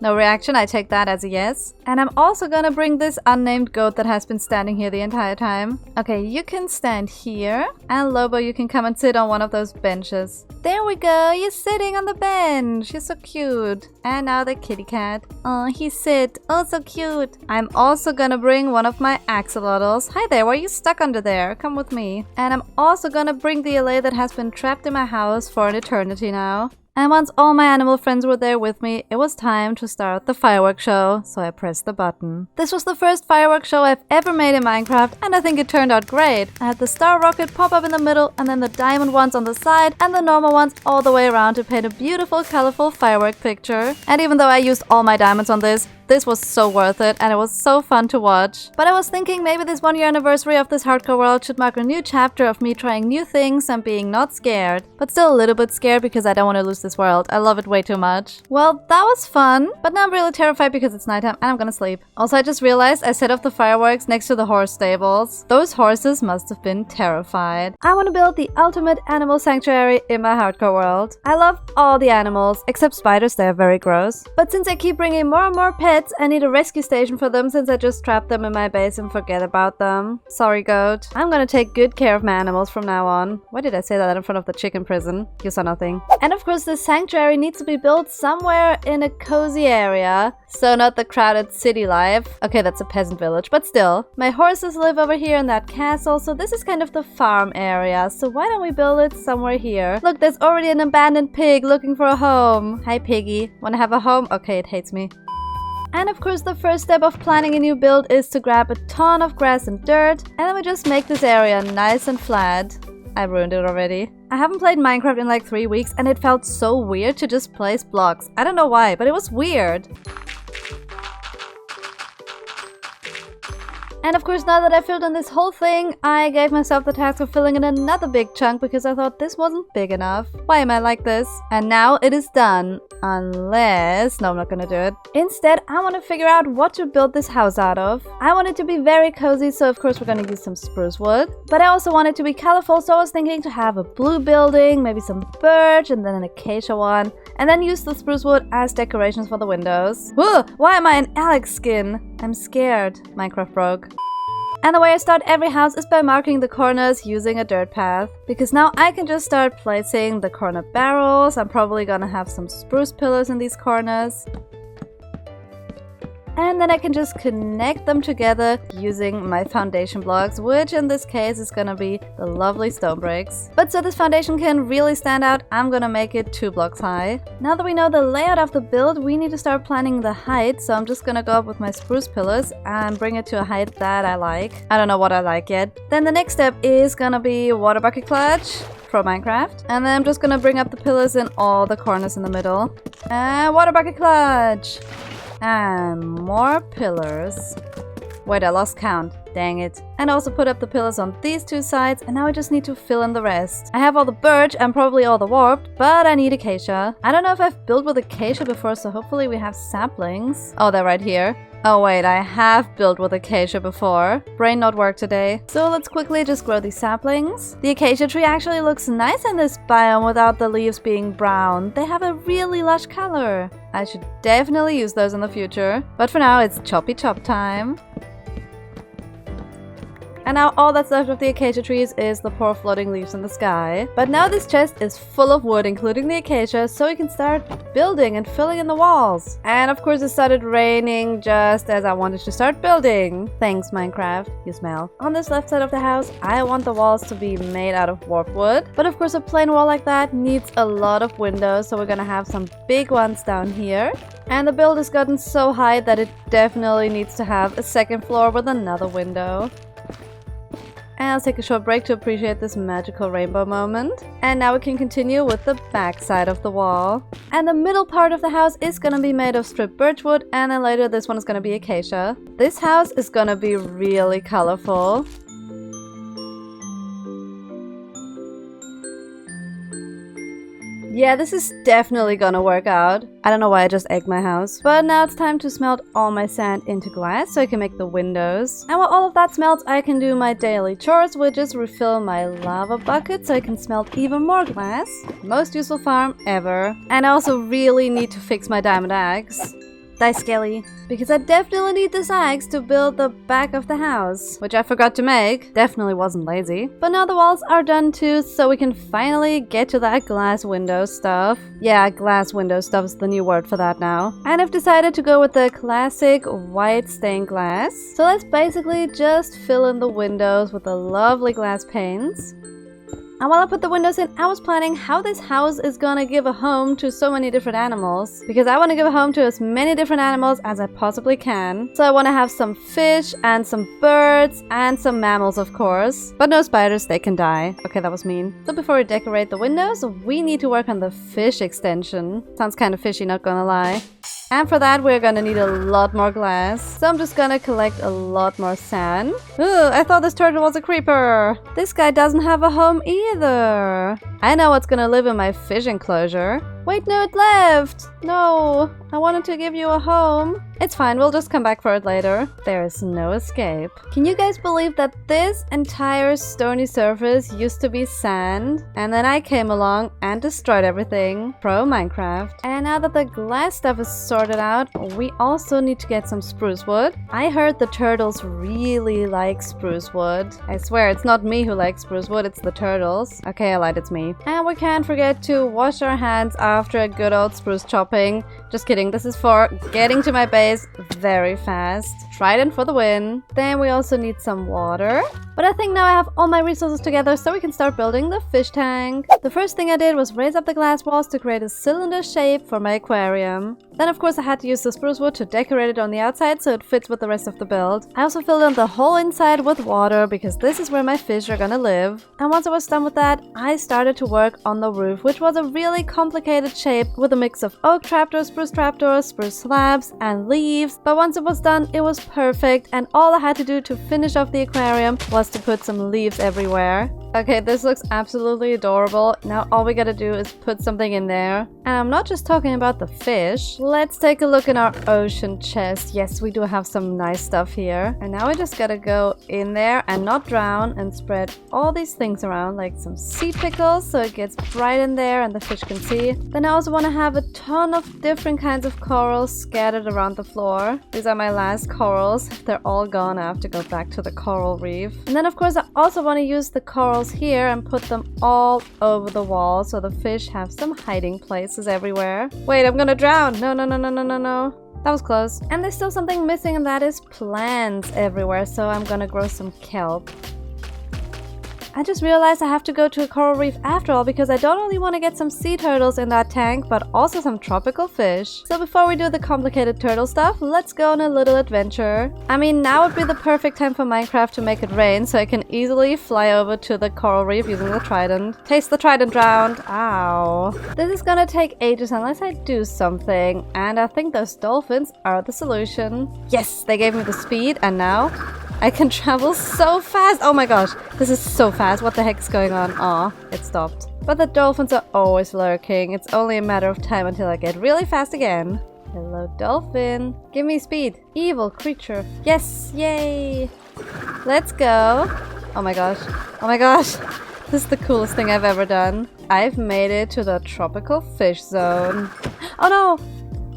No reaction, I take that as a yes. And I'm also gonna bring this unnamed goat that has been standing here the entire time. Okay, you can stand here. And Lobo, you can come and sit on one of those benches. There we go, you're sitting on the bench. You're so cute. And now the kitty cat. Oh, he sit. Oh, so cute. I'm also gonna bring one of my axolotls. Hi there, why are you stuck under there? Come with me. And I'm also gonna bring the LA that has been trapped in my house for an eternity now. And once all my animal friends were there with me, it was time to start the fireworks show, so I pressed the button. This was the first fireworks show I've ever made in Minecraft, and I think it turned out great. I had the star rocket pop up in the middle, and then the diamond ones on the side, and the normal ones all the way around to paint a beautiful, colorful firework picture. And even though I used all my diamonds on this was so worth it, and it was so fun to watch. But I was thinking maybe this 1-year anniversary of this hardcore world should mark a new chapter of me trying new things and being not scared. But still a little bit scared because I don't want to lose this world. I love it way too much. Well, that was fun, but now I'm really terrified because it's nighttime and I'm gonna sleep. Also, I just realized I set off the fireworks next to the horse stables. Those horses must have been terrified. I want to build the ultimate animal sanctuary in my hardcore world. I love all the animals, except spiders, they are very gross. But since I keep bringing more and more pets, I need a rescue station for them since I just trapped them in my base and forget about them. Sorry, goat. I'm gonna take good care of my animals from now on. Why did I say that in front of the chicken prison? You saw nothing. And of course, this sanctuary needs to be built somewhere in a cozy area. So not the crowded city life. Okay, that's a peasant village, but still. My horses live over here in that castle, so this is kind of the farm area. So why don't we build it somewhere here? Look, there's already an abandoned pig looking for a home. Hi, piggy. Wanna have a home? Okay, it hates me. And of course, the first step of planning a new build is to grab a ton of grass and dirt, and then we just make this area nice and flat. I ruined it already. I haven't played Minecraft in like 3 weeks, and it felt so weird to just place blocks. I don't know why, but it was weird. And of course, now that I filled in this whole thing, I gave myself the task of filling in another big chunk because I thought this wasn't big enough. Why am I like this? And now it is done. Unless... no, I'm not gonna do it. Instead, I want to figure out what to build this house out of. I want it to be very cozy, so of course we're gonna use some spruce wood. But I also want it to be colorful, so I was thinking to have a blue building, maybe some birch, and then an acacia one. And then use the spruce wood as decorations for the windows. Whoa! Why am I in Alex skin? I'm scared. Minecraft broke. And the way I start every house is by marking the corners using a dirt path. Because now I can just start placing the corner barrels. I'm probably gonna have some spruce pillars in these corners. And then I can just connect them together using my foundation blocks, which in this case is gonna be the lovely stone bricks. But so this foundation can really stand out, I'm gonna make it 2 blocks high. Now that we know the layout of the build, we need to start planning the height, so I'm just gonna go up with my spruce pillars and bring it to a height that I like. I don't know what I like yet. Then the next step is gonna be water bucket clutch for Minecraft. And then I'm just gonna bring up the pillars in all the corners in the middle. And water bucket clutch! And more pillars. Wait, I lost count. Dang it. And also put up the pillars on these two sides, and now I just need to fill in the rest. I have all the birch and probably all the warped, but I need acacia. I don't know if I've built with acacia before, so hopefully we have saplings. Oh, they're right here. Oh wait, I have built with acacia before. Brain not work today. So let's quickly just grow these saplings. The acacia tree actually looks nice in this biome without the leaves being brown. They have a really lush color. I should definitely use those in the future. But for now, it's choppy chop time. And now all that's left of the acacia trees is the poor floating leaves in the sky. But now this chest is full of wood, including the acacia, so we can start building and filling in the walls. And of course it started raining just as I wanted to start building. Thanks, Minecraft. You smell. On this left side of the house, I want the walls to be made out of warped wood. But of course a plain wall like that needs a lot of windows, so we're gonna have some big ones down here. And the build has gotten so high that it definitely needs to have a second floor with another window. And I'll take a short break to appreciate this magical rainbow moment. And now we can continue with the back side of the wall. And the middle part of the house is gonna be made of stripped birchwood, and then later this one is gonna be acacia. This house is gonna be really colorful. Yeah, this is definitely gonna work out. I don't know why I just egged my house. But now it's time to smelt all my sand into glass so I can make the windows. And while all of that smelts, I can do my daily chores, which is refill my lava bucket so I can smelt even more glass. Most useful farm ever. And I also really need to fix my diamond axe. Die Skelly. Because I definitely need this axe to build the back of the house, which I forgot to make. Definitely wasn't lazy. But now the walls are done too, so we can finally get to that glass window stuff. Yeah, glass window stuff is the new word for that now. And I've decided to go with the classic white stained glass. So let's basically just fill in the windows with the lovely glass panes. And while I put the windows in, I was planning how this house is gonna give a home to so many different animals. Because I want to give a home to as many different animals as I possibly can. So I want to have some fish and some birds and some mammals, of course. But no spiders, they can die. Okay, that was mean. So before we decorate the windows, we need to work on the fish extension. Sounds kind of fishy, not gonna lie. And for that, we're gonna need a lot more glass. So I'm just gonna collect a lot more sand. Ooh, I thought this turtle was a creeper. This guy doesn't have a home either. I know what's gonna live in my fish enclosure. Wait, no, it left. No, I wanted to give you a home. It's fine, we'll just come back for it later. There is no escape. Can you guys believe that this entire stony surface used to be sand? And then I came along and destroyed everything. Pro Minecraft. And now that the glass stuff is sorted out, we also need to get some spruce wood. I heard the turtles really like spruce wood. I swear, it's not me who likes spruce wood, it's the turtles. Okay, I lied, it's me. And we can't forget to wash our hands after a good old spruce chopping. Just kidding, this is for getting to my base very fast. Trident for the win. Then we also need some water. But I think now I have all my resources together so we can start building the fish tank. The first thing I did was raise up the glass walls to create a cylinder shape for my aquarium. Then of course I had to use the spruce wood to decorate it on the outside so it fits with the rest of the build. I also filled in the whole inside with water because this is where my fish are gonna live. And once I was done with that, I started to work on the roof, which was a really complicated shape with a mix of oak trapdoors, spruce slabs, and leaves. But once it was done, it was perfect, and all I had to do to finish off the aquarium was to put some leaves everywhere. Okay, this looks absolutely adorable. Now all we gotta do is put something in there. And I'm not just talking about the fish. Let's take a look in our ocean chest. Yes, we do have some nice stuff here. And now we just gotta go in there and not drown and spread all these things around, like some sea pickles so it gets bright in there and the fish can see. Then I also want to have a ton of different kinds of corals scattered around the floor. These are my last corals. If they're all gone, I have to go back to the coral reef. And then of course I also want to use the corals here and put them all over the wall so the fish have some hiding places everywhere. Wait, I'm gonna drown. No. That was close. And there's still something missing, and that is plants everywhere, so I'm gonna grow some kelp. I just realized I have to go to a coral reef after all because I don't only want to get some sea turtles in that tank, but also some tropical fish. So before we do the complicated turtle stuff, let's go on a little adventure. I mean, now would be the perfect time for Minecraft to make it rain so I can easily fly over to the coral reef using the trident. Taste the trident drowned. Ow. This is gonna take ages unless I do something, and I think those dolphins are the solution. Yes, they gave me the speed, and now I can travel so fast. Oh my gosh, this is so fast. What the heck is going on? Aw, it stopped. But the dolphins are always lurking. It's only a matter of time until I get really fast again. Hello, dolphin. Give me speed. Evil creature. Yes, yay. Let's go. Oh my gosh. Oh my gosh. This is the coolest thing I've ever done. I've made it to the tropical fish zone. Oh no!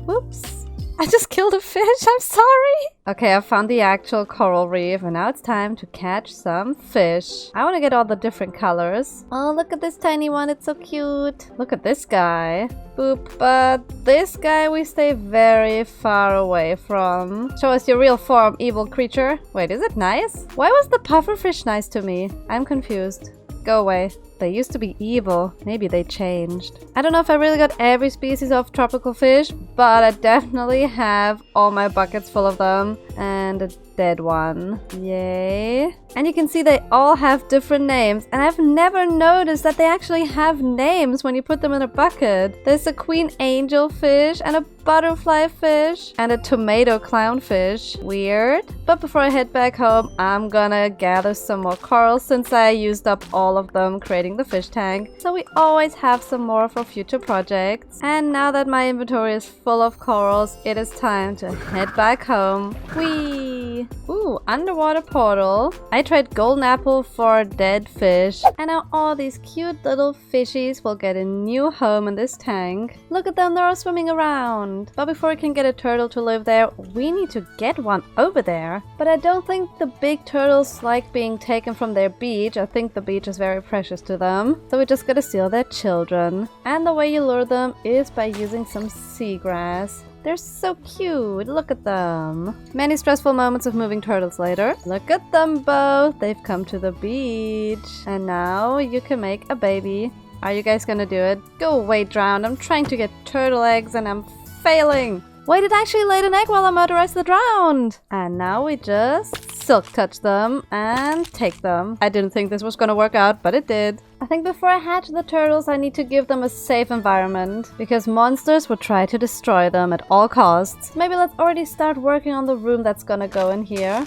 Whoops. I just killed a fish. I'm sorry. Okay, I found the actual coral reef and now it's time to catch some fish. I want to get all the different colors. Oh, look at this tiny one. It's so cute. Look at this guy. Boop. But this guy we stay very far away from. Show us your real form, evil creature. Wait, is it nice? Why was the pufferfish nice to me? I'm confused. Go away. They used to be evil. Maybe they changed. I don't know if I really got every species of tropical fish, but I definitely have all my buckets full of them. And a dead one. Yay. And you can see they all have different names. And I've never noticed that they actually have names when you put them in a bucket. There's a queen angel fish and a butterfly fish and a tomato clownfish. Weird. But before I head back home, I'm gonna gather some more corals since I used up all of them creating the fish tank. So we always have some more for future projects. And now that my inventory is full of corals, it is time to head back home. Whee! Ooh, underwater portal. I trade golden apple for dead fish. And now all these cute little fishies will get a new home in this tank. Look at them, they're all swimming around. But before we can get a turtle to live there, we need to get one over there. But I don't think the big turtles like being taken from their beach. I think the beach is very precious to them. So we just gotta steal their children. And the way you lure them is by using some seagrass. They're so cute. Look at them. Many stressful moments of moving turtles later. Look at them both. They've come to the beach. And now you can make a baby. Are you guys gonna do it? Go away, drowned. I'm trying to get turtle eggs and I'm failing. Wait, it actually laid an egg while I murderized the drowned. And now we just silk touch them and take them. I didn't think this was gonna work out, but it did. I think before I hatch the turtles, I need to give them a safe environment because monsters would try to destroy them at all costs. Maybe let's already start working on the room that's gonna go in here.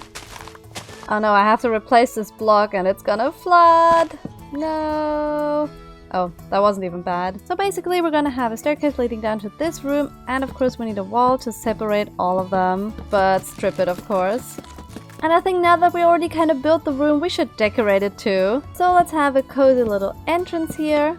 Oh no, I have to replace this block and it's gonna flood. No. Oh, that wasn't even bad. So basically we're gonna have a staircase leading down to this room and of course we need a wall to separate all of them. But strip it, of course. And I think now that we already kind of built the room, we should decorate it too. So let's have a cozy little entrance here.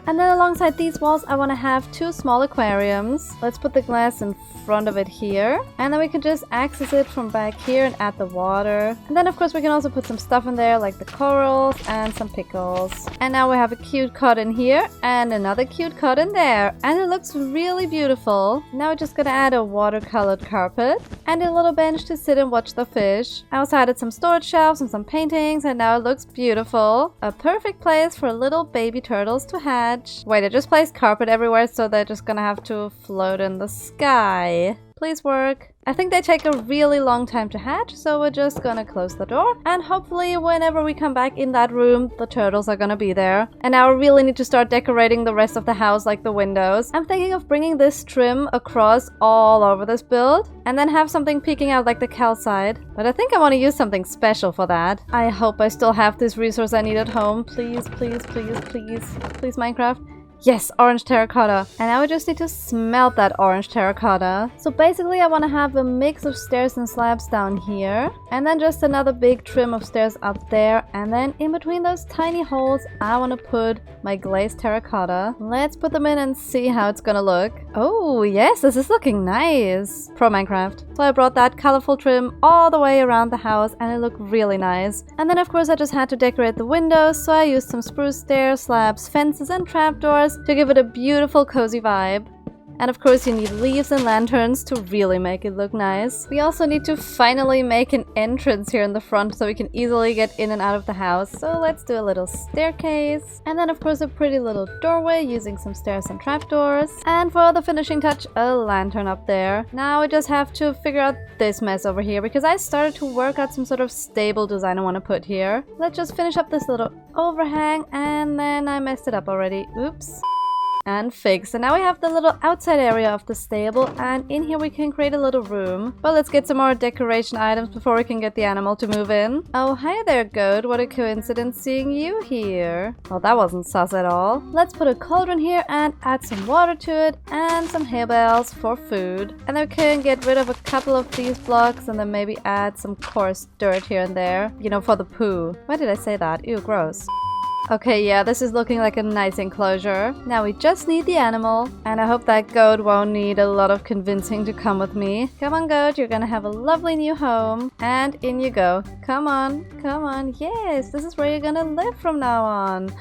And then alongside these walls, I want to have two small aquariums. Let's put the glass in front of it here. And then we can just access it from back here and add the water. And then of course we can also put some stuff in there like the corals and some pickles. And now we have a cute cot in here and another cute cot in there. And it looks really beautiful. Now we're just gonna add a watercolored carpet and a little bench to sit and watch the fish. I also added some storage shelves and some paintings and now it looks beautiful. A perfect place for little baby turtles to hatch. Wait, I just placed carpet everywhere so they're just gonna have to float in the sky. Please work. I think they take a really long time to hatch, so we're just gonna close the door and hopefully whenever we come back in that room, the turtles are gonna be there. And now I really need to start decorating the rest of the house, like the windows. I'm thinking of bringing this trim across all over this build and then have something peeking out like the calcite. But I think I want to use something special for that. I hope I still have this resource I need at home. Please, please, please, please, please, Minecraft. Yes, orange terracotta. And now we just need to smelt that orange terracotta. So basically I want to have a mix of stairs and slabs down here. And then just another big trim of stairs up there. And then in between those tiny holes, I want to put my glazed terracotta. Let's put them in and see how it's gonna look. Oh yes, this is looking nice. Pro Minecraft. So I brought that colorful trim all the way around the house and it looked really nice. And then of course I just had to decorate the windows. So I used some spruce stairs, slabs, fences and trapdoors to give it a beautiful cozy vibe. And of course you need leaves and lanterns to really make it look nice. We also need to finally make an entrance here in the front so we can easily get in and out of the house. So let's do a little staircase. And then of course a pretty little doorway using some stairs and trapdoors. And for the finishing touch, a lantern up there. Now we just have to figure out this mess over here because I started to work out some sort of stable design I want to put here. Let's just finish up this little overhang and then I messed it up already. Oops. and fixed. And now we have the little outside area of the stable, and in here we can create a little room. But let's get some more decoration items before we can get the animal to move in. Oh, hi there, goat. What a coincidence seeing you here. Well, that wasn't sus at all. Let's put a cauldron here and add some water to it and some hay bales for food. And then we can get rid of a couple of these blocks and then maybe add some coarse dirt here and there. You know, for the poo. Why did I say that? Ew, gross. Okay, yeah, this is looking like a nice enclosure. Now we just need the animal, and I hope that goat won't need a lot of convincing to come with me. Come on, goat, you're gonna have a lovely new home. And in you go. Come on, come on. Yes, this is where you're gonna live from now on.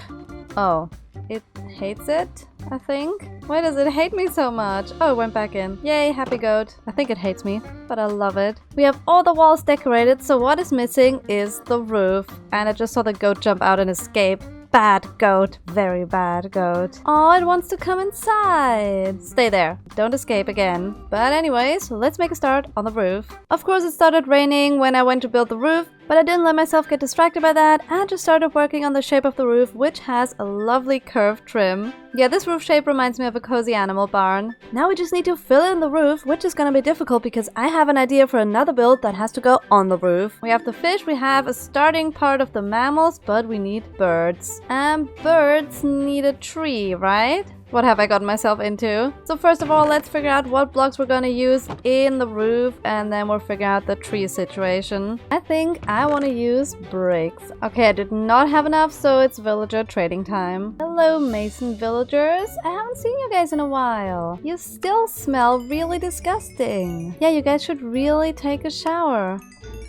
Oh, it hates it, I think. Why does it hate me so much? Oh, it went back in. Yay, happy goat. I think it hates me, but I love it. We have all the walls decorated, so what is missing is the roof. And I just saw the goat jump out and escape. Bad goat. Very bad goat. Oh, it wants to come inside. Stay there. Don't escape again. But anyways, let's make a start on the roof. Of course, it started raining when I went to build the roof, but I didn't let myself get distracted by that and just started working on the shape of the roof, which has a lovely curved trim. Yeah, this roof shape reminds me of a cozy animal barn. Now we just need to fill in the roof, which is gonna be difficult because I have an idea for another build that has to go on the roof. We have the fish, we have a starting part of the mammals, but we need birds. And birds need a tree, right? What have I gotten myself into? So first of all, let's figure out what blocks we're gonna use in the roof, and then we'll figure out the tree situation. I think I want to use bricks. Okay, I did not have enough, so it's villager trading time. Hello, Mason villagers. I haven't seen you guys in a while. You still smell really disgusting. Yeah, you guys should really take a shower.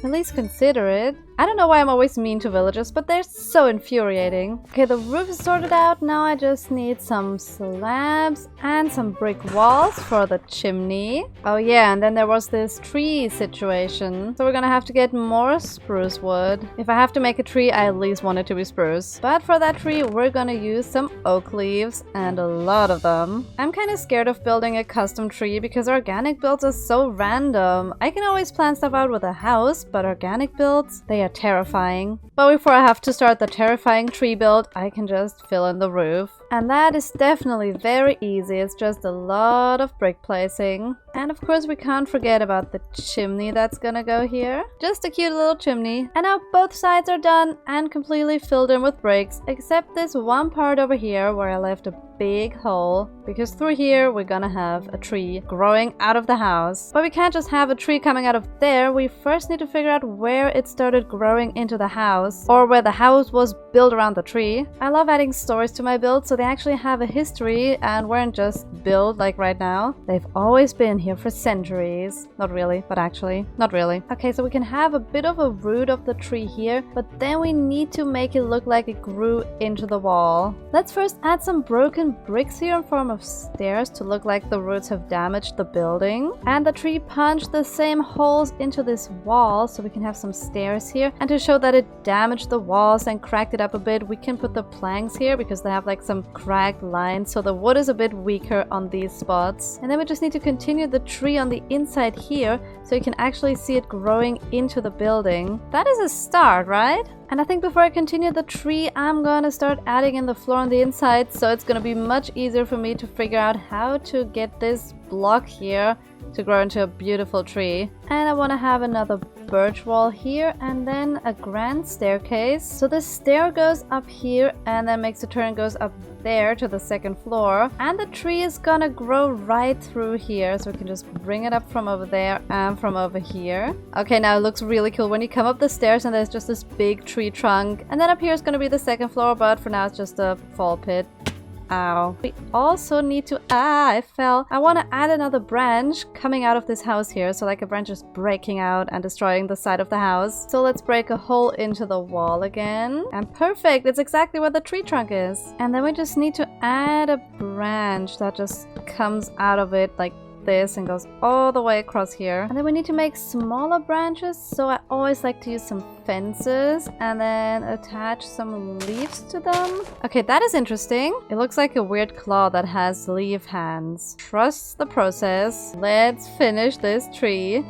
At least consider it. I don't know why I'm always mean to villagers, but they're so infuriating. Okay, the roof is sorted out. Now I just need some slabs and some brick walls for the chimney. Oh yeah, and then there was this tree situation. So we're gonna have to get more spruce wood. If I have to make a tree, I at least want it to be spruce. But for that tree, we're gonna use some oak leaves, and a lot of them. I'm kind of scared of building a custom tree because organic builds are so random. I can always plan stuff out with a house, but organic builds, they are terrifying. But before I have to start the terrifying tree build, I can just fill in the roof. And that is definitely very easy. It's just a lot of brick placing. And of course we can't forget about the chimney that's gonna go here. Just a cute little chimney. And now both sides are done and completely filled in with bricks, except this one part over here where I left a big hole, because through here we're gonna have a tree growing out of the house. But we can't just have a tree coming out of there. We first need to figure out where it started growing into the house, or where the house was built around the tree. I love adding stories to my builds so they actually have a history and weren't just built like right now. They've always been here for centuries. Not really, but actually, not really. Okay, so we can have a bit of a root of the tree here, but then we need to make it look like it grew into the wall. Let's first add some broken bricks here in form of stairs to look like the roots have damaged the building. And the tree punched the same holes into this wall so we can have some stairs here. And to show that it damaged the walls and cracked it up a bit, we can put the planks here because they have like some cracked lines, so the wood is a bit weaker on these spots. And then we just need to continue the tree on the inside here so you can actually see it growing into the building. That is a start, right? And I think before I continue the tree, I'm gonna start adding in the floor on the inside, so it's gonna be much easier for me to figure out how to get this block here to grow into a beautiful tree. And I want to have another birch wall here and then a grand staircase. So the stair goes up here and then makes a turn and goes up there to the second floor. And the tree is gonna grow right through here, so we can just bring it up from over there and from over here. Okay, now it looks really cool when you come up the stairs and there's just this big tree trunk. And then up here is gonna be the second floor, but for now it's just a fall pit. Ow. We also need to... I fell. I want to add another branch coming out of this house here. So like a branch is breaking out and destroying the side of the house. So let's break a hole into the wall again. And perfect. It's exactly where the tree trunk is. And then we just need to add a branch that just comes out of it like this and goes all the way across here. And then we need to make smaller branches, so I always like to use some fences and then attach some leaves to them. Okay, that is interesting. It looks like a weird claw that has leaf hands. Trust the process. Let's finish this tree.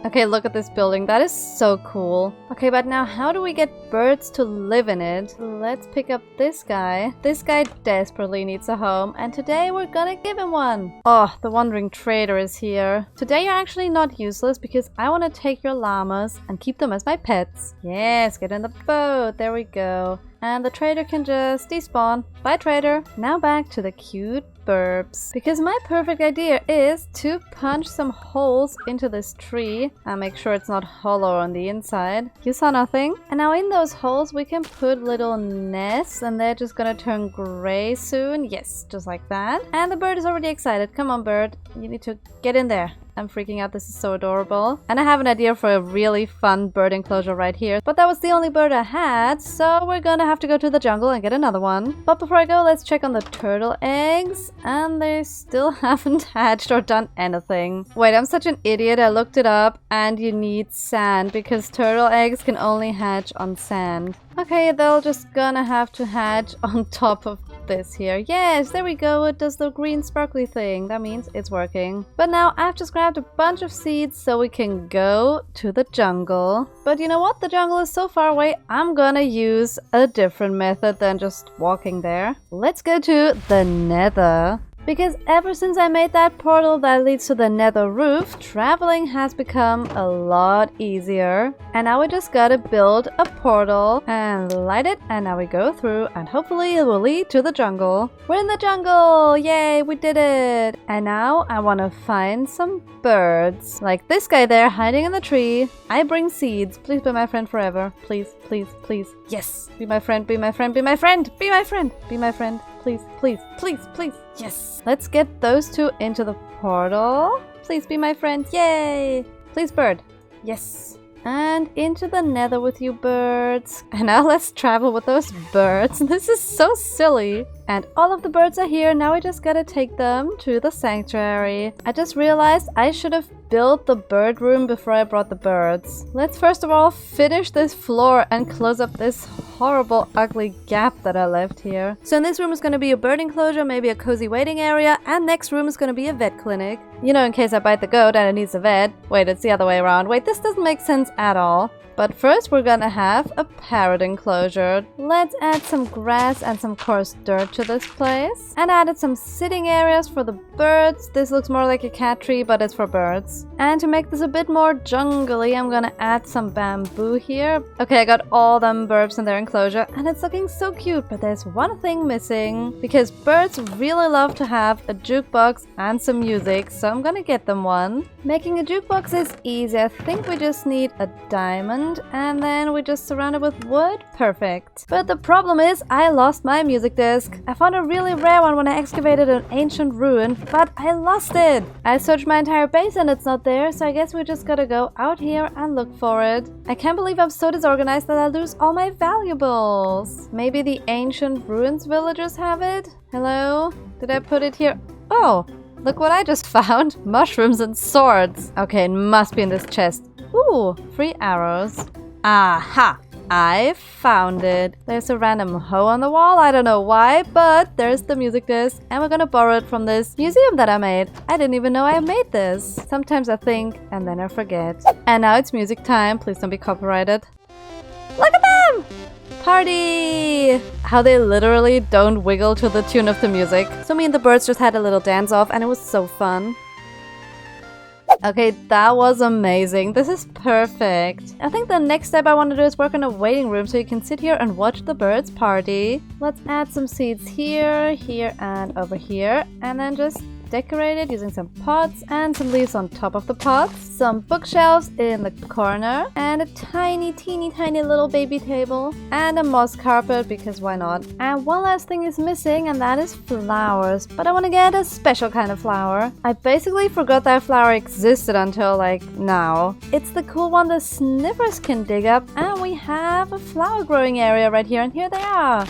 Okay, look at this building. That is so cool. Okay, but now how do we get birds to live in it? Let's pick up this guy. This guy desperately needs a home, and today we're gonna give him one. Oh, the wandering trader is here. Today you're actually not useless because I want to take your llamas and keep them as my pets. Yes, get in the boat. There we go. And the trader can just despawn. Bye, trader. Now back to the cute burbs. Because my perfect idea is to punch some holes into this tree and make sure it's not hollow on the inside. You saw nothing? And now in those holes we can put little nests and they're just gonna turn gray soon. Yes, just like that. And the bird is already excited. Come on, bird. You need to get in there. I'm freaking out. This is so adorable. And I have an idea for a really fun bird enclosure right here. But that was the only bird I had, so we're gonna have to go to the jungle and get another one. But before I go, let's check on the turtle eggs. And they still haven't hatched or done anything. Wait, I'm such an idiot. I looked it up and you need sand because turtle eggs can only hatch on sand. Okay, they're just gonna have to hatch on top of this here. Yes, there we go. It does the green sparkly thing. That means it's working. But now I've just grabbed a bunch of seeds so we can go to the jungle. But you know what? The jungle is so far away. I'm gonna use a different method than just walking there. Let's go to the Nether. Because ever since I made that portal that leads to the nether roof, traveling has become a lot easier. And now we just gotta build a portal and light it, and now we go through and hopefully it will lead to the jungle. We're in the jungle! Yay, we did it! And now I wanna find some birds. Like this guy there hiding in the tree. I bring seeds. Please be my friend forever. Please, please, please. Yes! Be my friend, be my friend, be my friend! Be my friend! Be my friend. Please, please, please, please. Yes. Let's get those two into the portal. Please be my friend. Yay. Please, bird. Yes. And into the nether with you birds. And now let's travel with those birds. This is so silly. And all of the birds are here. Now we just gotta take them to the sanctuary. I just realized I should have built the bird room before I brought the birds. Let's first of all finish this floor and close up this horrible ugly gap that I left here. So in this room is going to be a bird enclosure, maybe a cozy waiting area, and next room is going to be a vet clinic. You know, in case I bite the goat and it needs a vet. Wait, it's the other way around. Wait, this doesn't make sense at all. But first we're gonna have a parrot enclosure. Let's add some grass and some coarse dirt to this place. And added some sitting areas for the birds. This looks more like a cat tree, but it's for birds. And to make this a bit more jungly, I'm gonna add some bamboo here. Okay, I got all them birds in their enclosure and it's looking so cute, but there's one thing missing. Because birds really love to have a jukebox and some music, so I'm gonna get them one. Making a jukebox is easy. I think we just need a diamond and then we just surround it with wood. Perfect. But the problem is I lost my music disc. I found a really rare one when I excavated an ancient ruin, but I lost it. I searched my entire base and it's not there, so I guess we just gotta go out here and look for it. I can't believe I'm so disorganized that I lose all my valuables. Maybe the ancient ruins villagers have it? Hello? Did I put it here? Oh, look what I just found. Mushrooms and swords. Okay, it must be in this chest. Ooh, 3 arrows. Aha! I found it. There's a random hoe on the wall. I don't know why, but there's the music disc. And we're gonna borrow it from this museum that I made. I didn't even know I made this. Sometimes I think and then I forget. And now it's music time. Please don't be copyrighted. Look at them! Party! How they literally don't wiggle to the tune of the music. So me and the birds just had a little dance off and it was so fun. Okay, that was amazing. This is perfect. I think the next step I want to do is work on a waiting room so you can sit here and watch the birds party. Let's add some seeds here, here, and over here. And then just decorate it using some pots and some leaves on top of the pots. Some bookshelves in the corner. And a tiny, teeny, tiny little baby table. And a moss carpet, because why not? And one last thing is missing, and that is flowers. But I want to get a special kind of flower. I basically forgot that flower existed until like now. It's the cool one the sniffers can dig up. And we have a flower growing area right here, and here they are.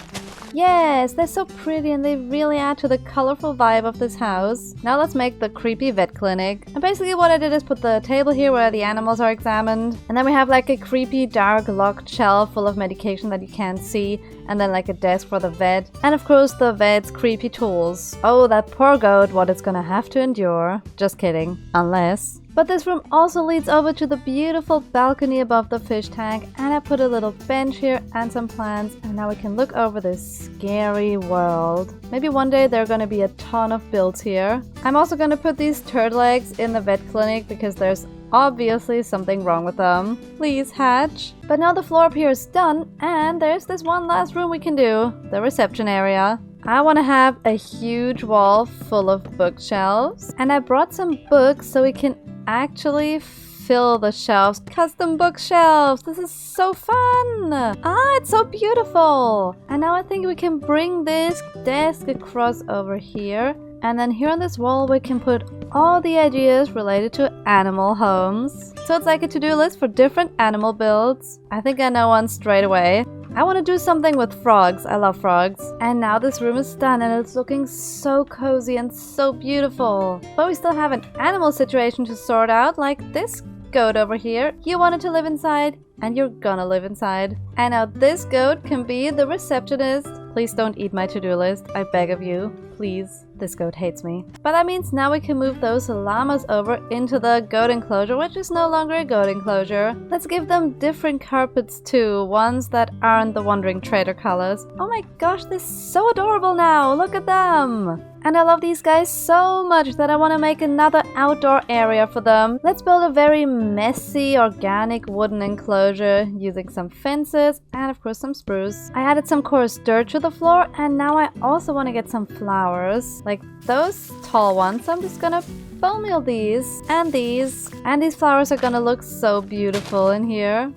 Yes, they're so pretty and they really add to the colorful vibe of this house. Now let's make the creepy vet clinic. And basically what I did is put the table here where the animals are examined. And then we have like a creepy dark locked shelf full of medication that you can't see. And then like a desk for the vet. And of course the vet's creepy tools. Oh, that poor goat, what it's gonna have to endure. Just kidding. Unless... But this room also leads over to the beautiful balcony above the fish tank, and I put a little bench here and some plants, and now we can look over this scary world. Maybe one day there are gonna be a ton of builds here. I'm also gonna put these turtle eggs in the vet clinic because there's obviously something wrong with them. Please hatch. But now the floor up here is done, and there's this one last room we can do, the reception area. I want to have a huge wall full of bookshelves, and I brought some books so we can actually fill the shelves. Custom bookshelves! This is so fun! Ah, it's so beautiful! And now I think we can bring this desk across over here, and then here on this wall we can put all the ideas related to animal homes. So it's like a to-do list for different animal builds. I think I know one straight away. I want to do something with frogs. I love frogs. And now this room is done and it's looking so cozy and so beautiful. But we still have an animal situation to sort out, like this goat over here. You wanted to live inside and you're gonna live inside. And now this goat can be the receptionist. Please don't eat my to-do list. I beg of you. Please. This goat hates me. But that means now we can move those llamas over into the goat enclosure, which is no longer a goat enclosure. Let's give them different carpets too, ones that aren't the Wandering Trader colors. Oh my gosh, they're so adorable now! Look at them! And I love these guys so much that I want to make another outdoor area for them. Let's build a very messy, organic wooden enclosure using some fences and of course some spruce. I added some coarse dirt to the floor, and now I also want to get some flowers. Like those tall ones. So I'm just gonna bone meal these. And these flowers are gonna look so beautiful in here.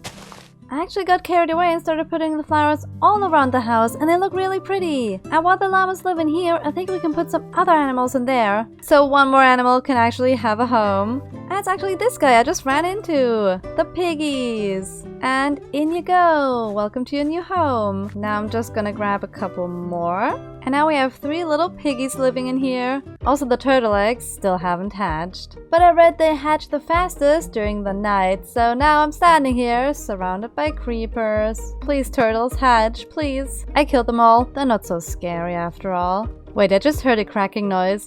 I actually got carried away and started putting the flowers all around the house, and they look really pretty. And while the llamas live in here, I think we can put some other animals in there. So one more animal can actually have a home. And it's actually this guy I just ran into. The piggies. And in you go. Welcome to your new home. Now I'm just gonna grab a couple more. And now we have 3 little piggies living in here. Also the turtle eggs still haven't hatched. But I read they hatch the fastest during the night, so now I'm standing here surrounded by creepers. Please turtles, hatch, please. I killed them all. They're not so scary after all. Wait, I just heard a cracking noise.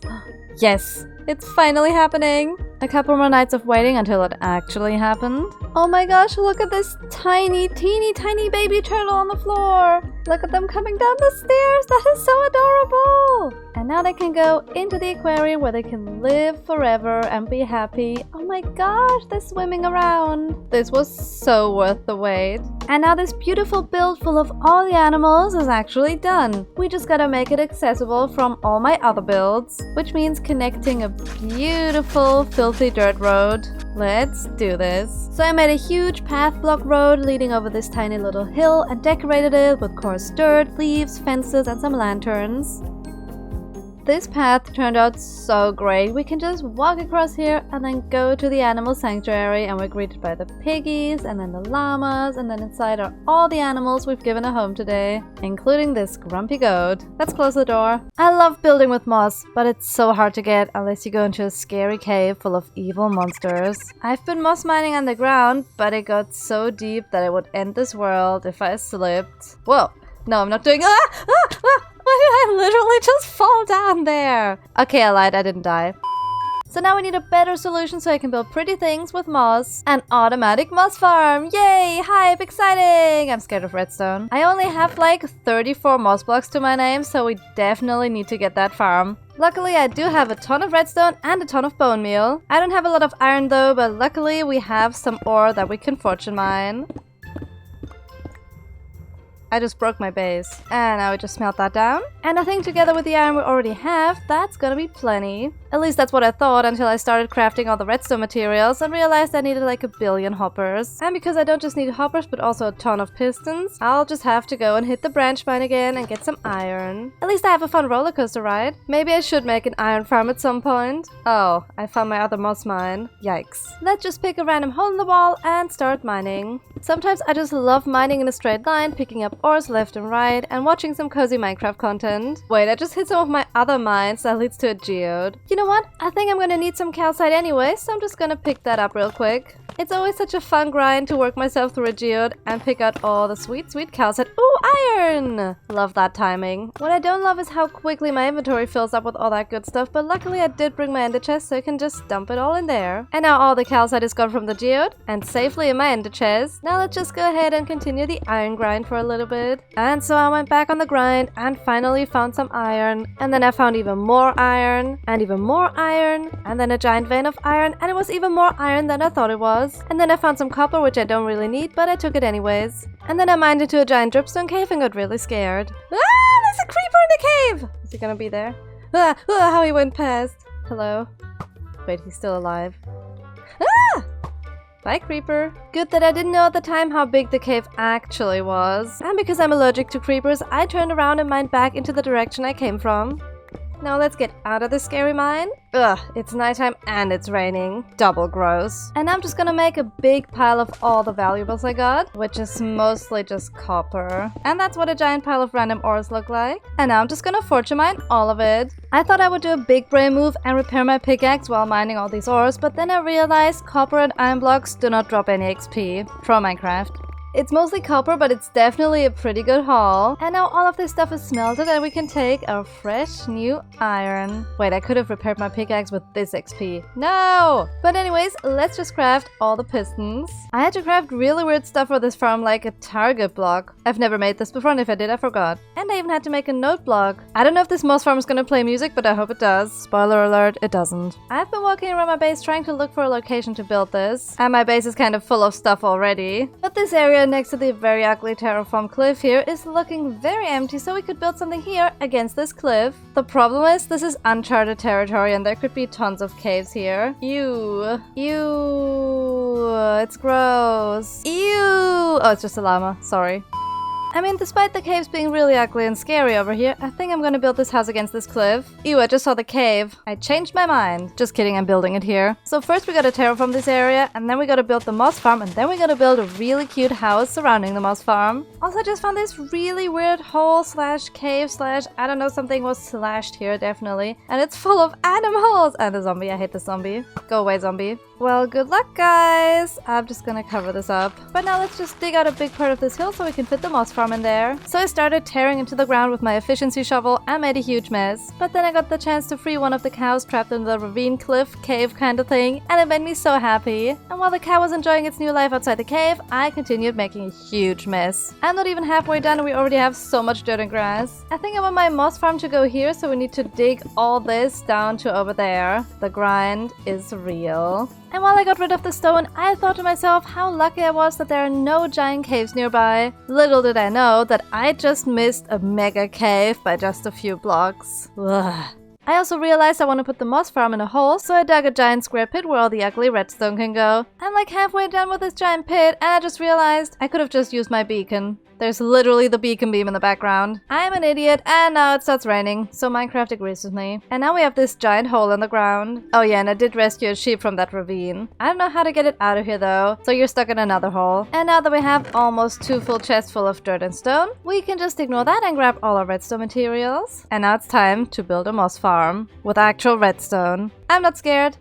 Yes, it's finally happening. A couple more nights of waiting until it actually happened. Oh my gosh, look at this tiny, teeny tiny baby turtle on the floor. Look at them coming down the stairs. That is so adorable. And now they can go into the aquarium where they can live forever and be happy. Oh my gosh, they're swimming around. This was so worth the wait. And now this beautiful build full of all the animals is actually done. We just gotta make it accessible from all my other builds, which means connecting a beautiful filthy dirt road. Let's do this. So I made a huge path block road leading over this tiny little hill and decorated it with coarse dirt, leaves, fences, and some lanterns. This path turned out so great. We can just walk across here and then go to the animal sanctuary, and we're greeted by the piggies and then the llamas, and then inside are all the animals we've given a home today, including this grumpy goat. Let's close the door. I love building with moss, but it's so hard to get unless you go into a scary cave full of evil monsters. I've been moss mining underground, but it got so deep that it would end this world if I slipped. Whoa! No, I'm not doing— Why did I literally just fall down there? Okay, I lied, I didn't die. So now we need a better solution so I can build pretty things with moss. An automatic moss farm! Yay! Hype! Exciting! I'm scared of redstone. I only have like 34 moss blocks to my name, so we definitely need to get that farm. Luckily, I do have a ton of redstone and a ton of bone meal. I don't have a lot of iron though, but luckily we have some ore that we can fortune mine. I just broke my base. And now we just smelt that down. And I think together with the iron we already have, that's gonna be plenty. At least that's what I thought until I started crafting all the redstone materials and realized I needed like a billion hoppers. And because I don't just need hoppers but also a ton of pistons, I'll just have to go and hit the branch mine again and get some iron. At least I have a fun roller coaster ride. Maybe I should make an iron farm at some point. Oh, I found my other moss mine. Yikes. Let's just pick a random hole in the wall and start mining. Sometimes I just love mining in a straight line, picking up ores left and right, and watching some cozy Minecraft content. Wait, I just hit some of my other mines that leads to a geode. You know what? I think I'm gonna need some calcite anyway, so I'm just gonna pick that up real quick. It's always such a fun grind to work myself through a geode and pick out all the sweet, sweet calcite. Ooh, iron! Love that timing. What I don't love is how quickly my inventory fills up with all that good stuff, but luckily I did bring my ender chest so I can just dump it all in there. And now all the calcite is gone from the geode and safely in my ender chest. Now let's just go ahead and continue the iron grind for a little bit. And so I went back on the grind and finally found some iron. And then I found even more iron and even more iron and then a giant vein of iron, and it was even more iron than I thought it was. And then I found some copper, which I don't really need, but I took it anyways. And then I mined into a giant dripstone cave and got really scared. Ah, there's a creeper in the cave! Is he gonna be there? How he went past. Hello? Wait, he's still alive. Ah! Bye, creeper. Good that I didn't know at the time how big the cave actually was. And because I'm allergic to creepers, I turned around and mined back into the direction I came from. Now let's get out of this scary mine. Ugh, it's nighttime and it's raining. Double gross. And I'm just gonna make a big pile of all the valuables I got, which is mostly just copper. And that's what a giant pile of random ores look like. And now I'm just gonna fortune mine all of it. I thought I would do a big brain move and repair my pickaxe while mining all these ores, but then I realized copper and iron blocks do not drop any XP from Minecraft. It's mostly copper, but it's definitely a pretty good haul. And now all of this stuff is smelted and we can take our fresh new iron. Wait, I could have repaired my pickaxe with this XP. No! But anyways, let's just craft all the pistons. I had to craft really weird stuff for this farm, like a target block. I've never made this before, and if I did, I forgot. And I even had to make a note block. I don't know if this moss farm is gonna play music, but I hope it does. Spoiler alert, it doesn't. I've been walking around my base trying to look for a location to build this. And my base is kind of full of stuff already. But this area next to the very ugly terraform cliff here is looking very empty, so we could build something here against this cliff. The problem is this is uncharted territory and there could be tons of caves here. Ew. Ew. It's gross. Ew. Oh, it's just a llama. Sorry. I mean, despite the caves being really ugly and scary over here, I think I'm gonna build this house against this cliff. Ew, I just saw the cave. I changed my mind. Just kidding, I'm building it here. So first we gotta terraform this area, and then we gotta build the moss farm, and then we gotta build a really cute house surrounding the moss farm. Also, I just found this really weird hole slash cave slash, I don't know, something was slashed here, definitely. And it's full of animals! And a zombie, I hate the zombie. Go away, zombie. Well, good luck, guys! I'm just gonna cover this up. But now let's just dig out a big part of this hill so we can fit the moss farm in there. So I started tearing into the ground with my efficiency shovel and made a huge mess. But then I got the chance to free one of the cows trapped in the ravine cliff cave kind of thing, and it made me so happy. And while the cow was enjoying its new life outside the cave, I continued making a huge mess. I'm not even halfway done and we already have so much dirt and grass. I think I want my moss farm to go here, so we need to dig all this down to over there. The grind is real. And while I got rid of the stone, I thought to myself how lucky I was that there are no giant caves nearby. Little did I know that I just missed a mega cave by just a few blocks. Ugh. I also realized I want to put the moss farm in a hole, so I dug a giant square pit where all the ugly redstone can go. I'm like halfway done with this giant pit, and I just realized I could have just used my beacon. There's literally the beacon beam in the background. I'm an idiot, and now it starts raining, so Minecraft agrees with me. And now we have this giant hole in the ground. Oh yeah, and I did rescue a sheep from that ravine. I don't know how to get it out of here though, so you're stuck in another hole. And now that we have almost 2 full chests full of dirt and stone, we can just ignore that and grab all our redstone materials. And now it's time to build a moss farm with actual redstone. I'm not scared.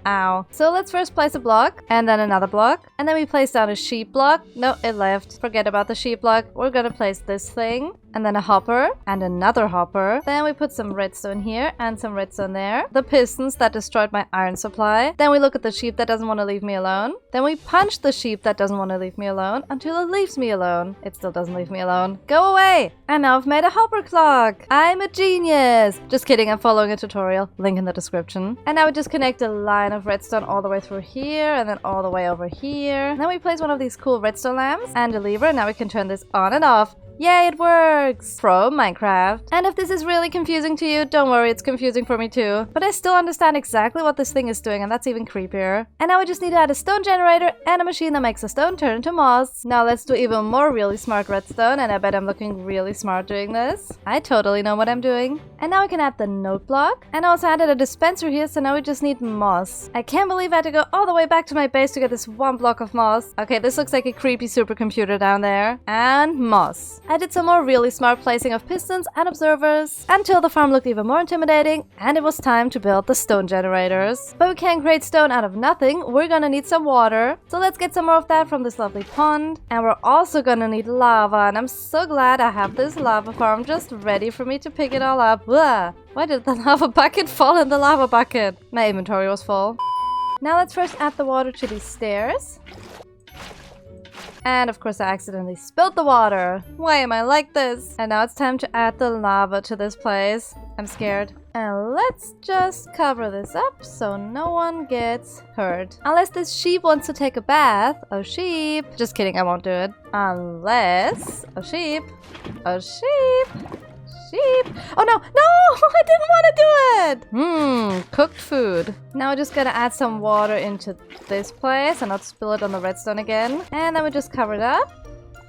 Ow. So let's first place a block, and then another block, and then we place down a sheep block. No, it left. Forget about the sheep block. We're gonna place this thing, and then a hopper, and another hopper. Then we put some redstone here, and some redstone there. The pistons that destroyed my iron supply. Then we look at the sheep that doesn't want to leave me alone. Then we punch the sheep that doesn't want to leave me alone until it leaves me alone. It still doesn't leave me alone. Go away! And now I've made a hopper clock! I'm a genius! Just kidding, I'm following a tutorial. Link in the description. And now we just connect a line of redstone all the way through here, and then all the way over here. And then we place one of these cool redstone lamps and a lever, and now we can turn this on and off. Yay, it works! Pro Minecraft. And if this is really confusing to you, don't worry, it's confusing for me too. But I still understand exactly what this thing is doing, and that's even creepier. And now we just need to add a stone generator and a machine that makes the stone turn into moss. Now let's do even more really smart redstone, and I bet I'm looking really smart doing this. I totally know what I'm doing. And now we can add the note block. And I also added a dispenser here, so now we just need moss. I can't believe I had to go all the way back to my base to get this one block of moss. Okay, this looks like a creepy supercomputer down there. And moss. I did some more really smart placing of pistons and observers until the farm looked even more intimidating and it was time to build the stone generators. But we can't create stone out of nothing, we're gonna need some water. So let's get some more of that from this lovely pond. And we're also gonna need lava, and I'm so glad I have this lava farm just ready for me to pick it all up. Blah. Why did the lava bucket fall in the lava bucket? My inventory was full. Now let's first add the water to these stairs. And of course I accidentally spilled the water. Why am I like this? And now it's time to add the lava to this place. I'm scared. And let's just cover this up so no one gets hurt. Unless this sheep wants to take a bath. Oh, sheep. Just kidding, I won't do it. Unless... Oh, sheep. Oh, sheep. Sheep. Oh no, no! I didn't want to do it! Cooked food. Now we're just gonna add some water into this place and not spill it on the redstone again. And then we just cover it up.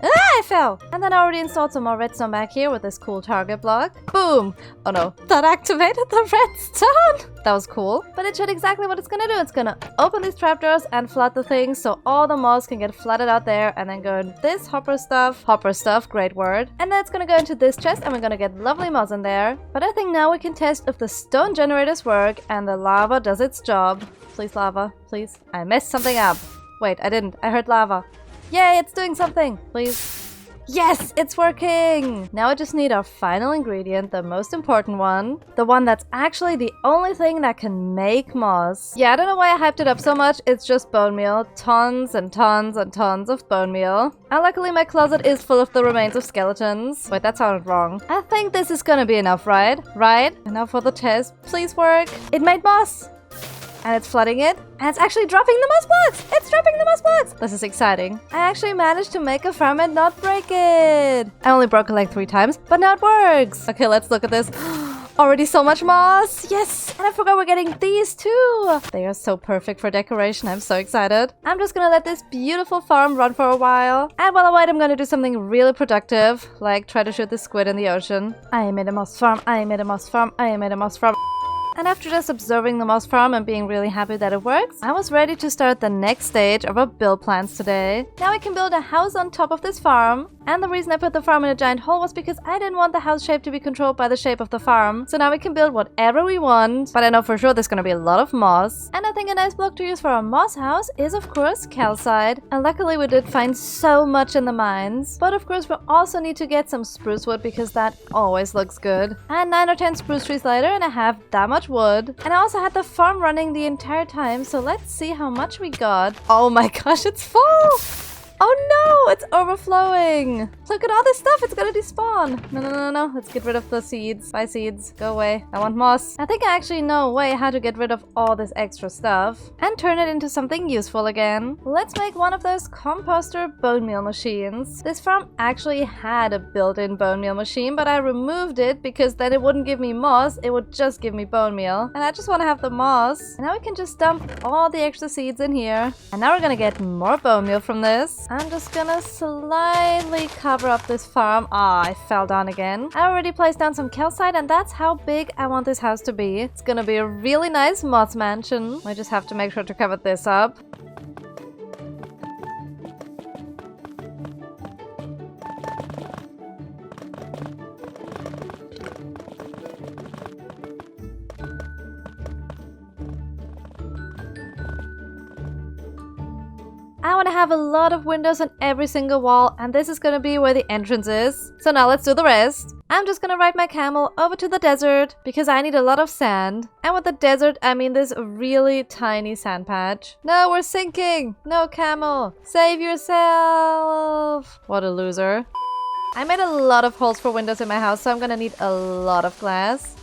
Ah, I fell! And then I already installed some more redstone back here with this cool target block. Boom! Oh no, that activated the redstone! That was cool. But it showed exactly what it's gonna do. It's gonna open these trapdoors and flood the thing so all the moss can get flooded out there and then go in this hopper stuff, great word. And then it's gonna go into this chest and we're gonna get lovely moss in there. But I think now we can test if the stone generators work and the lava does its job. Please, lava, please. I messed something up. Wait, I didn't. I heard lava. Yay, it's doing something! Please. Yes, it's working! Now I just need our final ingredient, the most important one. The one that's actually the only thing that can make moss. Yeah, I don't know why I hyped it up so much. It's just bone meal. Tons and tons and tons of bone meal. And luckily my closet is full of the remains of skeletons. Wait, that sounded wrong. I think this is gonna be enough, right? Right? And now for the test. Please work. It made moss! And it's flooding it, and it's actually dropping the moss blocks! It's dropping the moss blocks! This is exciting. I actually managed to make a farm and not break it! I only broke it like 3 times, but now it works! Okay, let's look at this. Already so much moss! Yes! And I forgot we're getting these too! They are so perfect for decoration, I'm so excited. I'm just gonna let this beautiful farm run for a while. And while I wait, I'm gonna do something really productive, like try to shoot the squid in the ocean. I made a moss farm, I made a moss farm, I made a moss farm. And after just observing the moss farm and being really happy that it works, I was ready to start the next stage of our build plans today. Now we can build a house on top of this farm. And the reason I put the farm in a giant hole was because I didn't want the house shape to be controlled by the shape of the farm. So now we can build whatever we want. But I know for sure there's gonna be a lot of moss. And I think a nice block to use for our moss house is of course calcite. And luckily we did find so much in the mines. But of course we also need to get some spruce wood because that always looks good. And 9 or 10 spruce trees later and I have that much wood. And I also had the farm running the entire time. So let's see how much we got. Oh my gosh, it's full! Oh no, it's overflowing. Look at all this stuff, it's gonna despawn. No. Let's get rid of the seeds. Bye seeds, go away. I want moss. I think I actually know a way how to get rid of all this extra stuff and turn it into something useful again. Let's make one of those composter bone meal machines. This farm actually had a built-in bone meal machine, but I removed it because then it wouldn't give me moss, it would just give me bone meal. And I just want to have the moss. And now we can just dump all the extra seeds in here. And now we're gonna get more bone meal from this. I'm just gonna slightly cover up this farm. Ah, I fell down again. I already placed down some calcite and that's how big I want this house to be. It's gonna be a really nice moss mansion. I just have to make sure to cover this up. I want to have a lot of windows on every single wall, and this is going to be where the entrance is. So now let's do the rest. I'm just going to ride my camel over to the desert because I need a lot of sand. And with the desert, I mean this really tiny sand patch. No, we're sinking! No, camel! Save yourself! What a loser. I made a lot of holes for windows in my house, so I'm going to need a lot of glass.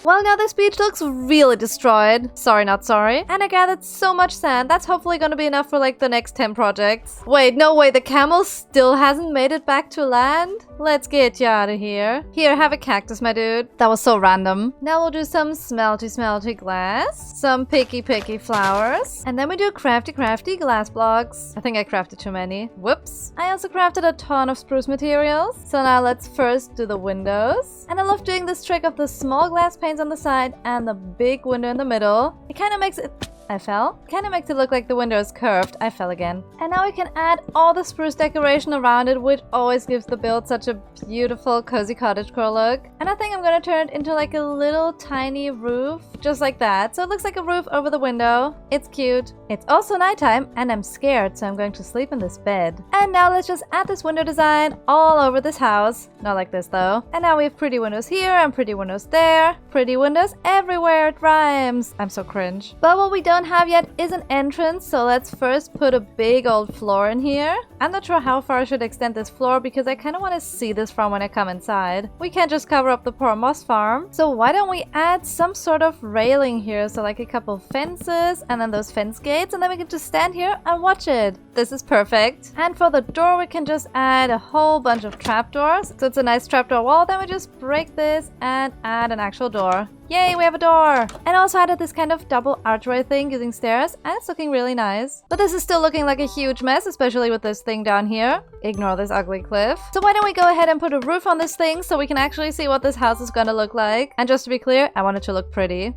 Well, now this beach looks really destroyed. Sorry, not sorry. And I gathered so much sand. That's hopefully gonna be enough for like the next 10 projects. Wait, no way. The camel still hasn't made it back to land? Let's get you out of here. Here, have a cactus, my dude. That was so random. Now we'll do some smelty glass. Some picky flowers. And then we do crafty glass blocks. I think I crafted too many. Whoops. I also crafted a ton of spruce materials. So now let's first do the windows. And I love doing this trick of the small glass panes on the side and the big window in the middle. It kind of makes it I fell. Kinda makes it look like the window is curved. I fell again. And now we can add all the spruce decoration around it, which always gives the build such a beautiful, cozy cottagecore look. And I think I'm gonna turn it into like a little tiny roof, just like that. So it looks like a roof over the window. It's cute. It's also nighttime, and I'm scared, so I'm going to sleep in this bed. And now let's just add this window design all over this house. Not like this though. And now we have pretty windows here and pretty windows there. Pretty windows everywhere. It rhymes. I'm so cringe. But what we don't have yet is an entrance, so let's first put a big old floor in here. I'm not sure how far I should extend this floor because I kind of want to see this from when I come inside. We can't just cover up the poor moss farm. So why don't we add some sort of railing here? So like a couple fences and then those fence gates, and then we can just stand here and watch it. This is perfect. And for the door, we can just add a whole bunch of trapdoors. So it's a nice trapdoor wall. Then we just break this and add an actual door. Yay, we have a door! And also added this kind of double archway thing using stairs, and it's looking really nice. But this is still looking like a huge mess, especially with this thing down here. Ignore this ugly cliff. So why don't we go ahead and put a roof on this thing so we can actually see what this house is gonna look like. And just to be clear, I want it to look pretty.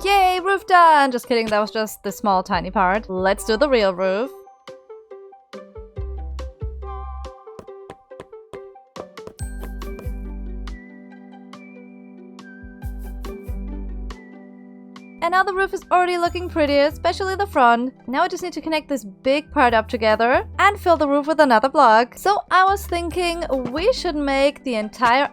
Yay, roof done! Just kidding, that was just the small tiny part. Let's do the real roof. And now the roof is already looking pretty, especially the front. Now I just need to connect this big part up together and fill the roof with another block. So I was thinking we should make the entire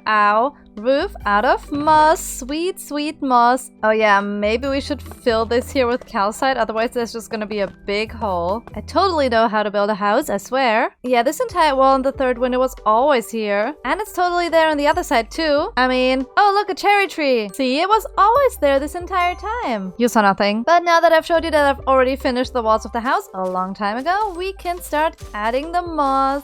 roof out of moss. Sweet, sweet moss. Oh yeah, maybe we should fill this here with calcite, otherwise there's just gonna be a big hole. I totally know how to build a house, I swear. Yeah, this entire wall in the third window was always here. And it's totally there on the other side too. I mean, oh look, a cherry tree. See, it was always there this entire time. You saw nothing. But now that I've showed you that I've already finished the walls of the house a long time ago, we can start adding the moss.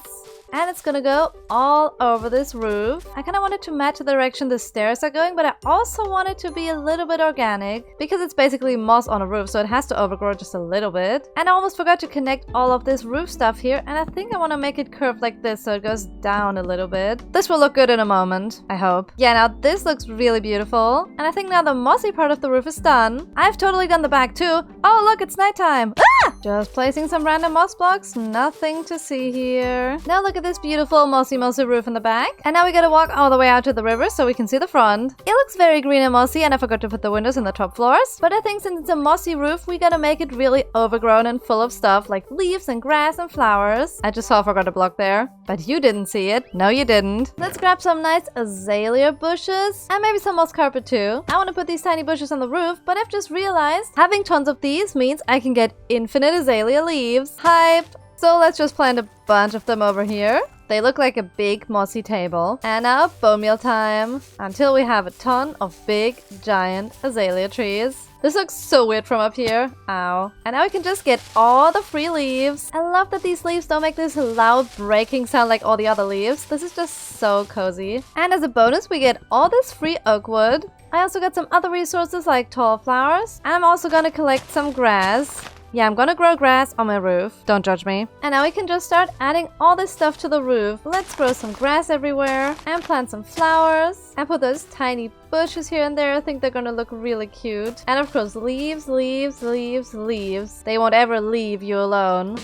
And it's gonna go all over this roof. I kind of wanted to match the direction the stairs are going, but I also want it to be a little bit organic because it's basically moss on a roof, so it has to overgrow just a little bit. And I almost forgot to connect all of this roof stuff here, and I think I want to make it curved like this so it goes down a little bit. This will look good in a moment, I hope. Yeah, now this looks really beautiful. And I think now the mossy part of the roof is done. I've totally done the back too. Oh look, it's nighttime. Ah! Just placing some random moss blocks, nothing to see here. Now look at this beautiful mossy roof in the back. And now we gotta walk all the way out to the river so we can see the front. It looks very green and mossy, and I forgot to put the windows in the top floors. But I think since it's a mossy roof, we gotta make it really overgrown and full of stuff like leaves and grass and flowers. I just saw I forgot a block there. But you didn't see it. No, you didn't. Let's grab some nice azalea bushes and maybe some moss carpet too. I want to put these tiny bushes on the roof, but I've just realized having tons of these means I can get infinite azalea leaves. Hype! So let's just plant a bunch of them over here. They look like a big mossy table. And now bone meal time. Until we have a ton of big, giant azalea trees. This looks so weird from up here. Ow. And now we can just get all the free leaves. I love that these leaves don't make this loud breaking sound like all the other leaves. This is just so cozy. And as a bonus, we get all this free oak wood. I also got some other resources like tall flowers. And I'm also gonna collect some grass. Yeah, I'm gonna grow grass on my roof. Don't judge me. And now we can just start adding all this stuff to the roof. Let's grow some grass everywhere and plant some flowers and put those tiny bushes here and there. I think they're gonna look really cute. And of course, leaves, leaves, leaves, leaves. They won't ever leave you alone.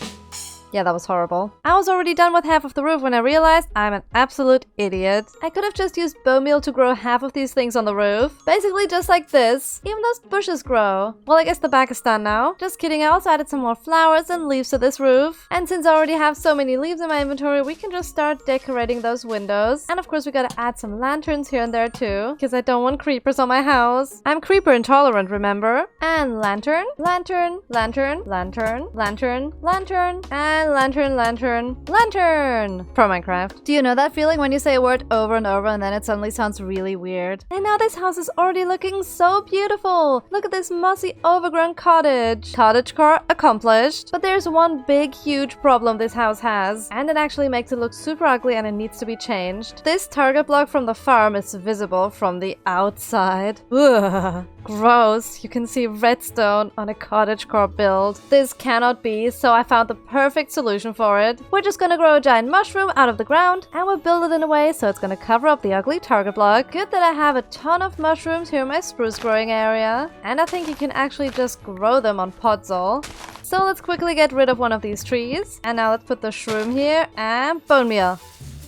Yeah, that was horrible. I was already done with half of the roof when I realized I'm an absolute idiot. I could have just used bone meal to grow half of these things on the roof. Basically just like this. Even those bushes grow. Well, I guess the back is done now. Just kidding, I also added some more flowers and leaves to this roof. And since I already have so many leaves in my inventory, we can just start decorating those windows. And of course, we gotta add some lanterns here and there too, because I don't want creepers on my house. I'm creeper intolerant, remember? And lantern, lantern, lantern, lantern, lantern, lantern, and lantern, lantern, lantern from Minecraft. Do you know that feeling when you say a word over and over and then it suddenly sounds really weird? And now this house is already looking so beautiful. Look at this mossy overgrown cottage. Cottagecore accomplished. But there's one big huge problem this house has, and it actually makes it look super ugly and it needs to be changed. This target block from the farm is visible from the outside. Ugh. Gross. You can see redstone on a cottagecore build. This cannot be, so I found the perfect solution for it. We're just gonna grow a giant mushroom out of the ground and we'll build it in a way so it's gonna cover up the ugly target block. Good that I have a ton of mushrooms here in my spruce growing area. And I think you can actually just grow them on podzol. So let's quickly get rid of one of these trees. And now let's put the shroom here and bone meal.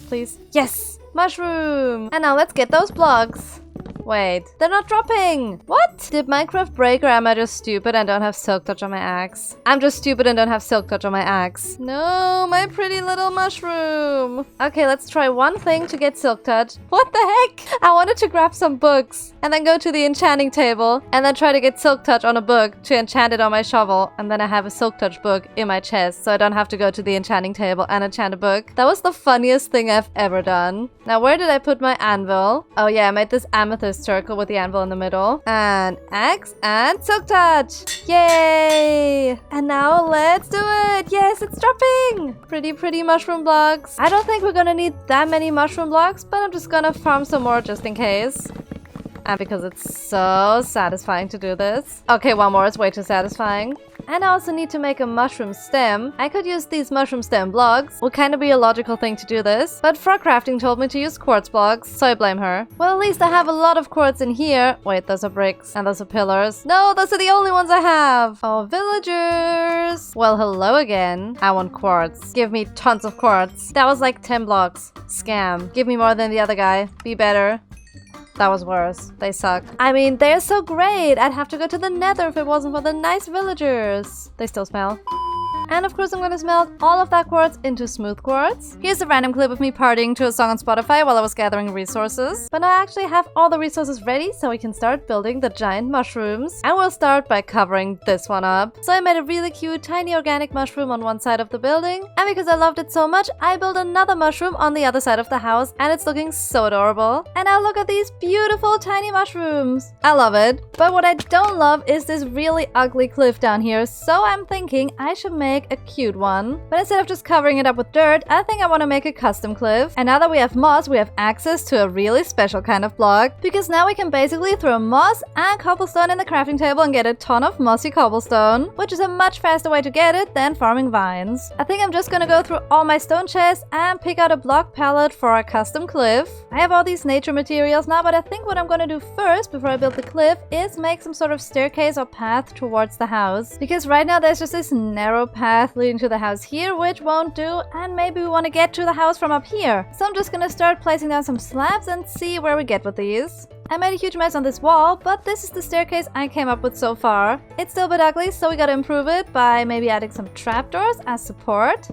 Please. Yes! Mushroom! And now let's get those blocks. Wait, they're not dropping! What? Did Minecraft break or am I just stupid and don't have silk touch on my axe? I'm just stupid and don't have silk touch on my axe. No, my pretty little mushroom! Okay, let's try one thing to get silk touch. What the heck? I wanted to grab some books and then go to the enchanting table and then try to get silk touch on a book to enchant it on my shovel, and then I have a silk touch book in my chest so I don't have to go to the enchanting table and enchant a book. That was the funniest thing I've ever done. Now where did I put my anvil? Oh yeah, I made this amethyst circle with the anvil in the middle. And axe and silk touch. Yay! And now let's do it. Yes, it's dropping. Pretty mushroom blocks. I don't think we're gonna need that many mushroom blocks, but I'm just gonna farm some more just in case. And because it's so satisfying to do this. Okay, one more is way too satisfying. And I also need to make a mushroom stem. I could use these mushroom stem blocks. Would kind of be a logical thing to do this. But Frog Crafting told me to use quartz blocks, so I blame her. Well, at least I have a lot of quartz in here. Wait, those are bricks and those are pillars. No, those are the only ones I have. Oh, villagers. Well, hello again. I want quartz. Give me tons of quartz. That was like 10 blocks. Scam. Give me more than the other guy. Be better. That was worse. They suck. I mean, they're so great. I'd have to go to the nether if it wasn't for the nice villagers. They still smell. And of course I'm gonna smelt all of that quartz into smooth quartz. Here's a random clip of me partying to a song on Spotify while I was gathering resources. But now I actually have all the resources ready so we can start building the giant mushrooms. And we'll start by covering this one up. So I made a really cute tiny organic mushroom on one side of the building. And because I loved it so much, I built another mushroom on the other side of the house and it's looking so adorable. And now look at these beautiful tiny mushrooms. I love it. But what I don't love is this really ugly cliff down here. So I'm thinking I should make a cute one. But instead of just covering it up with dirt, I think I want to make a custom cliff. And now that we have moss, we have access to a really special kind of block. Because now we can basically throw moss and cobblestone in the crafting table and get a ton of mossy cobblestone, which is a much faster way to get it than farming vines. I think I'm just gonna go through all my stone chests and pick out a block palette for a custom cliff. I have all these nature materials now, but I think what I'm gonna do first before I build the cliff is make some sort of staircase or path towards the house. Because right now there's just this narrow path leading to the house here, which won't do, and maybe we want to get to the house from up here. So I'm just gonna start placing down some slabs and see where we get with these. I made a huge mess on this wall, but this is the staircase I came up with so far. It's still a bit ugly, so we gotta improve it by maybe adding some trapdoors as support.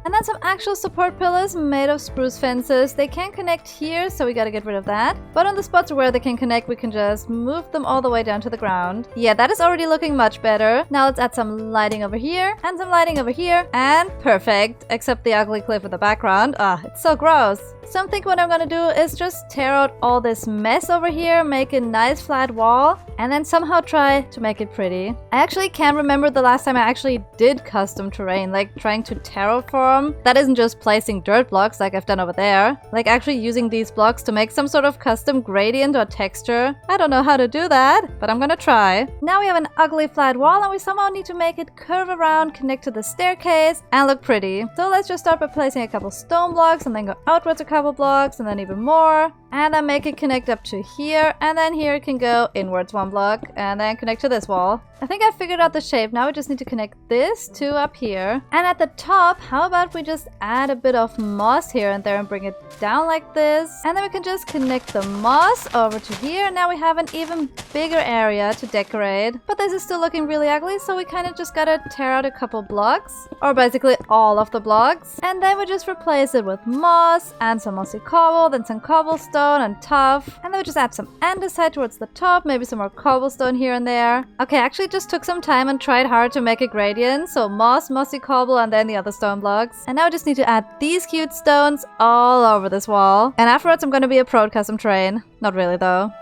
And then some actual support pillars made of spruce fences. They can't connect here, so we gotta get rid of that. But on the spots where they can connect, we can just move them all the way down to the ground. Yeah, that is already looking much better. Now let's add some lighting over here, and some lighting over here, and perfect. Except the ugly cliff in the background. It's so gross. So I'm thinking what I'm gonna do is just tear out all this mess over here, make a nice flat wall, and then somehow try to make it pretty. I actually can't remember the last time I actually did custom terrain, like trying to terraform. That isn't just placing dirt blocks like I've done over there. Like actually using these blocks to make some sort of custom gradient or texture. I don't know how to do that, but I'm gonna try. Now we have an ugly flat wall and we somehow need to make it curve around, connect to the staircase, and look pretty. So let's just start by placing a couple stone blocks and then go outwards a couple blocks and then even more. And then make it connect up to here, and then here it can go inwards one block, and then connect to this wall. I think I figured out the shape. Now we just need to connect this to up here. And at the top, how about we just add a bit of moss here and there and bring it down like this. And then we can just connect the moss over to here. Now we have an even bigger area to decorate. But this is still looking really ugly, so we kind of just gotta tear out a couple blocks. Or basically all of the blocks. And then we just replace it with moss and some mossy cobble, then some cobblestone and tuff, and then we just add some andesite towards the top, maybe some more cobblestone here and there. Okay, I actually just took some time and tried hard to make a gradient, so moss, mossy cobble, and then the other stone blocks. And now I just need to add these cute stones all over this wall. And afterwards I'm gonna be a pro at custom terrain. Not really though.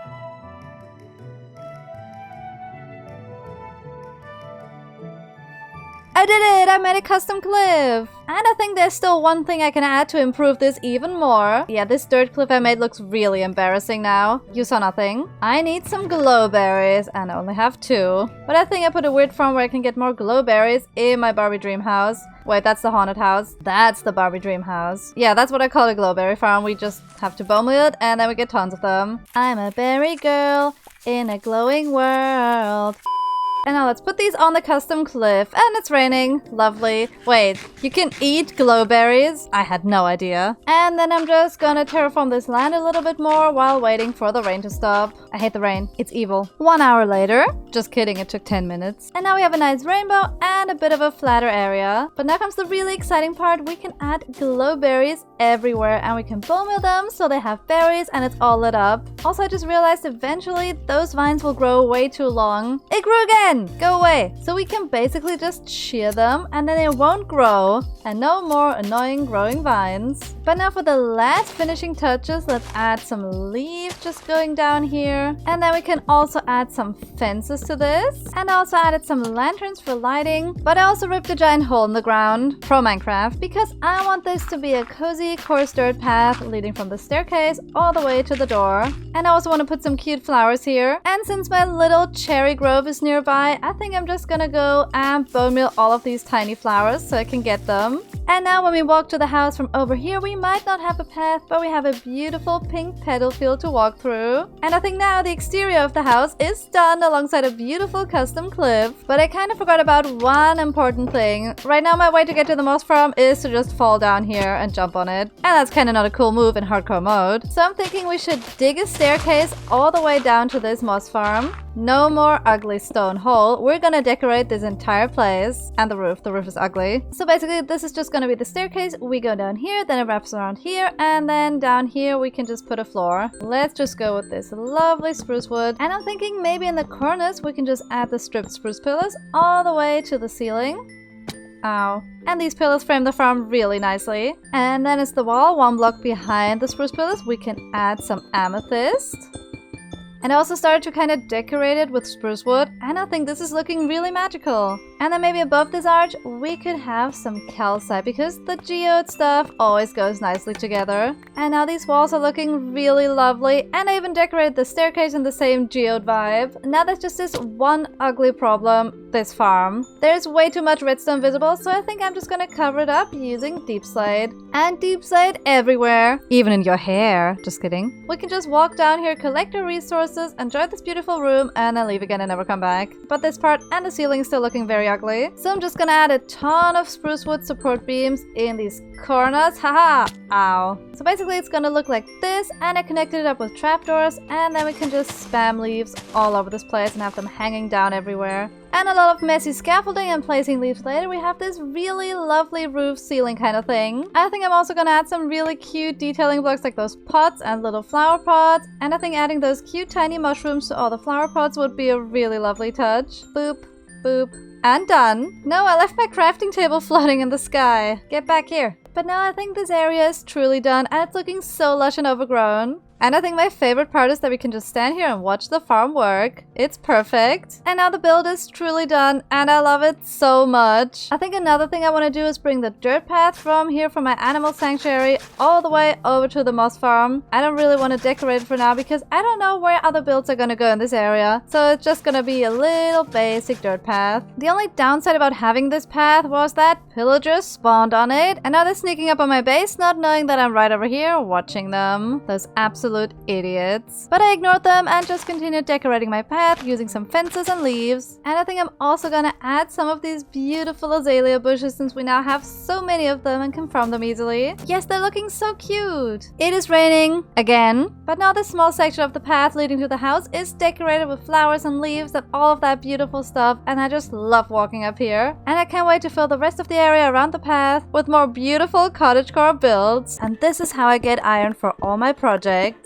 I did it! I made a custom cliff! And I think there's still one thing I can add to improve this even more. Yeah, this dirt cliff I made looks really embarrassing now. You saw nothing. I need some glowberries, and I only have 2. But I think I put a weird farm where I can get more glowberries in my Barbie dream house. Wait, that's the haunted house. That's the Barbie dream house. Yeah, that's what I call a glowberry farm. We just have to bone meal it, and then we get tons of them. I'm a berry girl in a glowing world. And now let's put these on the custom cliff. And it's raining. Lovely. Wait, you can eat glowberries? I had no idea. And then I'm just gonna terraform this land a little bit more while waiting for the rain to stop. I hate the rain. It's evil. 1 hour later. Just kidding, it took 10 minutes. And now we have a nice rainbow and a bit of a flatter area. But now comes the really exciting part. We can add glowberries everywhere and we can bone meal them so they have berries and it's all lit up. Also, I just realized eventually those vines will grow way too long. It grew again! Go away! So we can basically just shear them and then it won't grow and no more annoying growing vines. But now for the last finishing touches, let's add some leaves just going down here. And then we can also add some fences to this. And I also added some lanterns for lighting. But I also ripped a giant hole in the ground, pro Minecraft, because I want this to be a cozy, coarse dirt path leading from the staircase all the way to the door. And I also want to put some cute flowers here. And since my little cherry grove is nearby, I think I'm just gonna go and bone meal all of these tiny flowers so I can get them. And now when we walk to the house from over here, we might not have a path, but we have a beautiful pink petal field to walk through. And I think now the exterior of the house is done alongside a beautiful custom cliff. But I kind of forgot about one important thing. Right now my way to get to the moss farm is to just fall down here and jump on it. And that's kind of not a cool move in hardcore mode. So I'm thinking we should dig a staircase all the way down to this moss farm. No more ugly stone hole. We're gonna decorate this entire place. And the roof is ugly. So basically this is just gonna be the staircase. We go down here, then it wraps around here, and then down here we can just put a floor. Let's just go with this lovely spruce wood. And I'm thinking maybe in the corners we can just add the stripped spruce pillars all the way to the ceiling. Ow. And these pillars frame the farm really nicely. And then it's the wall, 1 block behind the spruce pillars. We can add some amethyst. And I also started to kind of decorate it with spruce wood, and I think this is looking really magical. And then maybe above this arch, we could have some calcite, because the geode stuff always goes nicely together. And now these walls are looking really lovely, and I even decorated the staircase in the same geode vibe. Now there's just this one ugly problem, this farm. There's way too much redstone visible, so I think I'm just gonna cover it up using deep slate. And deep slate everywhere, even in your hair. Just kidding. We can just walk down here, collect our resources, enjoy this beautiful room, and then leave again and never come back. But this part and the ceiling is still looking very ugly. So I'm just gonna add a ton of spruce wood support beams in these corners. Haha! Ow. So basically it's gonna look like this, and I connected it up with trapdoors, and then we can just spam leaves all over this place and have them hanging down everywhere. And a lot of messy scaffolding and placing leaves later, we have this really lovely roof ceiling kind of thing. I think I'm also gonna add some really cute detailing blocks like those pots and little flower pots. And I think adding those cute tiny mushrooms to all the flower pots would be a really lovely touch. Boop, boop, and done. No, I left my crafting table floating in the sky. Get back here. But now I think this area is truly done and it's looking so lush and overgrown. And I think my favorite part is that we can just stand here and watch the farm work. It's perfect. And now the build is truly done and I love it so much. I think another thing I want to do is bring the dirt path from here from my animal sanctuary all the way over to the moss farm. I don't really want to decorate it for now because I don't know where other builds are going to go in this area. So it's just going to be a little basic dirt path. The only downside about having this path was that pillagers spawned on it and now they're sneaking up on my base not knowing that I'm right over here watching them. Those absolute idiots. But I ignored them and just continued decorating my path using some fences and leaves. And I think I'm also gonna add some of these beautiful azalea bushes since we now have so many of them and can farm them easily. Yes, they're looking so cute. It is raining again, but now this small section of the path leading to the house is decorated with flowers and leaves and all of that beautiful stuff, and I just love walking up here. And I can't wait to fill the rest of the area around the path with more beautiful cottagecore builds. And this is how I get iron for all my projects.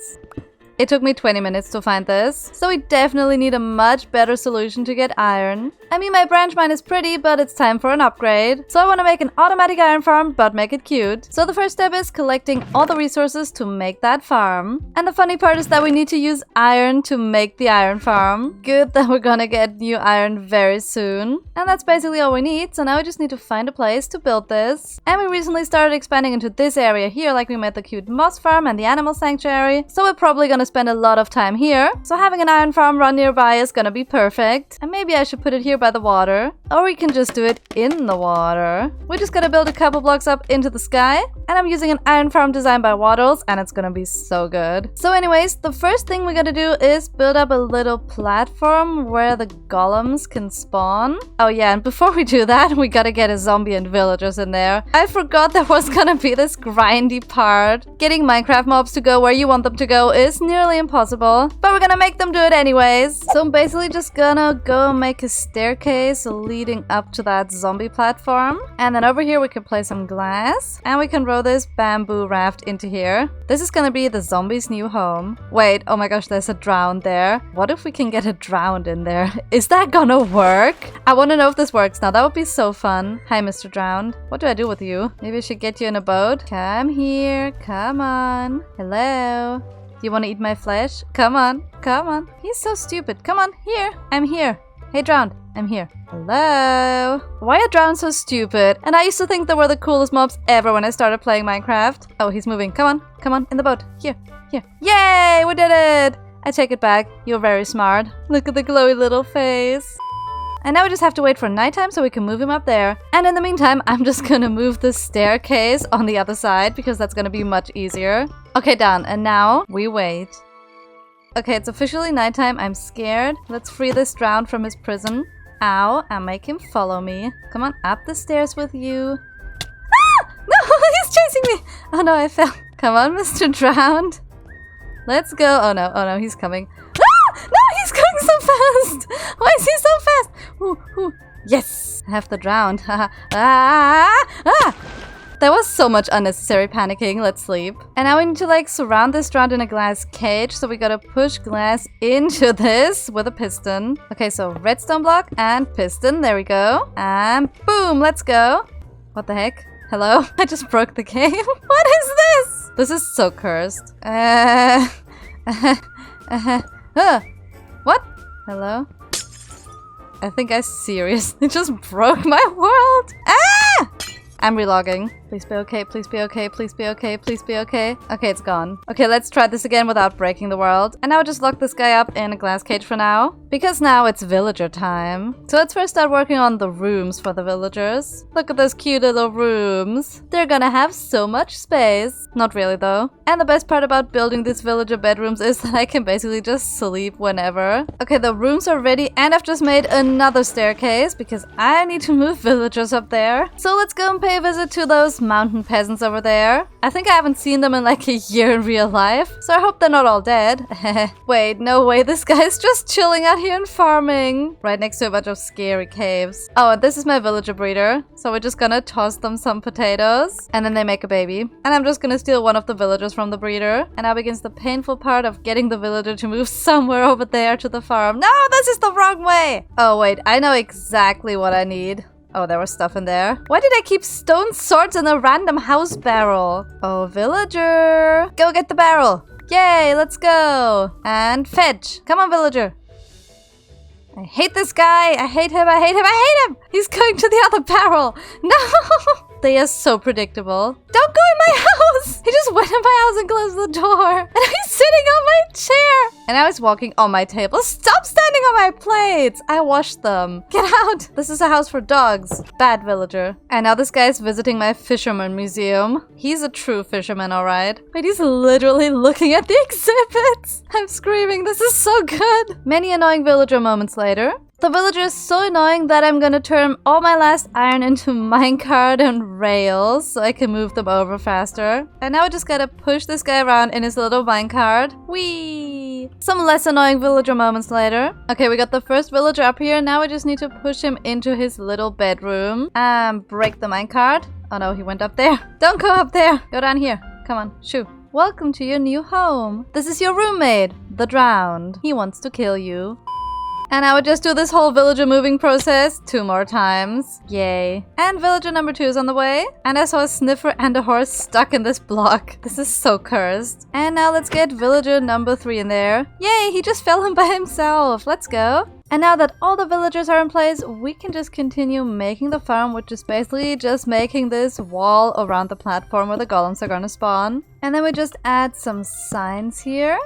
It took me 20 minutes to find this, so we definitely need a much better solution to get iron. I mean, my branch mine is pretty, but it's time for an upgrade. So I want to make an automatic iron farm, but make it cute. So the first step is collecting all the resources to make that farm. And the funny part is that we need to use iron to make the iron farm. Good that we're gonna get new iron very soon. And that's basically all we need. So now we just need to find a place to build this. And we recently started expanding into this area here, like we made the cute moss farm and the animal sanctuary. So we're probably gonna spend a lot of time here. So having an iron farm run nearby is gonna be perfect. And maybe I should put it here by the water. Or we can just do it in the water. We're just gonna build a couple blocks up into the sky. And I'm using an iron farm designed by Waddles, and it's gonna be so good. So anyways, the first thing we're gonna do is build up a little platform where the golems can spawn. Oh yeah, and before we do that, we gotta get a zombie and villagers in there. I forgot there was gonna be this grindy part. Getting Minecraft mobs to go where you want them to go is nearly impossible, but we're gonna make them do it anyways. So I'm basically just gonna go make a staircase leading up to that zombie platform. And then over here we can place some glass, and we can roll this bamboo raft into here. This is gonna be the zombie's new home. Wait, oh my gosh, there's a drowned there. What if we can get a drowned in there? Is that gonna work? I want to know if this works now. That would be so fun. Hi, Mr. Drowned. What do I do with you? Maybe I should get you in a boat. Come here. Come on. Hello. Do you want to eat my flesh? Come on. Come on. He's so stupid. Come on. Here. I'm here. Hey, Drowned. I'm here. Hello? Why are drowned so stupid? And I used to think they were the coolest mobs ever when I started playing Minecraft. Oh, he's moving. Come on. Come on. In the boat. Here. Here. Yay! We did it! I take it back. You're very smart. Look at the glowy little face. And now we just have to wait for nighttime so we can move him up there. And in the meantime, I'm just gonna move the staircase on the other side because that's gonna be much easier. Okay, done. And now we wait. Okay, it's officially nighttime. I'm scared. Let's free this drowned from his prison. Ow, and make him follow me. Come on, up the stairs with you. Ah! No, he's chasing me. Oh no, I fell. Come on, Mr. Drowned. Let's go. Oh no, he's coming. No, he's going so fast! Why is he so fast? Ooh, ooh. Yes! I have the drowned. That was so much unnecessary panicking. Let's sleep. And now we need to like surround this drowned in a glass cage. So we gotta push glass into this with a piston. Okay, so redstone block and piston. There we go. And boom, let's go. What the heck? Hello? I just broke the game. What is this? This is so cursed. What? Hello? I think I seriously just broke my world. Ah! I'm relogging. Please be okay, please be okay, please be okay, please be okay. Okay, it's gone. Okay, let's try this again without breaking the world. And now just lock this guy up in a glass cage for now. Because now it's villager time. So let's first start working on the rooms for the villagers. Look at those cute little rooms. They're gonna have so much space. Not really though. And the best part about building these villager bedrooms is that I can basically just sleep whenever. Okay, the rooms are ready and I've just made another staircase because I need to move villagers up there. So let's go and pay a visit to those mountain peasants over there. I think I haven't seen them in like a year in real life, so I hope they're not all dead. Wait, no way, this guy's just chilling out here and farming. Right next to a bunch of scary caves. Oh, and this is my villager breeder. So we're just gonna toss them some potatoes, and then they make a baby. And I'm just gonna steal one of the villagers from the breeder. And now begins the painful part of getting the villager to move somewhere over there to the farm. No, this is the wrong way! Oh wait, I know exactly what I need. Oh, there was stuff in there. Why did I keep stone swords in a random house barrel? Oh, villager. Go get the barrel. Yay, let's go. And fetch. Come on, villager. I hate this guy. I hate him. I hate him. I hate him. He's going to the other barrel. No. They are so predictable. Don't go in my house. He just went in my house and closed the door. And he's sitting on my chair. And now he's walking on my table. Stop standing on my plates. I washed them. Get out. This is a house for dogs. Bad villager. And now this guy is visiting my fisherman museum. He's a true fisherman, all right. Wait, he's literally looking at the exhibits. I'm screaming. This is so good. Many annoying villager moments later. The villager is so annoying that I'm gonna turn all my last iron into minecart and rails so I can move them over faster. And now I just gotta push this guy around in his little minecart. Whee! Some less annoying villager moments later. Okay, we got the first villager up here. Now we just need to push him into his little bedroom and break the minecart. Oh no, he went up there. Don't go up there. Go down here. Come on, shoo. Welcome to your new home. This is your roommate, the drowned. He wants to kill you. And I would just do this whole villager moving process 2 more times. Yay. And villager number 2 is on the way. And I saw a sniffer and a horse stuck in this block. This is so cursed. And now let's get villager number 3 in there. Yay, he just fell in by himself. Let's go. And now that all the villagers are in place, we can just continue making the farm, which is basically just making this wall around the platform where the golems are gonna spawn. And then we just add some signs here.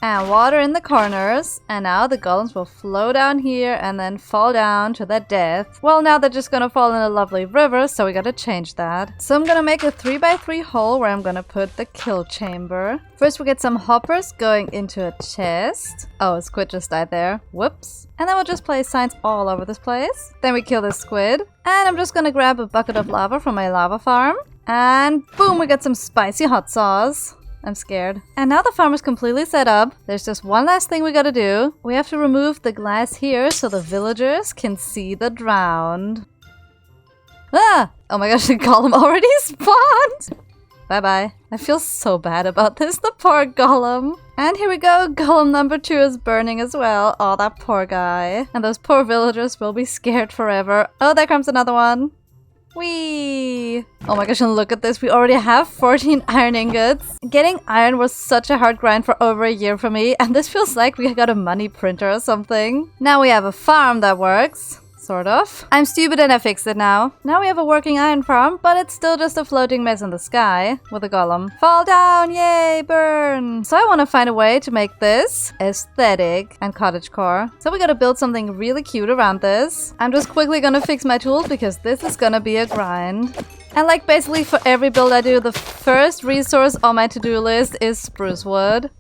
And water in the corners, and now the golems will flow down here and then fall down to their death. Well, now they're just gonna fall in a lovely river, so we gotta change that. So I'm gonna make a 3x3 hole where I'm gonna put the kill chamber. First we get some hoppers going into a chest. Oh, a squid just died there. Whoops. And then we'll just place signs all over this place. Then we kill the squid. And I'm just gonna grab a bucket of lava from my lava farm. And boom, we get some spicy hot sauce. I'm scared. And now the farm is completely set up. There's just one last thing we gotta do. We have to remove the glass here so the villagers can see the drowned. Ah! Oh my gosh, the golem already spawned! Bye-bye. I feel so bad about this, the poor golem. And here we go, golem number 2 is burning as well. Oh, that poor guy. And those poor villagers will be scared forever. Oh, there comes another one. Whee! Oh my gosh, and look at this. We already have 14 iron ingots. Getting iron was such a hard grind for over a year for me, and this feels like we got a money printer or something. Now we have a farm that works. Sort of. I'm stupid and I fixed it now. Now we have a working iron farm, but it's still just a floating mess in the sky with a golem. Fall down! Yay! Burn! So I want to find a way to make this aesthetic and cottagecore. So we gotta build something really cute around this. I'm just quickly gonna fix my tools because this is gonna be a grind. And like basically for every build I do, the first resource on my to-do list is spruce wood.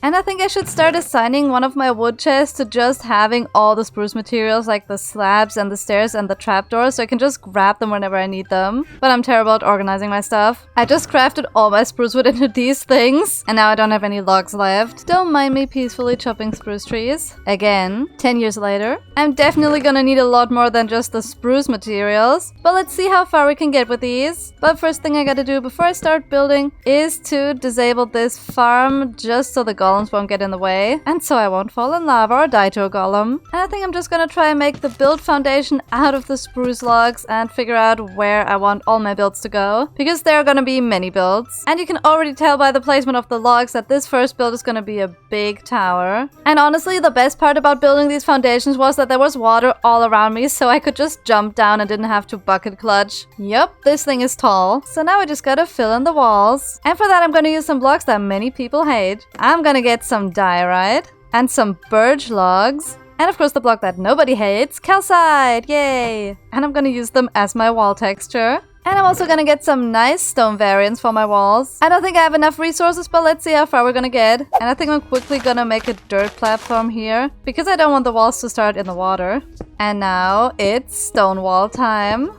And I think I should start assigning one of my wood chests to just having all the spruce materials like the slabs and the stairs and the trapdoors so I can just grab them whenever I need them. But I'm terrible at organizing my stuff. I just crafted all my spruce wood into these things and now I don't have any logs left. Don't mind me peacefully chopping spruce trees. Again, 10 years later. I'm definitely gonna need a lot more than just the spruce materials. But let's see how far we can get with these. But first thing I gotta do before I start building is to disable this farm just so the golems won't get in the way, and so I won't fall in lava or die to a golem. And I think I'm just gonna try and make the build foundation out of the spruce logs and figure out where I want all my builds to go, because there are gonna be many builds. And you can already tell by the placement of the logs that this first build is gonna be a big tower. And honestly, the best part about building these foundations was that there was water all around me, so I could just jump down and didn't have to bucket clutch. Yup, this thing is tall. So now I just gotta fill in the walls. And for that I'm gonna use some blocks that many people hate. I'm gonna get some diorite and some birch logs. And of course the block that nobody hates, calcite! Yay! And I'm gonna use them as my wall texture. And I'm also gonna get some nice stone variants for my walls. I don't think I have enough resources, but let's see how far we're gonna get. And I think I'm quickly gonna make a dirt platform here, because I don't want the walls to start in the water. And now it's stone wall time.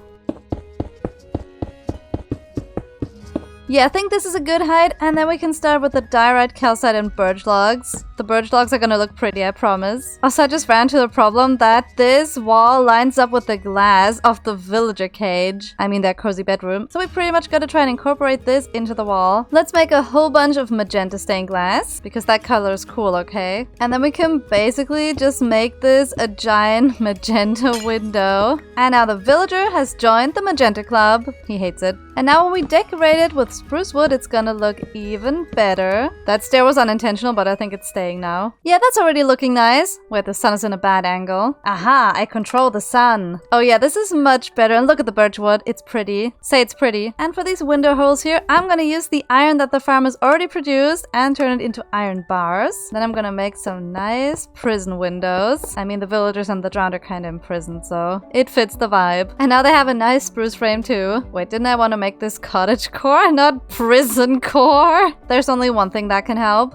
Yeah, I think this is a good height, and then we can start with the diorite, calcite, and birch logs. The birch logs are gonna look pretty, I promise. Also, I just ran into the problem that this wall lines up with the glass of the villager cage. I mean, their cozy bedroom. So we pretty much gotta try and incorporate this into the wall. Let's make a whole bunch of magenta stained glass, because that color is cool, okay? And then we can basically just make this a giant magenta window. And now the villager has joined the magenta club. He hates it. And now when we decorate it with spruce wood, it's gonna look even better. That stair was unintentional, but I think it's staying now. Yeah, that's already looking nice. Wait, the sun is in a bad angle. Aha, I control the sun. Oh yeah, this is much better. And look at the birch wood. It's pretty. Say it's pretty. And for these window holes here, I'm gonna use the iron that the farmers already produced and turn it into iron bars. Then I'm gonna make some nice prison windows. I mean, the villagers and the drowned are kind of imprisoned, so it fits the vibe. And now they have a nice spruce frame too. Wait, didn't I want to make this cottage core, not prison core? There's only one thing that can help.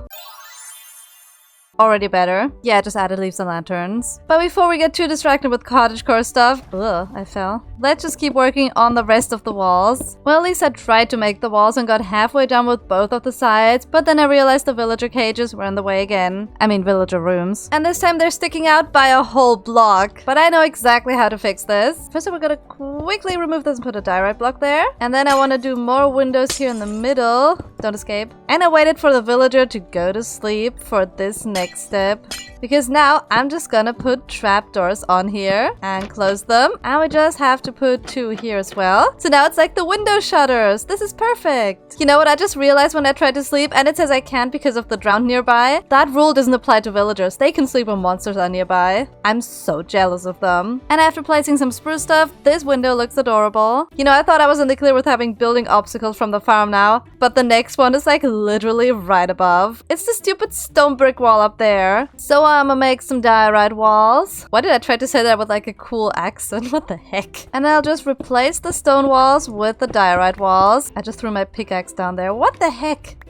Already better. Yeah, just added leaves and lanterns. But before we get too distracted with cottagecore stuff, ugh, I fell. Let's just keep working on the rest of the walls. Well, at least I tried to make the walls and got halfway done with both of the sides, but then I realized the villager cages were in the way again. I mean, villager rooms. And this time they're sticking out by a whole block. But I know exactly how to fix this. First, we're gonna quickly remove this and put a diorite block there. And then I want to do more windows here in the middle. Don't escape. And I waited for the villager to go to sleep for this next step. Because now I'm just gonna put trapdoors on here and close them. And we just have to put 2 here as well. So now it's like the window shutters. This is perfect. You know what I just realized when I tried to sleep and it says I can't because of the drowned nearby? That rule doesn't apply to villagers. They can sleep when monsters are nearby. I'm so jealous of them. And after placing some spruce stuff, this window looks adorable. You know, I thought I was in the clear with having building obstacles from the farm now, but the next one is like literally right above. It's the stupid stone brick wall up there. So I'm gonna make some diorite walls. Why did I try to say that with like a cool accent? What the heck? And I'll just replace the stone walls with the diorite walls. I just threw my pickaxe down there. What the heck?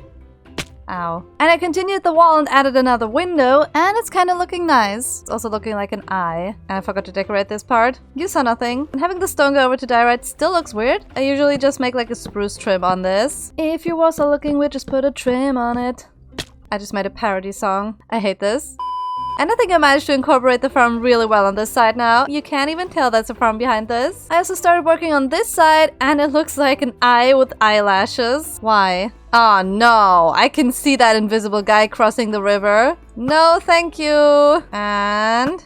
Ow. And I continued the wall and added another window, and it's kind of looking nice. It's also looking like an eye. And I forgot to decorate this part. You saw nothing. And having the stone go over to diorite still looks weird. I usually just make like a spruce trim on this. If you're also looking weird, just put a trim on it. I just made a parody song. I hate this. And I think I managed to incorporate the farm really well on this side now. You can't even tell there's a farm behind this. I also started working on this side and it looks like an eye with eyelashes. Why? Oh no, I can see that invisible guy crossing the river. No, thank you. And...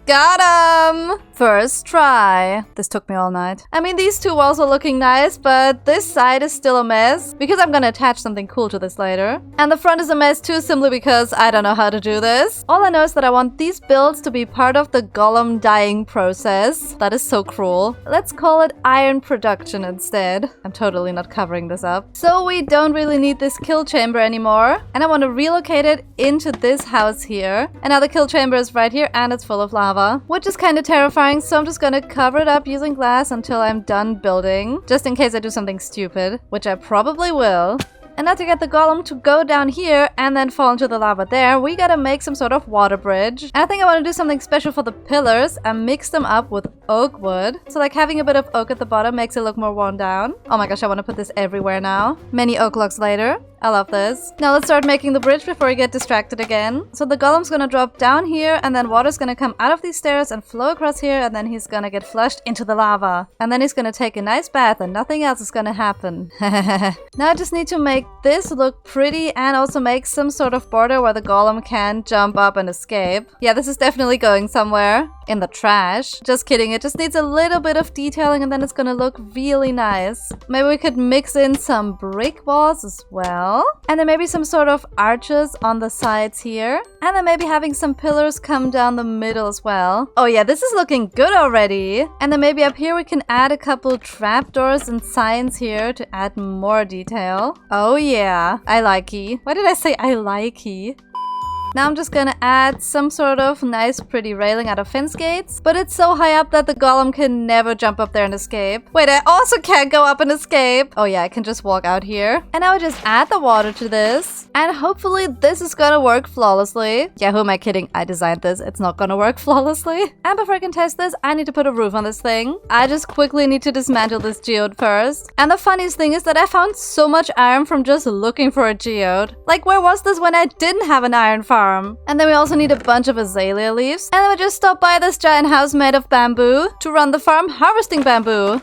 got him! First try. This took me all night. I mean, these 2 walls are looking nice, but this side is still a mess because I'm gonna attach something cool to this later. And the front is a mess too, simply because I don't know how to do this. All I know is that I want these builds to be part of the golem dyeing process. That is so cruel. Let's call it iron production instead. I'm totally not covering this up. So we don't really need this kill chamber anymore. And I want to relocate it into this house here. And now the kill chamber is right here and it's full of lava, which is kind of terrifying. So I'm just gonna cover it up using glass until I'm done building, just in case I do something stupid, which I probably will. And now to get the golem to go down here and then fall into the lava there, we gotta make some sort of water bridge. And I think I want to do something special for the pillars and mix them up with oak wood. So like having a bit of oak at the bottom makes it look more worn down. Oh my gosh, I want to put this everywhere now. Many oak logs later. I love this. Now let's start making the bridge before we get distracted again. So the golem's gonna drop down here and then water's gonna come out of these stairs and flow across here and then he's gonna get flushed into the lava. And then he's gonna take a nice bath and nothing else is gonna happen. Now I just need to make this look pretty and also make some sort of border where the golem can jump up and escape. Yeah, this is definitely going somewhere. In the trash. Just kidding, it just needs a little bit of detailing and then it's gonna look really nice. Maybe we could mix in some brick walls as well. And then maybe some sort of arches on the sides here. And then maybe having some pillars come down the middle as well. Oh yeah, this is looking good already. And then maybe up here we can add a couple trapdoors and signs here to add more detail. Oh yeah, I likey. Why did I say I likey? Now I'm just gonna add some sort of nice pretty railing out of fence gates, but it's so high up that the golem can never jump up there and escape. Wait, I also can't go up and escape. Oh yeah, I can just walk out here. And now I just add the water to this, and hopefully this is gonna work flawlessly. Yeah, who am I kidding? I designed this. It's not gonna work flawlessly. And before I can test this, I need to put a roof on this thing. I just quickly need to dismantle this geode first. And the funniest thing is that I found so much iron from just looking for a geode. Like, where was this when I didn't have an iron farm? And then we also need a bunch of azalea leaves. And then we just stopped by this giant house made of bamboo to run the farm harvesting bamboo.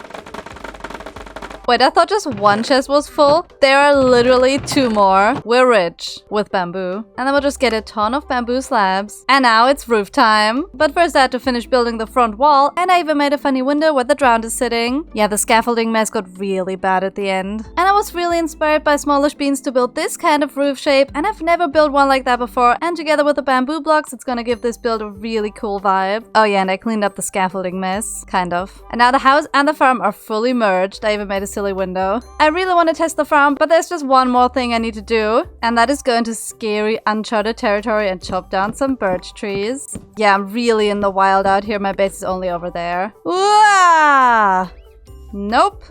Wait, I thought just one chest was full. There are literally 2 more. We're rich with bamboo. And then we'll just get a ton of bamboo slabs. And now it's roof time. But first I had to finish building the front wall. And I even made a funny window where the drowned is sitting. Yeah, the scaffolding mess got really bad at the end. And I was really inspired by smallish beans to build this kind of roof shape. And I've never built one like that before. And together with the bamboo blocks, it's gonna give this build a really cool vibe. Oh yeah, and I cleaned up the scaffolding mess. Kind of. And now the house and the farm are fully merged. I even made a silly window. I really want to test the farm, but there's just one more thing I need to do, and that is go into scary uncharted territory and chop down some birch trees. Yeah, I'm really in the wild out here. My base is only over there. Ooh! Nope.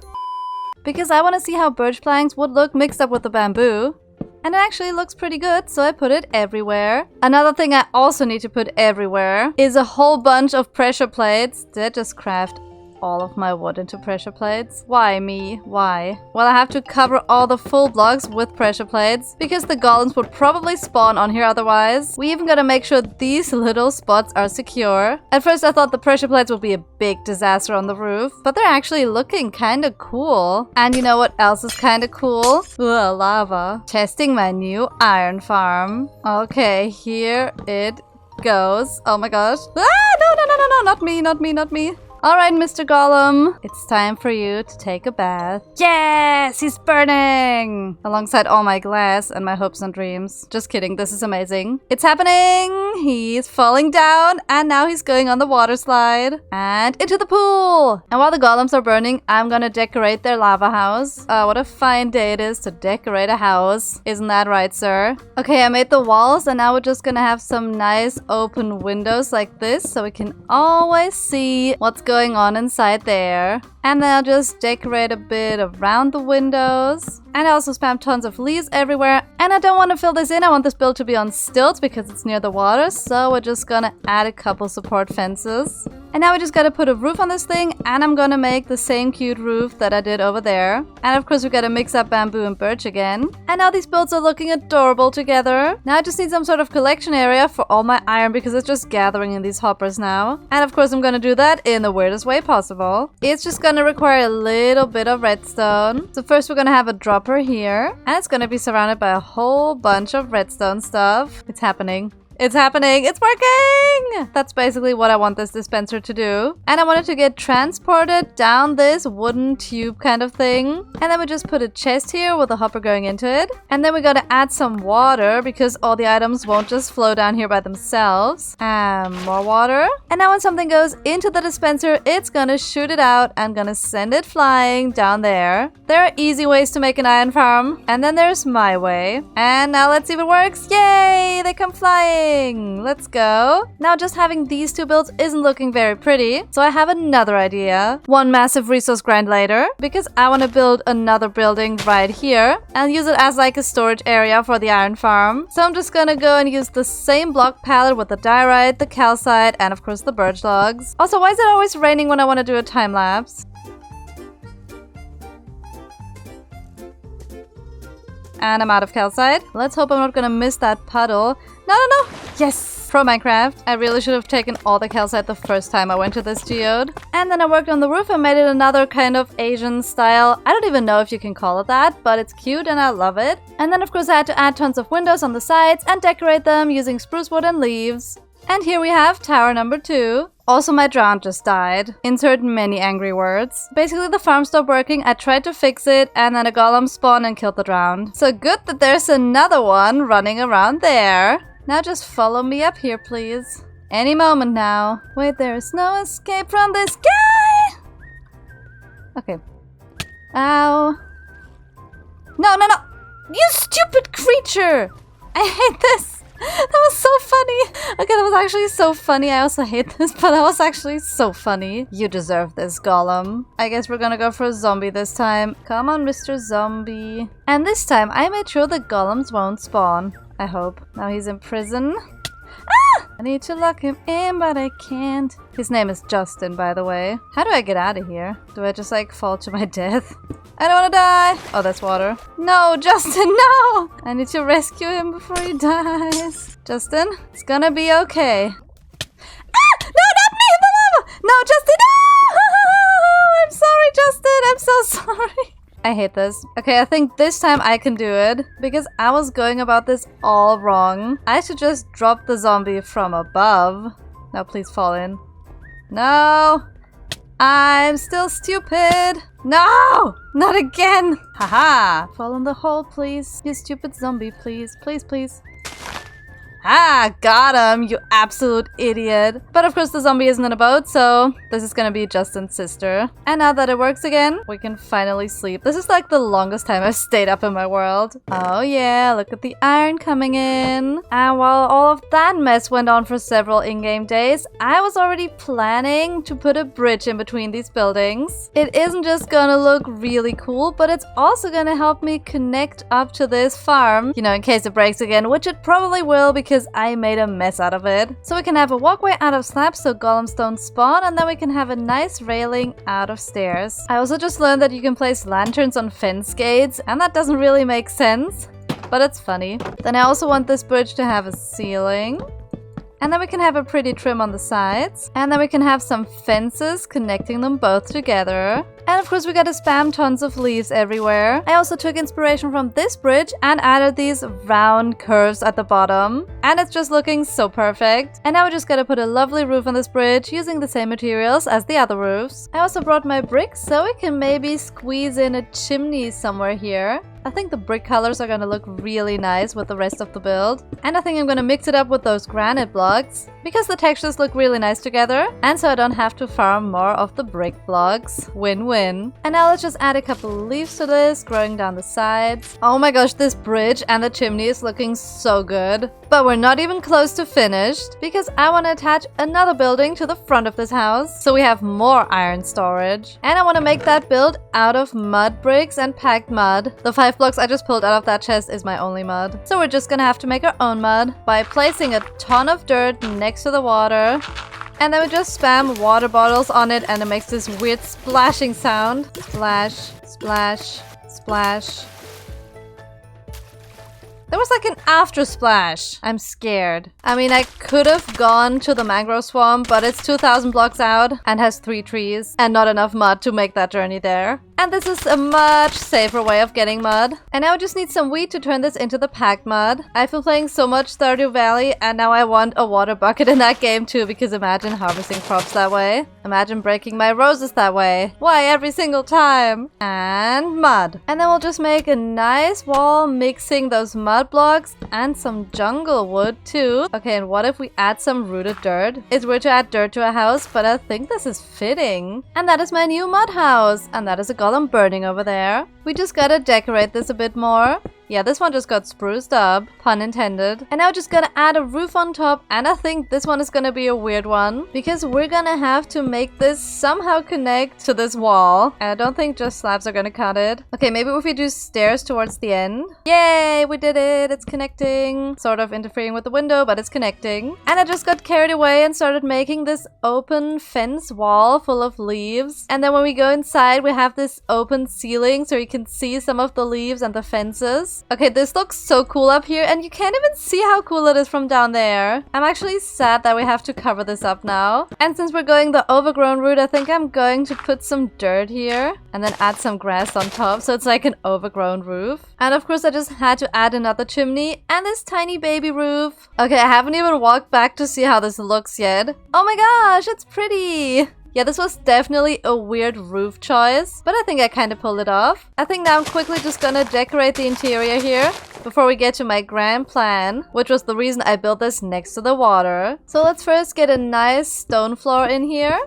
Because I want to see how birch planks would look mixed up with the bamboo. And it actually looks pretty good, so I put it everywhere. Another thing I also need to put everywhere is a whole bunch of pressure plates. Did I just craft all of my wood into pressure plates. Why me? Why? Well, I have to cover all the full blocks with pressure plates because the golems would probably spawn on here otherwise. We even gotta make sure these little spots are secure. At first I thought the pressure plates would be a big disaster on the roof, but they're actually looking kinda cool. And you know what else is kinda cool? Ugh, lava. Testing my new iron farm. Okay, here it goes. Oh my gosh. Ah, no, not me, not me, not me. Alright, Mr. Golem, it's time for you to take a bath. Yes, he's burning! Alongside all my glass and my hopes and dreams. Just kidding, this is amazing. It's happening! He's falling down, and now he's going on the water slide. And into the pool! And while the golems are burning, I'm gonna decorate their lava house. What a fine day it is to decorate a house. Isn't that right, sir? Okay, I made the walls, and now we're just gonna have some nice open windows like this, so we can always see what's going on inside there. And then I'll just decorate a bit around the windows. And I also spam tons of leaves everywhere. And I don't want to fill this in. I want this build to be on stilts because it's near the water. So we're just gonna add a couple support fences. And now we just gotta put a roof on this thing, and I'm gonna make the same cute roof that I did over there. And of course we gotta mix up bamboo and birch again. And now these builds are looking adorable together. Now I just need some sort of collection area for all my iron because it's just gathering in these hoppers now. And of course I'm gonna do that in the weirdest way possible. It's just gonna require a little bit of redstone. So first we're gonna have a dropper here, and it's gonna be surrounded by a whole bunch of redstone stuff. It's happening. It's happening! It's working! That's basically what I want this dispenser to do. And I want it to get transported down this wooden tube kind of thing. And then we just put a chest here with a hopper going into it. And then we gotta add some water because all the items won't just flow down here by themselves. And more water. And now when something goes into the dispenser, it's gonna shoot it out and gonna send it flying down there. There are easy ways to make an iron farm. And then there's my way. And now let's see if it works. Yay! They come flying! Let's go. Now just having these two builds isn't looking very pretty, so I have another idea. One massive resource grind later, because I want to build another building right here and use it as like a storage area for the iron farm. So I'm just gonna go and use the same block palette with the diorite, the calcite, and of course the birch logs. Also, why is it always raining when I want to do a time lapse? And I'm out of calcite. Let's hope I'm not gonna miss that puddle. No! Yes! Pro Minecraft. I really should have taken all the calcite the first time I went to this geode. And then I worked on the roof and made it another kind of Asian style. I don't even know if you can call it that, but it's cute and I love it. And then of course I had to add tons of windows on the sides and decorate them using spruce wood and leaves. And here we have tower number 2. Also, my drown just died. Insert many angry words. Basically, the farm stopped working, I tried to fix it, and then a golem spawned and killed the drowned. So good that there's another one running around there. Now just follow me up here, please. Any moment now. Wait, there is no escape from this guy! Okay. Ow. No! You stupid creature! I hate this! That was so funny! Okay, that was actually so funny. I also hate this, but that was actually so funny. You deserve this, golem. I guess we're gonna go for a zombie this time. Come on, Mr. Zombie. And this time, I made sure the golems won't spawn. I hope. Now he's in prison. Ah! I need to lock him in, but I can't. His name is Justin, by the way. How do I get out of here? Do I just, like, fall to my death? I don't want to die! Oh, that's water. No, Justin, no! I need to rescue him before he dies. Justin, it's gonna be okay. Ah! No, not me! The lava! No, Justin, no! I'm sorry, Justin! I'm so sorry. I hate this. Okay, I think this time I can do it, because I was going about this all wrong. I should just drop the zombie from above. Now please fall in. No! I'm still stupid! No! Not again! Haha! Fall in the hole, please. You stupid zombie, please. Please. Ah, got him, you absolute idiot. But of course the zombie isn't in a boat, so this is gonna be Justin's sister. And now that it works again, we can finally sleep. This is like the longest time I've stayed up in my world. Oh yeah, look at the iron coming in. And while all of that mess went on for several in-game days, I was already planning to put a bridge in between these buildings. It isn't just gonna look really cool, but it's also gonna help me connect up to this farm. You know, in case it breaks again, which it probably will because because I made a mess out of it. So we can have a walkway out of slabs so golems don't spawn, and then we can have a nice railing out of stairs. I also just learned that you can place lanterns on fence gates, and that doesn't really make sense, but it's funny. Then I also want this bridge to have a ceiling. And then we can have a pretty trim on the sides. And then we can have some fences connecting them both together. And of course we gotta spam tons of leaves everywhere. I also took inspiration from this bridge and added these round curves at the bottom. And it's just looking so perfect. And now we just gotta put a lovely roof on this bridge using the same materials as the other roofs. I also brought my bricks so we can maybe squeeze in a chimney somewhere here. I think the brick colors are gonna look really nice with the rest of the build. And I think I'm gonna mix it up with those granite blocks because the textures look really nice together, and so I don't have to farm more of the brick blocks. Win-win. And now let's just add a couple leaves to this, growing down the sides. Oh my gosh, this bridge and the chimney is looking so good. But we're not even close to finished because I want to attach another building to the front of this house so we have more iron storage. And I want to make that build out of mud bricks and packed mud. The 5 blocks I just pulled out of that chest is my only mud. So we're just gonna have to make our own mud by placing a ton of dirt next to the water. And then we just spam water bottles on it and it makes this weird splashing sound. Splash, splash, splash. There was like an after splash. I'm scared. I mean, I could have gone to the mangrove swamp, but it's 2,000 blocks out and has 3 trees and not enough mud to make that journey there. And this is a much safer way of getting mud. And now I just need some wheat to turn this into the packed mud. I've been playing so much Stardew Valley and now I want a water bucket in that game too, because imagine harvesting crops that way. Imagine breaking my roses that way. Why, every single time? And mud. And then we'll just make a nice wall mixing those mud blocks and some jungle wood too. Okay, and what if we add some rooted dirt? It's weird to add dirt to a house, but I think this is fitting. And that is my new mud house. And that is a golem burning over there. We just gotta decorate this a bit more. Yeah, this one just got spruced up, pun intended. And now we're just gonna add a roof on top, and I think this one is gonna be a weird one because we're gonna have to make this somehow connect to this wall. And I don't think just slabs are gonna cut it. Okay, maybe if we do stairs towards the end. Yay, we did it! It's connecting. Sort of interfering with the window, but it's connecting. And I just got carried away and started making this open fence wall full of leaves. And then when we go inside, we have this open ceiling so you can see some of the leaves and the fences. Okay, this looks so cool up here and you can't even see how cool it is from down there. I'm actually sad that we have to cover this up now. And since we're going the overgrown route, I think I'm going to put some dirt here and then add some grass on top so it's like an overgrown roof. And of course I just had to add another chimney and this tiny baby roof. Okay, I haven't even walked back to see how this looks yet. Oh my gosh, it's pretty! Yeah, this was definitely a weird roof choice, but I think I kind of pulled it off. I think now I'm quickly just gonna decorate the interior here before we get to my grand plan, which was the reason I built this next to the water. So let's first get a nice stone floor in here.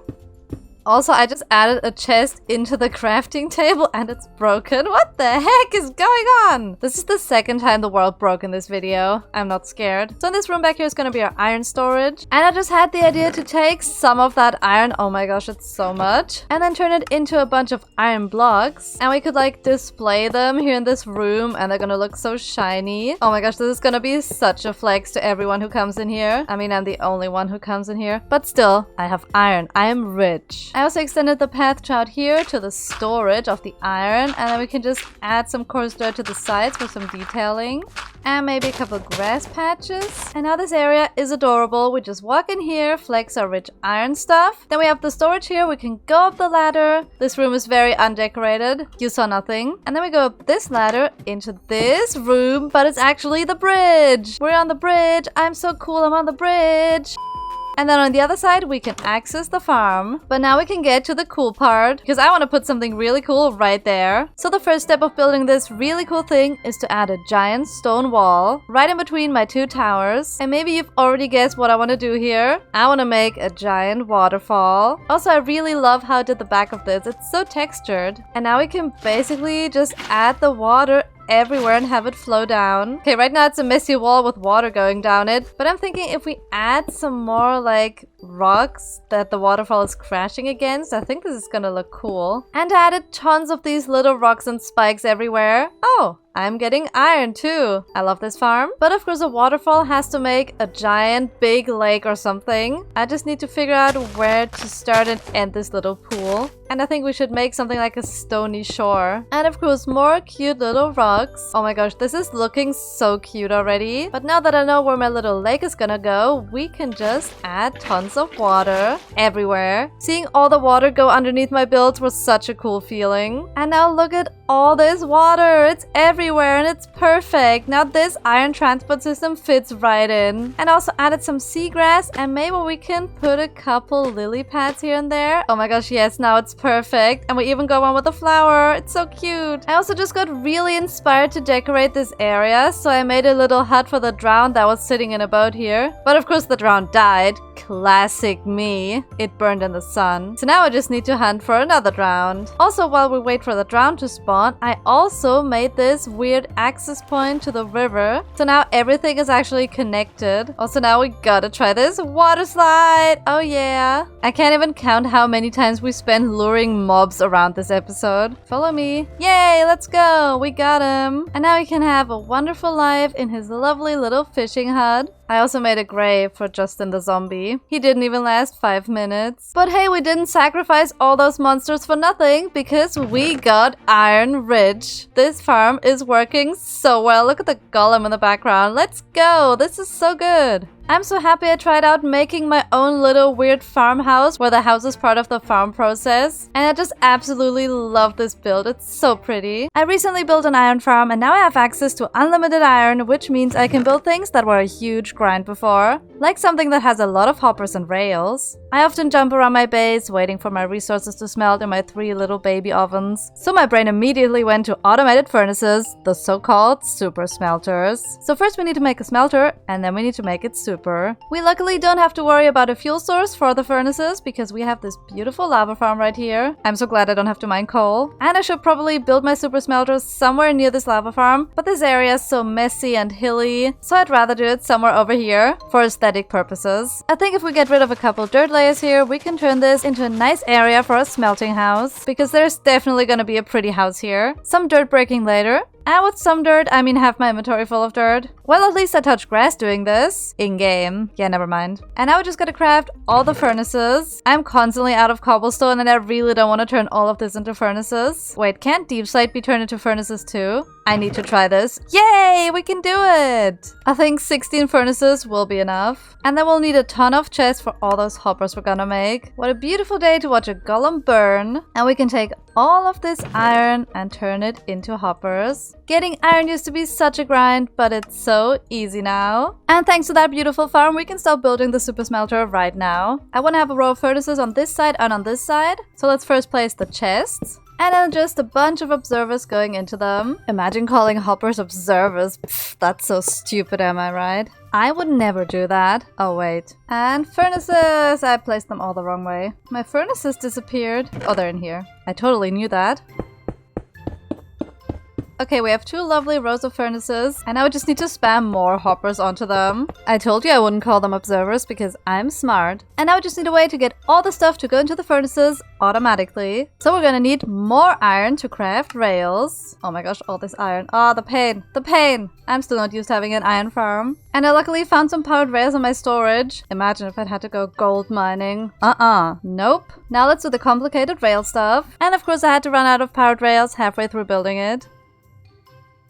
Also, I just added a chest into the crafting table and it's broken. What the heck is going on? This is the second time the world broke in this video. I'm not scared. So in this room back here is gonna be our iron storage. And I just had the idea to take some of that iron, oh my gosh, it's so much, and then turn it into a bunch of iron blocks. And we could like display them here in this room and they're gonna look so shiny. Oh my gosh, this is gonna be such a flex to everyone who comes in here. I mean, I'm the only one who comes in here, but still, I have iron. I am rich. I also extended the path out here to the storage of the iron, and then we can just add some coarse dirt to the sides for some detailing. And maybe a couple grass patches. And now this area is adorable. We just walk in here, flex our rich iron stuff. Then we have the storage here. We can go up the ladder. This room is very undecorated. You saw nothing. And then we go up this ladder into this room, but it's actually the bridge. We're on the bridge. I'm so cool. I'm on the bridge. And then on the other side, we can access the farm. But now we can get to the cool part, because I want to put something really cool right there. So the first step of building this really cool thing is to add a giant stone wall right in between my 2 towers. And maybe you've already guessed what I want to do here. I want to make a giant waterfall. Also, I really love how I did the back of this. It's so textured. And now we can basically just add the water everywhere and have it flow down. Okay, right now it's a messy wall with water going down it, but I'm thinking if we add some more like rocks that the waterfall is crashing against. I think this is gonna look cool. And I added tons of these little rocks and spikes everywhere. Oh, I'm getting iron too. I love this farm. But of course a waterfall has to make a giant big lake or something. I just need to figure out where to start and end this little pool. And I think we should make something like a stony shore. And of course more cute little rocks. Oh my gosh, this is looking so cute already. But now that I know where my little lake is gonna go, we can just add tons of water everywhere. Seeing all the water go underneath my builds was such a cool feeling. And now look at all this water. It's everywhere and it's perfect. Now this iron transport system fits right in. And also added some seagrass and maybe we can put a couple lily pads here and there. Oh my gosh, yes, now it's perfect. And we even go on with a flower. It's so cute. I also just got really inspired to decorate this area. So I made a little hut for the drowned that was sitting in a boat here. But of course the drowned died. Classic me. It burned in the sun. So now I just need to hunt for another drowned. Also, while we wait for the drowned to spawn, I also made this weird access point to the river. So now everything is actually connected. Also now we gotta try this water slide. Oh yeah. I can't even count how many times we spent luring mobs around this episode. Follow me. Yay, let's go. We got him. And now he can have a wonderful life in his lovely little fishing hut. I also made a grave for Justin the zombie. He didn't even last 5 minutes. But hey, we didn't sacrifice all those monsters for nothing because we got iron rich. This farm is working so well. Look at the golem in the background. Let's go. This is so good. I'm so happy I tried out making my own little weird farmhouse where the house is part of the farm process. And I just absolutely love this build. It's so pretty. I recently built an iron farm and now I have access to unlimited iron, which means I can build things that were a huge grind before. Like something that has a lot of hoppers and rails. I often jump around my base waiting for my resources to smelt in my 3 little baby ovens. So my brain immediately went to automated furnaces, the so-called super smelters. So first we need to make a smelter and then we need to make it super. We luckily don't have to worry about a fuel source for the furnaces because we have this beautiful lava farm right here. I'm so glad I don't have to mine coal. And I should probably build my super smelters somewhere near this lava farm, but this area is so messy and hilly, so I'd rather do it somewhere over here for aesthetic purposes. I think if we get rid of a couple dirt layers here, we can turn this into a nice area for a smelting house, because there's definitely gonna be a pretty house here. Some dirt breaking later. And with some dirt, I mean have my inventory full of dirt. Well, at least I touched grass doing this. In-game. Yeah, never mind. And now we just gotta craft all the furnaces. I'm constantly out of cobblestone and I really don't want to turn all of this into furnaces. Wait, can't deep slate be turned into furnaces too? I need to try this. Yay! We can do it! I think 16 furnaces will be enough. And then we'll need a ton of chests for all those hoppers we're gonna make. What a beautiful day to watch a golem burn. And we can take all of this iron and turn it into hoppers. Getting iron used to be such a grind, but it's so easy now. And thanks to that beautiful farm, we can start building the super smelter right now. I want to have a row of furnaces on this side and on this side. So let's first place the chests. And then just a bunch of observers going into them. Imagine calling hoppers observers. Pfft, that's so stupid, am I right? I would never do that. Oh, wait. And furnaces! I placed them all the wrong way. My furnaces disappeared. Oh, they're in here. I totally knew that. Okay, we have 2 lovely rows of furnaces, and now we just need to spam more hoppers onto them. I told you I wouldn't call them observers because I'm smart. And now we just need a way to get all the stuff to go into the furnaces automatically. So we're gonna need more iron to craft rails. Oh my gosh, all this iron. Oh, the pain. The pain! I'm still not used to having an iron farm. And I luckily found some powered rails in my storage. Imagine if I'd had to go gold mining. Nope. Now let's do the complicated rail stuff. And of course I had to run out of powered rails halfway through building it.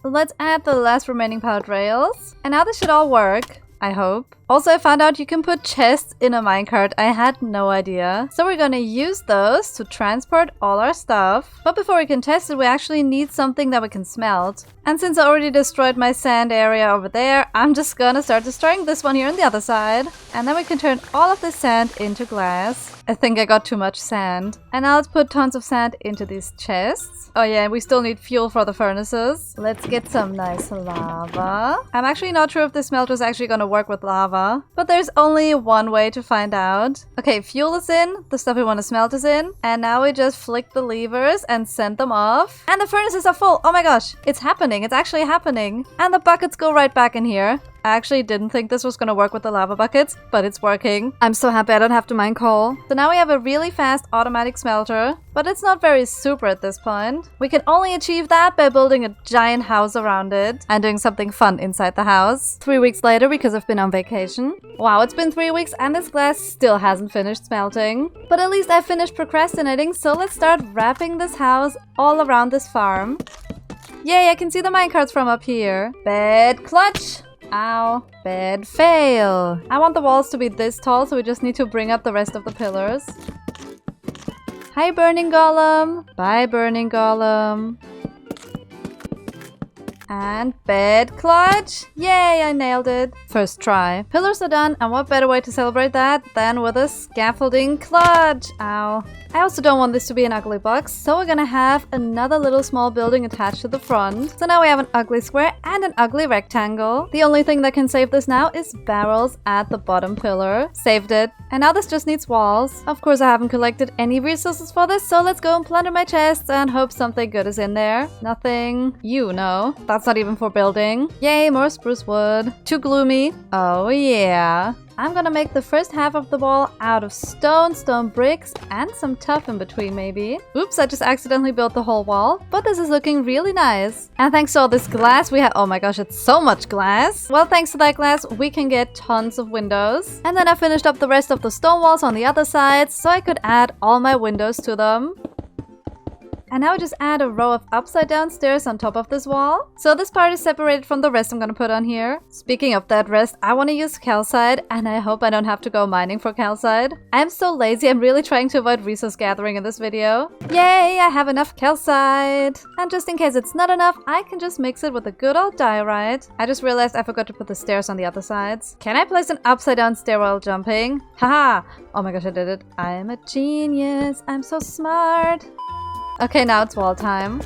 Let's add the last remaining powered rails. And now this should all work, I hope. Also, I found out you can put chests in a minecart. I had no idea. So we're gonna use those to transport all our stuff. But before we can test it, we actually need something that we can smelt. And since I already destroyed my sand area over there, I'm just gonna start destroying this one here on the other side. And then we can turn all of this sand into glass. I think I got too much sand. And now let's put tons of sand into these chests. Oh yeah, we still need fuel for the furnaces. Let's get some nice lava. I'm actually not sure if this smelter is actually gonna work with lava, but there's only one way to find out. Okay, fuel is in, the stuff we want to smelt is in, and now we just flick the levers and send them off. And the furnaces are full. Oh my gosh, it's happening. It's actually happening. And the buckets go right back in here. I actually didn't think this was gonna work with the lava buckets, but it's working. I'm so happy I don't have to mine coal. So now we have a really fast automatic smelter, but it's not very super at this point. We can only achieve that by building a giant house around it and doing something fun inside the house. 3 weeks later, because I've been on vacation. Wow, it's been 3 weeks and this glass still hasn't finished smelting. But at least I finished procrastinating, so let's start wrapping this house all around this farm. Yay, I can see the minecarts from up here. Bad clutch! Ow. Bad fail. I want the walls to be this tall, so we just need to bring up the rest of the pillars. Hi, burning golem. Bye, burning golem. And bed clutch! Yay, I nailed it! First try. Pillars are done, and what better way to celebrate that than with a scaffolding clutch? Ow. I also don't want this to be an ugly box, so we're gonna have another little small building attached to the front. So now we have an ugly square and an ugly rectangle. The only thing that can save this now is barrels at the bottom pillar. Saved it. And now this just needs walls. Of course, I haven't collected any resources for this, so let's go and plunder my chests and hope something good is in there. Nothing. You know. That's not even for building. Yay, more spruce wood. Too gloomy. Oh yeah. I'm gonna make the first half of the wall out of stone bricks, and some tuff in between maybe. Oops, I just accidentally built the whole wall, but this is looking really nice. And thanks to all this glass we have— oh my gosh, it's so much glass. Well, thanks to that glass, we can get tons of windows. And then I finished up the rest of the stone walls on the other sides, so I could add all my windows to them. And now I just add a row of upside down stairs on top of this wall. So this part is separated from the rest I'm gonna put on here. Speaking of that rest, I want to use calcite, and I hope I don't have to go mining for calcite. I'm so lazy, I'm really trying to avoid resource gathering in this video. Yay, I have enough calcite! And just in case it's not enough, I can just mix it with a good old diorite. I just realized I forgot to put the stairs on the other sides. Can I place an upside down stair while jumping? Haha! Oh my gosh, I did it. I'm a genius. I'm so smart. Okay, now it's wall time.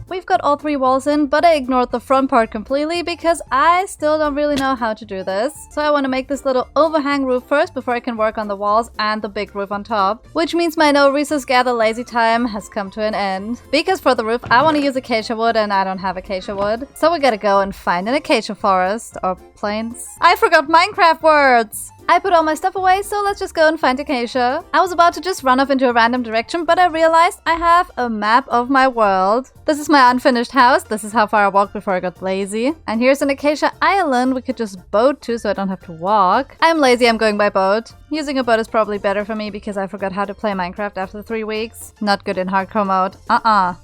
We've got all 3 walls in, but I ignored the front part completely because I still don't really know how to do this. So I want to make this little overhang roof first before I can work on the walls and the big roof on top. Which means my no resource gather lazy time has come to an end. Because for the roof, I want to use acacia wood and I don't have acacia wood. So we gotta go and find an acacia forest or plains. I forgot Minecraft words! I put all my stuff away, so let's just go and find acacia. I was about to just run off into a random direction, but I realized I have a map of my world. This is my unfinished house. This is how far I walked before I got lazy. And here's an acacia island we could just boat to so I don't have to walk. I'm lazy, I'm going by boat. Using a boat is probably better for me because I forgot how to play Minecraft after 3 weeks. Not good in hardcore mode.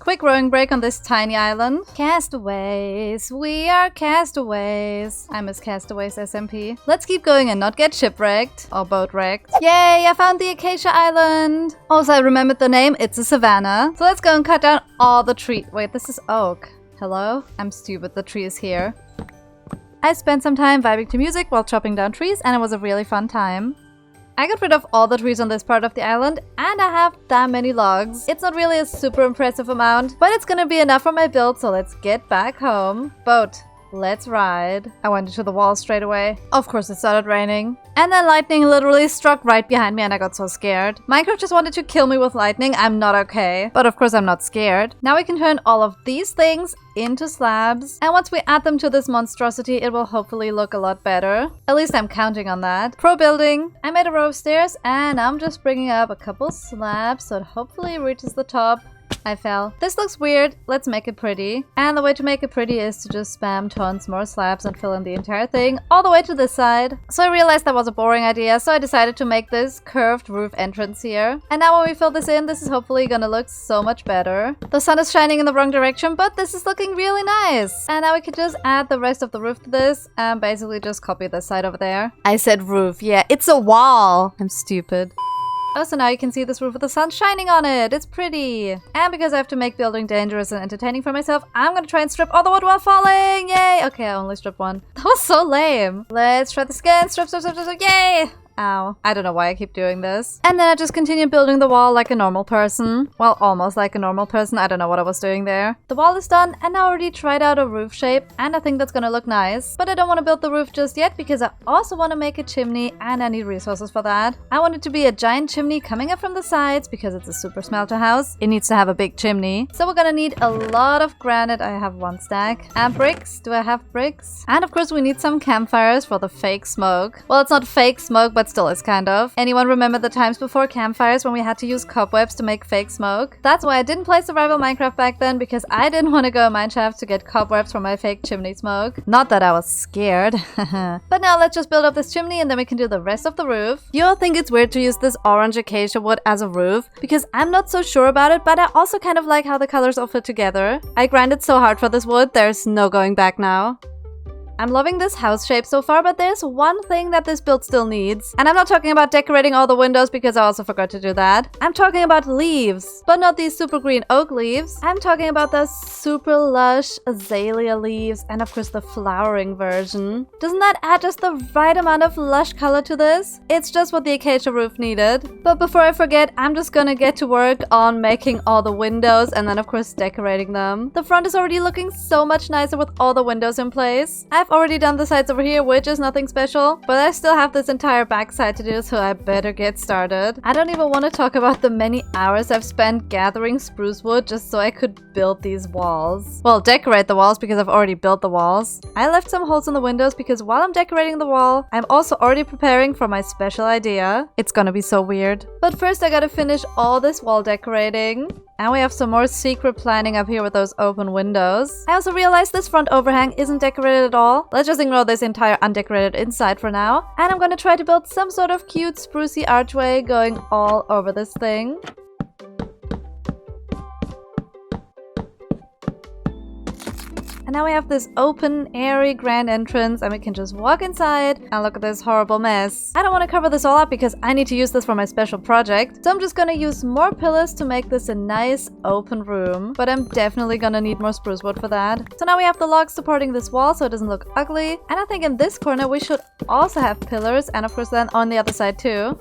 Quick rowing break on this tiny island. Castaways, we are castaways. I miss Castaways SMP. Let's keep going and not get shipwrecked or boat wrecked. Yay, I found the acacia island. Also, I remembered the name. It's a savanna. So let's go and cut down all the trees. Wait, this is oak. Hello? I'm stupid. The tree is here. I spent some time vibing to music while chopping down trees, and it was a really fun time. I got rid of all the trees on this part of the island, and I have that many logs. It's not really a super impressive amount, but it's gonna be enough for my build, so let's get back home. Boat. Let's ride. I went into the wall straight away. Of course, it started raining. And then lightning literally struck right behind me and I got so scared. Minecraft just wanted to kill me with lightning. I'm not okay. But of course, I'm not scared. Now we can turn all of these things into slabs. And once we add them to this monstrosity, it will hopefully look a lot better. At least I'm counting on that. Pro building. I made a row of stairs and I'm just bringing up a couple slabs so it hopefully reaches the top. I fell. This looks weird. Let's make it pretty. And the way to make it pretty is to just spam tons more slabs and fill in the entire thing all the way to this side. So I realized that was a boring idea, so I decided to make this curved roof entrance here. And now when we fill this in, this is hopefully gonna look so much better. The sun is shining in the wrong direction, but this is looking really nice. And now we can just add the rest of the roof to this and basically just copy this side over there. I said roof. Yeah, it's a wall. I'm stupid. Oh, so now you can see this roof with the sun shining on it. It's pretty. And because I have to make building dangerous and entertaining for myself, I'm gonna try and strip all the wood while falling. Yay! Okay, I only stripped one. That was so lame. Let's try this again. Strip. Yay! Ow. I don't know why I keep doing this. And then I just continue building the wall like a normal person. Well, almost like a normal person. I don't know what I was doing there. The wall is done and I already tried out a roof shape and I think that's gonna look nice. But I don't want to build the roof just yet because I also want to make a chimney and I need resources for that. I want it to be a giant chimney coming up from the sides because it's a super smelter house. It needs to have a big chimney. So we're gonna need a lot of granite. I have 1 stack. And bricks. Do I have bricks? And of course we need some campfires for the fake smoke. Well, it's not fake smoke, but still it's kind of. Anyone remember the times before campfires when we had to use cobwebs to make fake smoke? That's why I didn't play survival Minecraft back then, because I didn't want to go mineshaft to get cobwebs for my fake chimney smoke. Not that I was scared. But now let's just build up this chimney and then we can do the rest of the roof. You all think it's weird to use this orange acacia wood as a roof because I'm not so sure about it, but I also kind of like how the colors all fit together. I grinded so hard for this wood, there's no going back now. I'm loving this house shape so far, but there's one thing that this build still needs. And I'm not talking about decorating all the windows because I also forgot to do that. I'm talking about leaves, but not these super green oak leaves. I'm talking about the super lush azalea leaves and of course the flowering version. Doesn't that add just the right amount of lush color to this? It's just what the acacia roof needed. But before I forget, I'm just gonna get to work on making all the windows and then of course decorating them. The front is already looking so much nicer with all the windows in place. I've already done the sides over here, which is nothing special, but I still have this entire backside to do, so I better get started. I don't even want to talk about the many hours I've spent gathering spruce wood just so I could build these walls. Well, decorate the walls because I've already built the walls. I left some holes in the windows because while I'm decorating the wall, I'm also already preparing for my special idea. It's gonna be so weird. But first I gotta finish all this wall decorating. And we have some more secret planning up here with those open windows. I also realized this front overhang isn't decorated at all. Let's just ignore this entire undecorated inside for now. And I'm gonna try to build some sort of cute sprucey archway going all over this thing. And now we have this open, airy, grand entrance and we can just walk inside and look at this horrible mess. I don't want to cover this all up because I need to use this for my special project. So I'm just gonna use more pillars to make this a nice open room. But I'm definitely gonna need more spruce wood for that. So now we have the logs supporting this wall so it doesn't look ugly. And I think in this corner we should also have pillars and of course then on the other side too.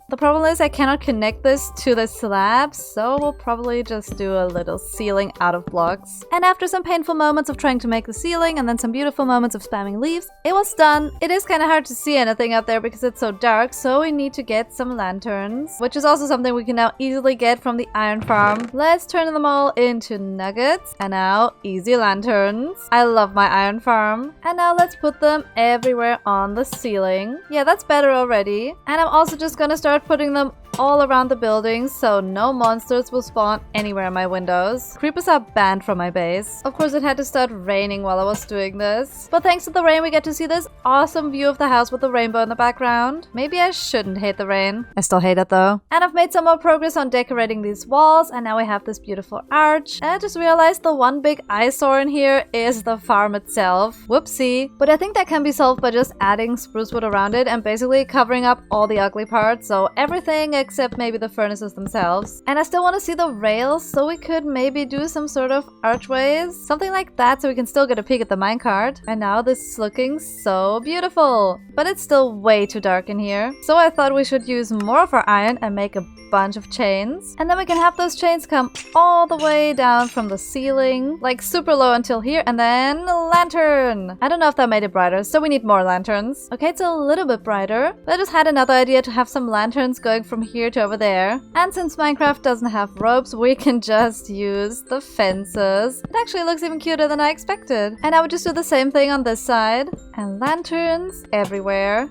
The problem is I cannot connect this to the slab, so we'll probably just do a little ceiling out of blocks. And after some painful moments of trying to make the ceiling and then some beautiful moments of spamming leaves, it was done. It is kind of hard to see anything up there because it's so dark, so we need to get some lanterns, which is also something we can now easily get from the iron farm. Let's turn them all into nuggets, and now easy lanterns. I love my iron farm. And now let's put them everywhere on the ceiling. Yeah, that's better already. And I'm also just gonna start putting them all around the building so no monsters will spawn anywhere in my windows. Creepers are banned from my base. Of course it had to start raining while I was doing this. But thanks to the rain we get to see this awesome view of the house with the rainbow in the background. Maybe I shouldn't hate the rain. I still hate it though. And I've made some more progress on decorating these walls and now we have this beautiful arch. And I just realized the one big eyesore in here is the farm itself. Whoopsie. But I think that can be solved by just adding spruce wood around it and basically covering up all the ugly parts. So everything except maybe the furnaces themselves. And I still want to see the rails, so we could maybe do some sort of archways, something like that, so we can still get a peek at the minecart. And now this is looking so beautiful, but it's still way too dark in here. So I thought we should use more of our iron and make a bunch of chains, and then we can have those chains come all the way down from the ceiling, like super low until here, and then a lantern. I don't know if that made it brighter, so we need more lanterns. Okay, it's a little bit brighter, but I just had another idea to have some lanterns going from here to over there. And since Minecraft doesn't have ropes, we can just use the fences. It actually looks even cuter than I expected. And I would just do the same thing on this side, and lanterns everywhere.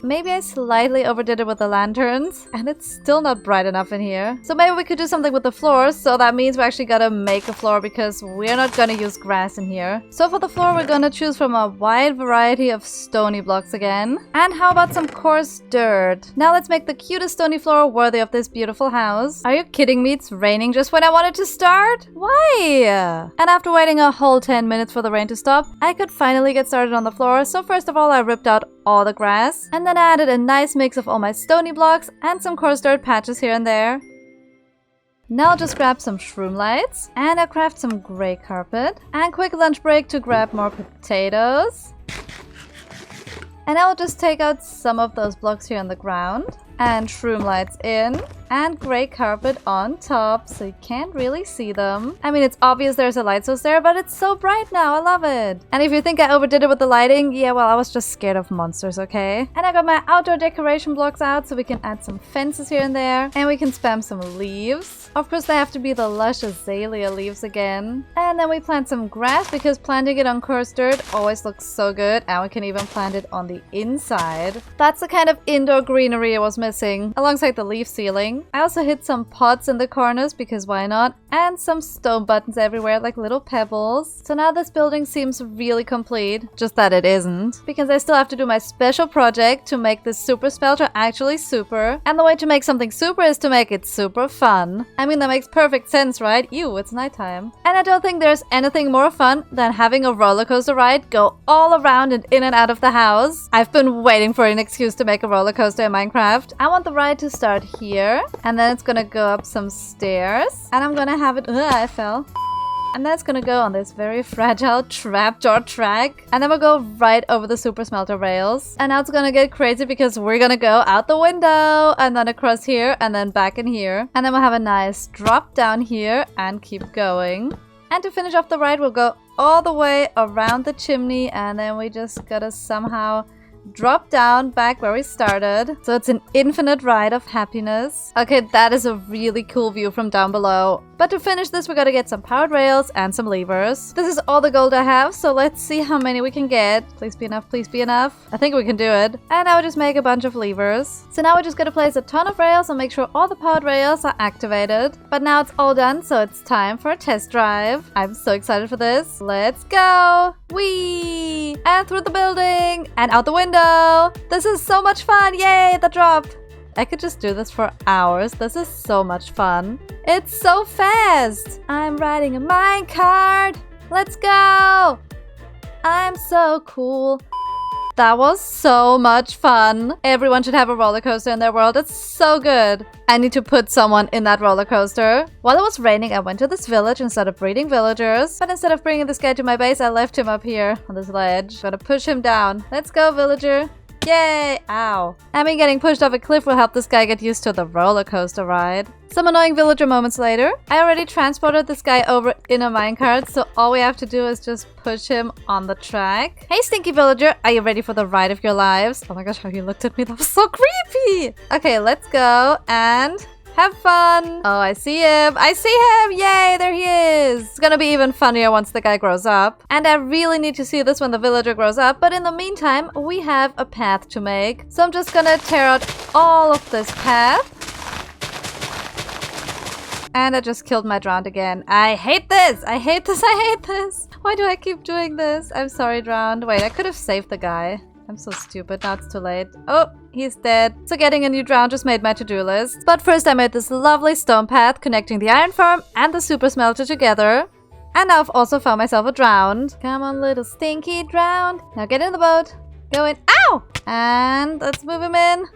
Maybe I slightly overdid it with the lanterns, and it's still not bright enough in here. So maybe we could do something with the floors, so that means we actually gotta make a floor because we're not gonna use grass in here. So for the floor, we're gonna choose from a wide variety of stony blocks again. And how about some coarse dirt? Now let's make the cutest stony floor worthy of this beautiful house. Are you kidding me? It's raining just when I wanted to start? Why? And after waiting a whole 10 minutes for the rain to stop, I could finally get started on the floor. So first of all, I ripped out all the grass, and then I added a nice mix of all my stony blocks and some coarse dirt patches here and there. Now I'll just grab some shroom lights, and I'll craft some gray carpet, and quick lunch break to grab more potatoes. And I'll just take out some of those blocks here on the ground. And shroom lights in. And gray carpet on top, so you can't really see them. I mean, it's obvious there's a light source there, but it's so bright now. I love it. And if you think I overdid it with the lighting, yeah, well, I was just scared of monsters, okay? And I got my outdoor decoration blocks out, so we can add some fences here and there. And we can spam some leaves. Of course, they have to be the lush azalea leaves again. And then we plant some grass, because planting it on coarse dirt always looks so good. And we can even plant it on the inside. That's the kind of indoor greenery I was missing, alongside the leaf ceiling. I also hid some pots in the corners, because why not? And some stone buttons everywhere, like little pebbles. So now this building seems really complete. Just that it isn't. Because I still have to do my special project to make this super smelter actually super. And the way to make something super is to make it super fun. I mean, that makes perfect sense, right? Ew, it's nighttime. And I don't think there's anything more fun than having a roller coaster ride go all around and in and out of the house. I've been waiting for an excuse to make a roller coaster in Minecraft. I want the ride to start here. And then it's gonna go up some stairs. And I'm gonna have it... I fell. And then it's gonna go on this very fragile trapdoor track. And then we'll go right over the super smelter rails. And now it's gonna get crazy because we're gonna go out the window. And then across here. And then back in here. And then we'll have a nice drop down here. And keep going. And to finish off the ride, we'll go all the way around the chimney. And then we just gotta somehow... drop down back where we started. So it's an infinite ride of happiness. Okay, that is a really cool view from down below. But to finish this, we gotta get some powered rails and some levers. This is all the gold I have, so let's see how many we can get. Please be enough, please be enough. I think we can do it. And now we just make a bunch of levers. So now we just gotta place a ton of rails and make sure all the powered rails are activated. But now it's all done, so it's time for a test drive. I'm so excited for this. Let's go! Whee! And through the building! And out the window! This is so much fun! Yay! The drop! I could just do this for hours. This is so much fun. It's so fast! I'm riding a minecart! Let's go! I'm so cool. That was so much fun. Everyone should have a roller coaster in their world. It's so good. I need to put someone in that roller coaster. While it was raining, I went to this village and started breeding villagers. But instead of bringing this guy to my base, I left him up here on this ledge. Gotta push him down. Let's go, villager. Yay! Ow. I mean, getting pushed off a cliff will help this guy get used to the roller coaster ride. Some annoying villager moments later. I already transported this guy over in a minecart, so all we have to do is just push him on the track. Hey, stinky villager, are you ready for the ride of your lives? Oh my gosh, how he looked at me, that was so creepy! Okay, let's go and... have fun! Oh, I see him! I see him! Yay, there he is! It's gonna be even funnier once the guy grows up. And I really need to see this when the villager grows up, but in the meantime, we have a path to make. So I'm just gonna tear out all of this path. And I just killed my drowned again. I hate this! I hate this! I hate this! Why do I keep doing this? I'm sorry, drowned. Wait, I could have saved the guy. I'm so stupid. Now it's too late. Oh, he's dead. So getting a new drown just made my to-do list. But first I made this lovely stone path connecting the iron farm and the super smelter together. And now I've also found myself a drowned. Come on, little stinky drowned. Now get in the boat. Go in. Ow! And let's move him in.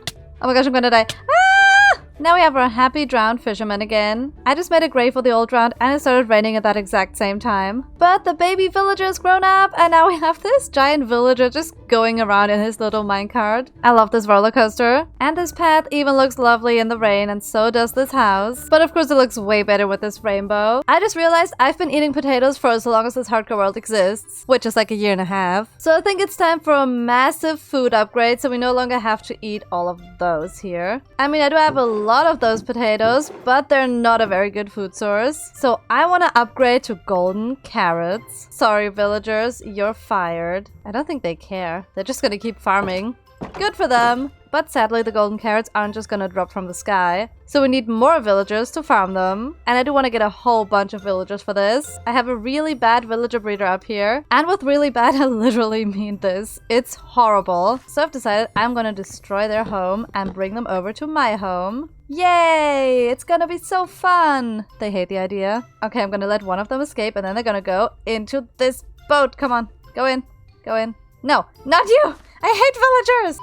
Oh my gosh, I'm gonna die. Ah! Now we have our happy drowned fisherman again. I just made a grave for the old drowned and it started raining at that exact same time. But the baby villager has grown up and now we have this giant villager just going around in his little minecart. I love this roller coaster. And this path even looks lovely in the rain and so does this house. But of course it looks way better with this rainbow. I just realized I've been eating potatoes for as long as this hardcore world exists, which is like a year and a half. So I think it's time for a massive food upgrade so we no longer have to eat all of those here. I mean, I do have a lot of those potatoes, but they're not a very good food source. So I want to upgrade to golden carrots. Sorry, villagers, you're fired. I don't think they care. They're just gonna keep farming. Good for them. But sadly, the golden carrots aren't just gonna drop from the sky. So we need more villagers to farm them. And I do want to get a whole bunch of villagers for this. I have a really bad villager breeder up here. And with really bad, I literally mean this. It's horrible. So I've decided I'm gonna destroy their home and bring them over to my home. Yay! It's gonna be so fun! They hate the idea. Okay, I'm gonna let one of them escape and then they're gonna go into this boat. Come on, go in. Go in. No, not you! I hate villagers!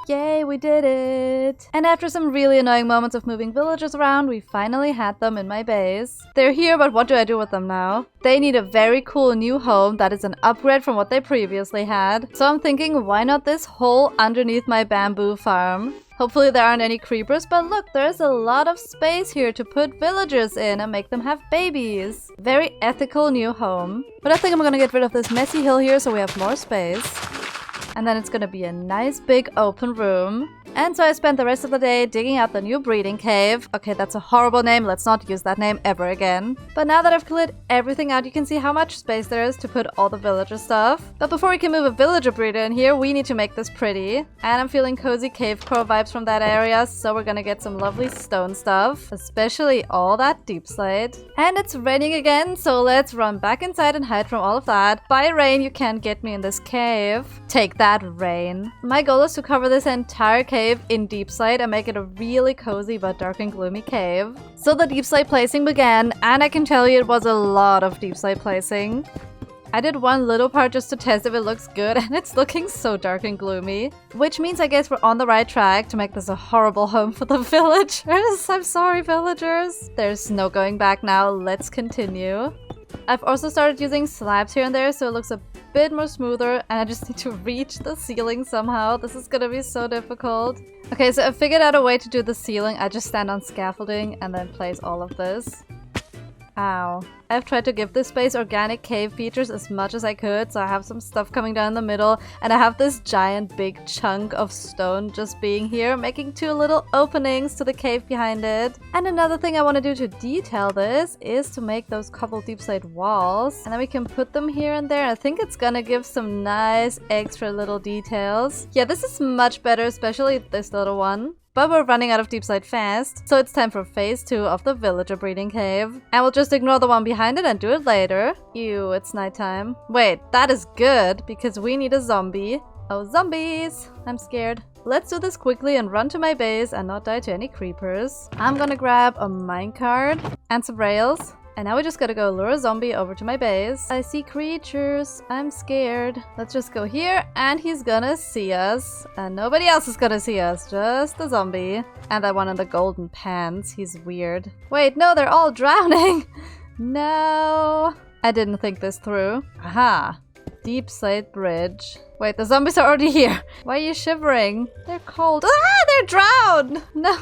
Yay, we did it! And after some really annoying moments of moving villagers around, we finally had them in my base. They're here, but what do I do with them now? They need a very cool new home that is an upgrade from what they previously had. So I'm thinking, why not this hole underneath my bamboo farm? Hopefully there aren't any creepers, but look, there's a lot of space here to put villagers in and make them have babies. Very ethical new home. But I think I'm gonna get rid of this messy hill here so we have more space. And then it's gonna be a nice big open room. And so I spent the rest of the day digging out the new breeding cave. Okay, that's a horrible name. Let's not use that name ever again. But now that I've cleared everything out, you can see how much space there is to put all the villager stuff. But before we can move a villager breeder in here, we need to make this pretty. And I'm feeling cozy cave core vibes from that area, so we're gonna get some lovely stone stuff, especially all that deep slate. And it's raining again, so let's run back inside and hide from all of that. By rain, you can't get me in this cave. Take that, rain. My goal is to cover this entire cave in deep slate and make it a really cozy but dark and gloomy cave. So the deep slate placing began, and I can tell you it was a lot of deep slate placing. I did one little part just to test if it looks good, and it's looking so dark and gloomy. Which means I guess we're on the right track to make this a horrible home for the villagers. I'm sorry, villagers. There's no going back now. Let's continue. I've also started using slabs here and there so it looks a bit more smoother, and I just need to reach the ceiling somehow. This is gonna be so difficult. Okay, so I figured out a way to do the ceiling. I just stand on scaffolding and then place all of this. Ow. I've tried to give this space organic cave features as much as I could, so I have some stuff coming down the middle, and I have this giant big chunk of stone just being here, making two little openings to the cave behind it. And another thing I want to do to detail this is to make those couple deep slate walls, and then we can put them here and there. I think it's gonna give some nice extra little details. Yeah, this is much better, especially this little one. But we're running out of deep slate fast, so it's time for phase 2 of the villager breeding cave. And we'll just ignore the one behind it and do it later. Ew, it's nighttime. Wait, that is good, because we need a zombie. Oh, zombies! I'm scared. Let's do this quickly and run to my base and not die to any creepers. I'm gonna grab a minecart and some rails. And now we just gotta go lure a zombie over to my base. I see creatures. I'm scared. Let's just go here, and he's gonna see us. And nobody else is gonna see us, just the zombie. And that one in the golden pants. He's weird. Wait, no, they're all drowning. No. I didn't think this through. Aha. Deep slate bridge. Wait, the zombies are already here. Why are you shivering? They're cold. Ah, they're drowned! No,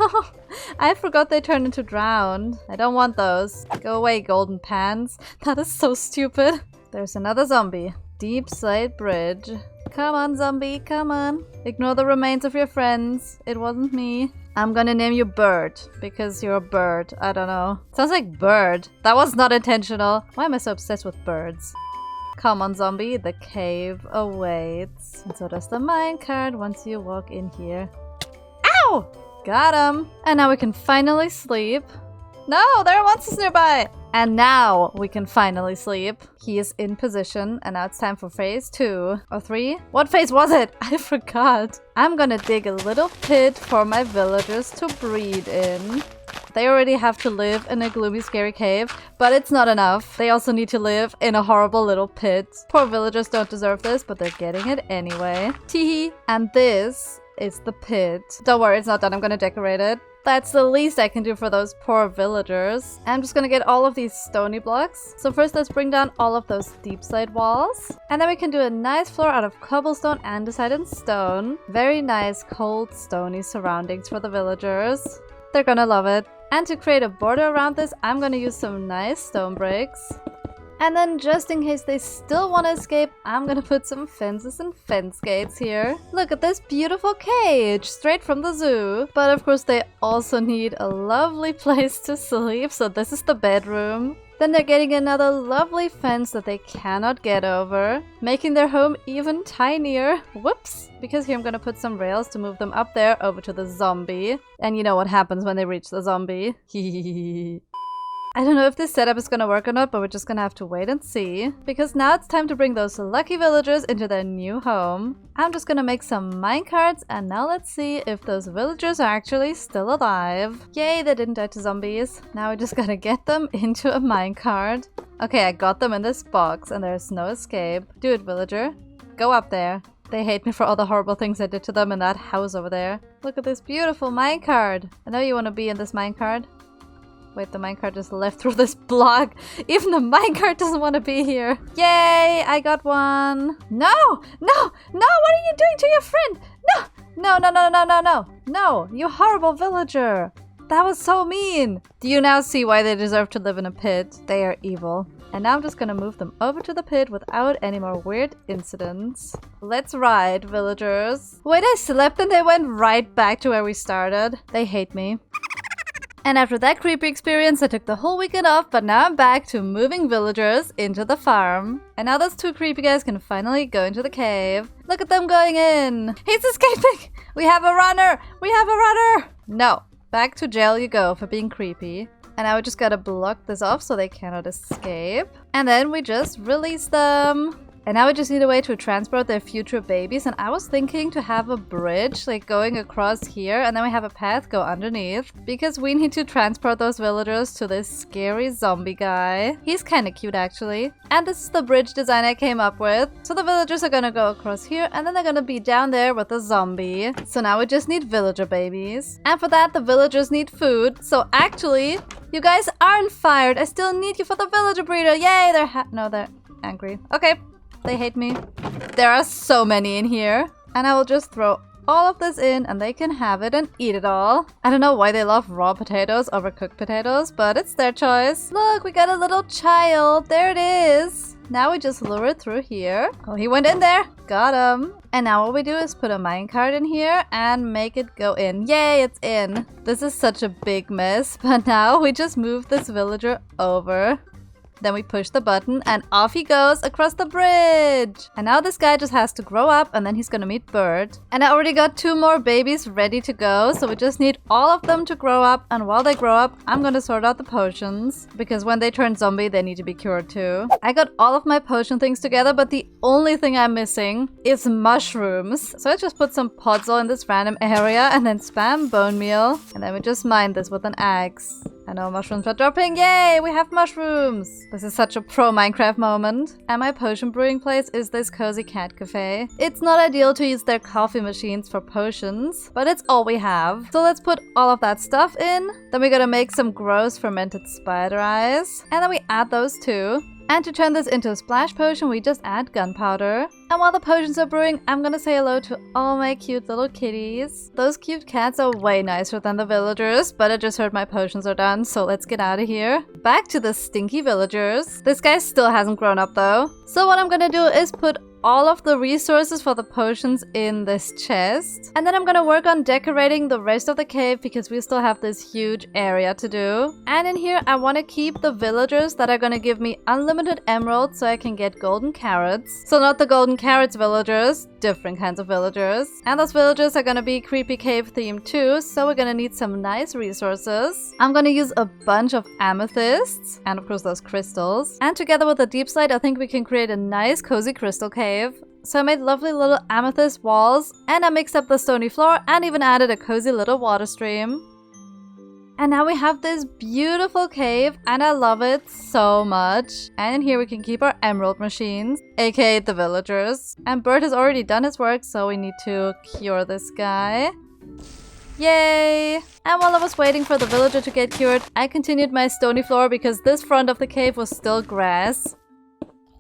I forgot they turned into drowned. I don't want those. Go away, golden pants. That is so stupid. There's another zombie. Deep slate bridge. Come on, zombie, come on. Ignore the remains of your friends. It wasn't me. I'm gonna name you Bird, because you're a bird. I don't know. Sounds like bird. That was not intentional. Why am I so obsessed with birds? Come on, zombie, the cave awaits. And so does the minecart once you walk in here. Ow! Got him! And now we can finally sleep. No, there are monsters nearby! And now we can finally sleep. He is in position, and now it's time for phase 2 or 3. What phase was it? I forgot. I'm gonna dig a little pit for my villagers to breed in. They already have to live in a gloomy, scary cave, but it's not enough. They also need to live in a horrible little pit. Poor villagers don't deserve this, but they're getting it anyway. Teehee. And this is the pit. Don't worry, it's not done. I'm gonna decorate it. That's the least I can do for those poor villagers. I'm just gonna get all of these stony blocks. So first let's bring down all of those deep slate walls. And then we can do a nice floor out of cobblestone, andesite, and stone. Very nice, cold, stony surroundings for the villagers. They're gonna love it. And to create a border around this, I'm gonna use some nice stone bricks. And then just in case they still want to escape, I'm gonna put some fences and fence gates here. Look at this beautiful cage, straight from the zoo. But of course they also need a lovely place to sleep, so this is the bedroom. Then they're getting another lovely fence that they cannot get over, making their home even tinier. Whoops! Because here I'm gonna put some rails to move them up there over to the zombie. And you know what happens when they reach the zombie. I don't know if this setup is gonna work or not, but we're just gonna have to wait and see. Because now it's time to bring those lucky villagers into their new home. I'm just gonna make some minecarts, and now let's see if those villagers are actually still alive. Yay, they didn't die to zombies. Now we're just gonna get them into a minecart. Okay, I got them in this box, and there's no escape. Do it, villager. Go up there. They hate me for all the horrible things I did to them in that house over there. Look at this beautiful minecart. I know you want to be in this minecart. Wait, the minecart just left through this block. Even the minecart doesn't want to be here. Yay, I got one. No, no, no, what are you doing to your friend? No, no, no, no, no, no, no. No, you horrible villager. That was so mean. Do you now see why they deserve to live in a pit? They are evil. And now I'm just gonna move them over to the pit without any more weird incidents. Let's ride, villagers. Wait, I slept and they went right back to where we started. They hate me. And after that creepy experience, I took the whole weekend off, but now I'm back to moving villagers into the farm. And now those two creepy guys can finally go into the cave. Look at them going in. He's escaping. We have a runner. We have a runner. No. Back to jail you go for being creepy. And now we just gotta block this off so they cannot escape. And then we just release them. And now we just need a way to transport their future babies. And I was thinking to have a bridge like going across here. And then we have a path go underneath. Because we need to transport those villagers to this scary zombie guy. He's kind of cute actually. And this is the bridge design I came up with. So the villagers are gonna go across here. And then they're gonna be down there with the zombie. So now we just need villager babies. And for that the villagers need food. So actually, you guys aren't fired. I still need you for the villager breeder. Yay, they're angry. Okay. They hate me. There are so many in here. And I will just throw all of this in and they can have it and eat it all. I don't know why they love raw potatoes over cooked potatoes, but it's their choice. Look, we got a little child. There it is. Now we just lure it through here. Oh, he went in there. Got him. And now what we do is put a minecart in here and make it go in. Yay, it's in. This is such a big mess, but now we just move this villager over. Then we push the button and off he goes across the bridge. And now this guy just has to grow up and then he's gonna meet Bird. And I already got 2 more babies ready to go. So we just need all of them to grow up. And while they grow up, I'm gonna sort out the potions. Because when they turn zombie, they need to be cured too. I got all of my potion things together, but the only thing I'm missing is mushrooms. So I just put some podzol in this random area and then spam bone meal. And then we just mine this with an axe. I know mushrooms are dropping. Yay, we have mushrooms. This is such a pro Minecraft moment. And my potion brewing place is this cozy cat cafe. It's not ideal to use their coffee machines for potions, but it's all we have. So let's put all of that stuff in. Then we gotta make some gross fermented spider eyes. And then we add those too. And to turn this into a splash potion, we just add gunpowder. And while the potions are brewing, I'm gonna say hello to all my cute little kitties. Those cute cats are way nicer than the villagers, but I just heard my potions are done, so let's get out of here. Back to the stinky villagers. This guy still hasn't grown up though. So what I'm gonna do is put all of the resources for the potions in this chest. And then I'm gonna work on decorating the rest of the cave because we still have this huge area to do. And in here I want to keep the villagers that are gonna give me unlimited emeralds so I can get golden carrots. So not the golden carrots villagers, different kinds of villagers. And those villagers are gonna be creepy cave themed too, so we're gonna need some nice resources. I'm gonna use a bunch of amethysts and of course those crystals. And together with the deep slate I think we can create a nice cozy crystal cave. So I made lovely little amethyst walls and I mixed up the stony floor and even added a cozy little water stream. And now we have this beautiful cave and I love it so much. And in here we can keep our emerald machines, aka the villagers. And Bert has already done his work, so we need to cure this guy. Yay! And while I was waiting for the villager to get cured, I continued my stony floor because this front of the cave was still grass.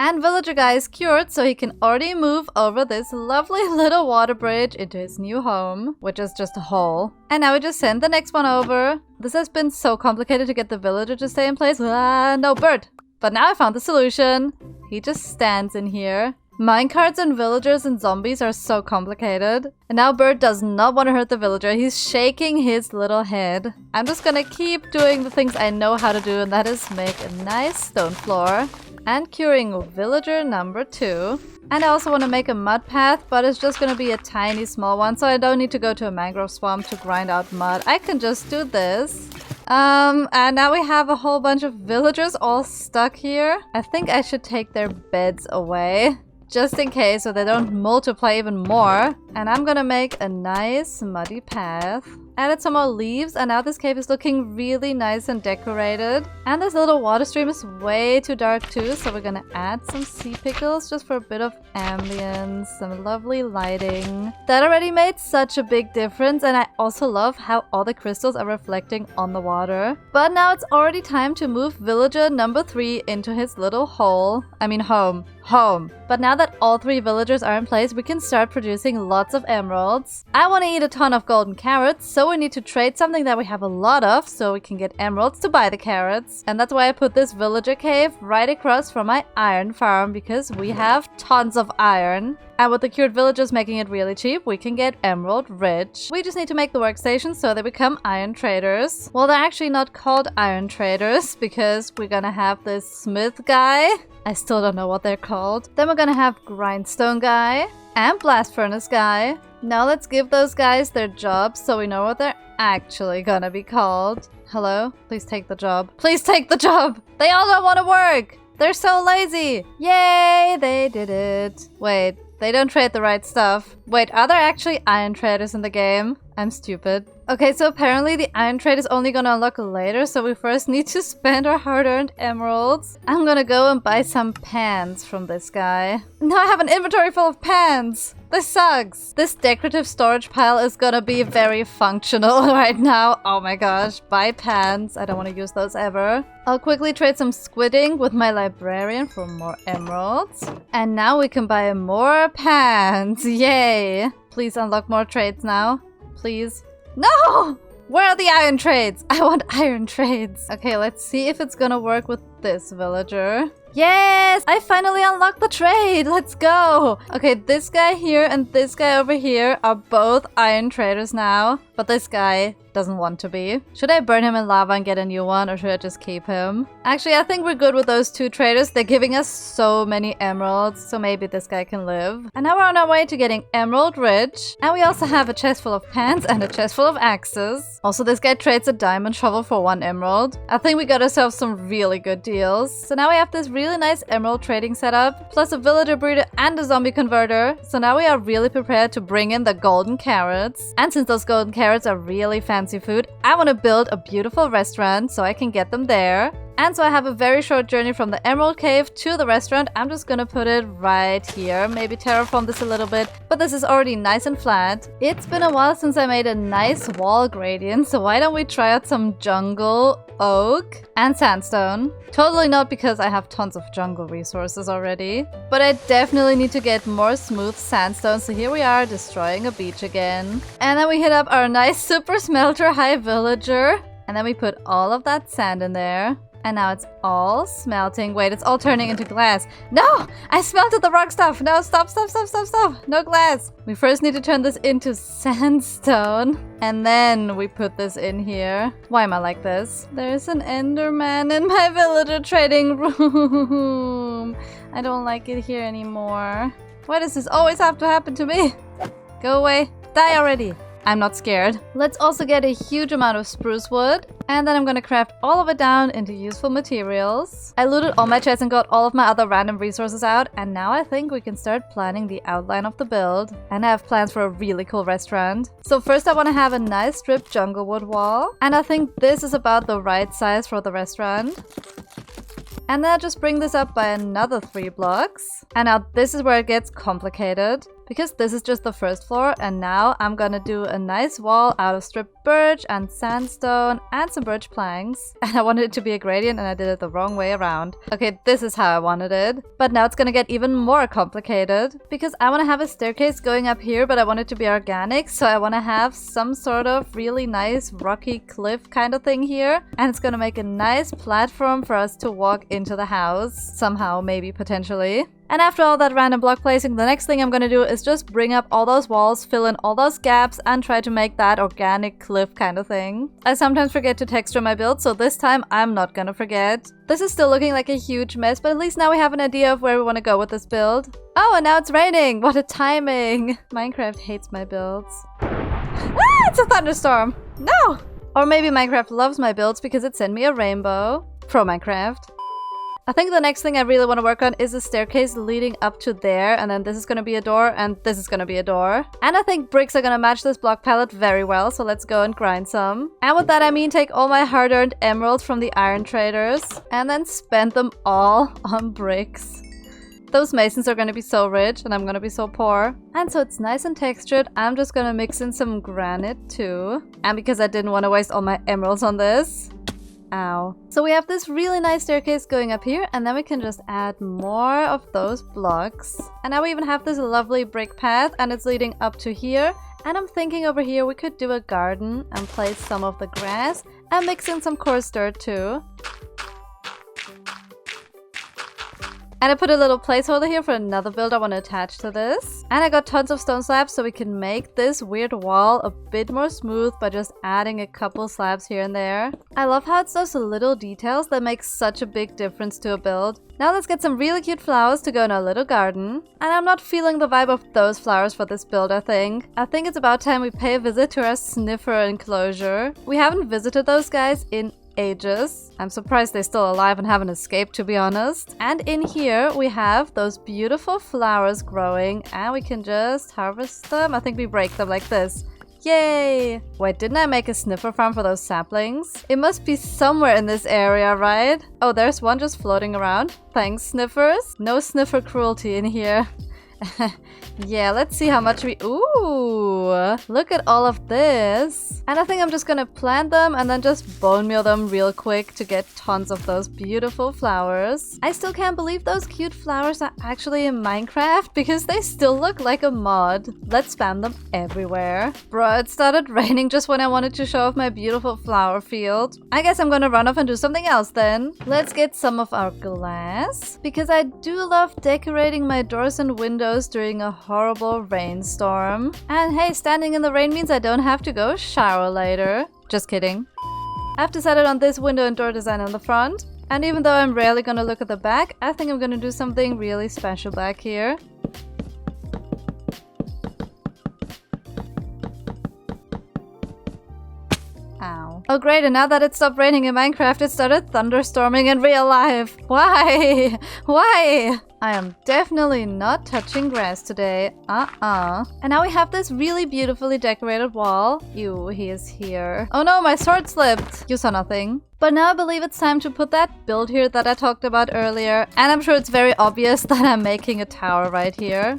And villager guy is cured, so he can already move over this lovely little water bridge into his new home, which is just a hole. And now we just send the next one over. This has been so complicated to get the villager to stay in place. No, Bird! But now I found the solution. He just stands in here. Minecarts and villagers and zombies are so complicated. And now Bird does not want to hurt the villager. He's shaking his little head. I'm just gonna keep doing the things I know how to do, and that is make a nice stone floor. And curing villager number 2. And I also want to make a mud path, but it's just going to be a tiny small one, so I don't need to go to a mangrove swamp to grind out mud. I can just do this. And now we have a whole bunch of villagers all stuck here. I think I should take their beds away, just in case so they don't multiply even more. And I'm gonna make a nice muddy path. Added some more leaves, and now this cave is looking really nice and decorated. And this little water stream is way too dark too, so we're gonna add some sea pickles just for a bit of ambience, some lovely lighting. That already made such a big difference, and I also love how all the crystals are reflecting on the water. But now it's already time to move villager number 3 into his little hole. I mean home. But now that all 3 villagers are in place, we can start producing lots of emeralds. I want to eat a ton of golden carrots, so we need to trade something that we have a lot of so we can get emeralds to buy the carrots. And that's why I put this villager cave right across from my iron farm, because we have tons of iron. And with the cured villagers making it really cheap, we can get emerald rich. We just need to make the workstations so they become iron traders. Well, they're actually not called iron traders because we're gonna have this smith guy. I still don't know what they're called. Then we're gonna have grindstone guy and blast furnace guy. Now let's give those guys their jobs so we know what they're actually gonna be called. Hello? Please take the job. Please take the job! They all don't want to work! They're so lazy! Yay! They did it. Wait. They don't trade the right stuff. Wait, are there actually iron traders in the game? I'm stupid. Okay, so apparently the iron trade is only gonna unlock later, so we first need to spend our hard-earned emeralds. I'm gonna go and buy some pans from this guy. Now I have an inventory full of pans! This sucks! This decorative storage pile is gonna be very functional right now. Oh my gosh, buy pans. I don't want to use those ever. I'll quickly trade some squidding with my librarian for more emeralds. And now we can buy more pans. Yay! Please unlock more trades now. Please. No! Where are the iron trades? I want iron trades. Okay, let's see if it's gonna work with this villager. Yes! I finally unlocked the trade! Let's go! Okay, this guy here and this guy over here are both iron traders now. But this guy doesn't want to be. Should I burn him in lava and get a new one, or should I just keep him? Actually, I think we're good with those 2 traders. They're giving us so many emeralds, so maybe this guy can live. And now we're on our way to getting emerald rich. And we also have a chest full of pans and a chest full of axes. Also, this guy trades a diamond shovel for 1 emerald. I think we got ourselves some really good deals. So now we have this really nice emerald trading setup, plus a villager breeder and a zombie converter. So now we are really prepared to bring in the golden carrots. And since those golden carrots are really fancy food, I want to build a beautiful restaurant so I can get them there. And so I have a very short journey from the Emerald Cave to the restaurant. I'm just gonna put it right here. Maybe terraform this a little bit, but this is already nice and flat. It's been a while since I made a nice wall gradient, so why don't we try out some jungle, oak, and sandstone? Totally not because I have tons of jungle resources already, but I definitely need to get more smooth sandstone. So here we are destroying a beach again. And then we hit up our nice super smelter high villager. And then we put all of that sand in there. And now it's all smelting. Wait, it's all turning into glass. No! I smelted the rock stuff! No, stop. No glass! We first need to turn this into sandstone. And then we put this in here. Why am I like this? There's an enderman in my villager trading room. I don't like it here anymore. Why does this always have to happen to me? Go away. Die already. I'm not scared. Let's also get a huge amount of spruce wood. And then I'm gonna craft all of it down into useful materials. I looted all my chests and got all of my other random resources out. And now I think we can start planning the outline of the build. And I have plans for a really cool restaurant. So first I want to have a nice stripped jungle wood wall. And I think this is about the right size for the restaurant. And then I'll just bring this up by another 3 blocks. And now this is where it gets complicated, because this is just the first floor, and now I'm gonna do a nice wall out of stripped birch and sandstone and some birch planks. And I wanted it to be a gradient and I did it the wrong way around. Okay, this is how I wanted it. But now it's gonna get even more complicated, because I want to have a staircase going up here, but I want it to be organic, so I want to have some sort of really nice rocky cliff kind of thing here. And it's gonna make a nice platform for us to walk into the house somehow, maybe, potentially. And after all that random block placing, the next thing I'm gonna do is just bring up all those walls, fill in all those gaps, and try to make that organic cliff kind of thing. I sometimes forget to texture my build, so this time I'm not gonna forget. This is still looking like a huge mess, but at least now we have an idea of where we want to go with this build. Oh, and now it's raining! What a timing! Minecraft hates my builds. Ah, it's a thunderstorm! No! Or maybe Minecraft loves my builds because it sent me a rainbow. Pro Minecraft. I think the next thing I really want to work on is a staircase leading up to there, and then this is going to be a door, and this is going to be a door. And I think bricks are going to match this block palette very well, so let's go and grind some. And with that I mean take all my hard-earned emeralds from the iron traders and then spend them all on bricks. Those masons are going to be so rich and I'm going to be so poor. And so it's nice and textured, I'm just going to mix in some granite too. And because I didn't want to waste all my emeralds on this. Ow. So we have this really nice staircase going up here, and then we can just add more of those blocks. And now we even have this lovely brick path, and it's leading up to here. And I'm thinking over here we could do a garden and place some of the grass and mix in some coarse dirt too. And I put a little placeholder here for another build I want to attach to this. And I got tons of stone slabs so we can make this weird wall a bit more smooth by just adding a couple slabs here and there. I love how it's those little details that make such a big difference to a build. Now let's get some really cute flowers to go in our little garden. And I'm not feeling the vibe of those flowers for this build, I think. I think it's about time we pay a visit to our sniffer enclosure. We haven't visited those guys in ages. I'm surprised they're still alive and haven't escaped, to be honest. And in here we have those beautiful flowers growing, and we can just harvest them. I think we break them like this. Yay! Wait, didn't I make a sniffer farm for those saplings? It must be somewhere in this area, right? Oh, there's one just floating around. Thanks, sniffers. No sniffer cruelty in here. Yeah, let's see how much we... Ooh! Look at all of this. And I think I'm just gonna plant them and then just bone meal them real quick to get tons of those beautiful flowers. I still can't believe those cute flowers are actually in Minecraft because they still look like a mod. Let's spam them everywhere. Bro, it started raining just when I wanted to show off my beautiful flower field. I guess I'm gonna run off and do something else then. Let's get some of our glass because I do love decorating my doors and windows during a horrible rainstorm. And hey, standing in the rain means I don't have to go shower later. Just kidding. I've decided on this window and door design on the front. And even though I'm rarely gonna look at the back, I think I'm gonna do something really special back here. Ow. Oh great, and now that it stopped raining in Minecraft, it started thunderstorming in real life. Why? Why? I am definitely not touching grass today. And now we have this really beautifully decorated wall. Ew, he is here. Oh no, my sword slipped. You saw nothing. But now I believe it's time to put that build here that I talked about earlier. And I'm sure it's very obvious that I'm making a tower right here.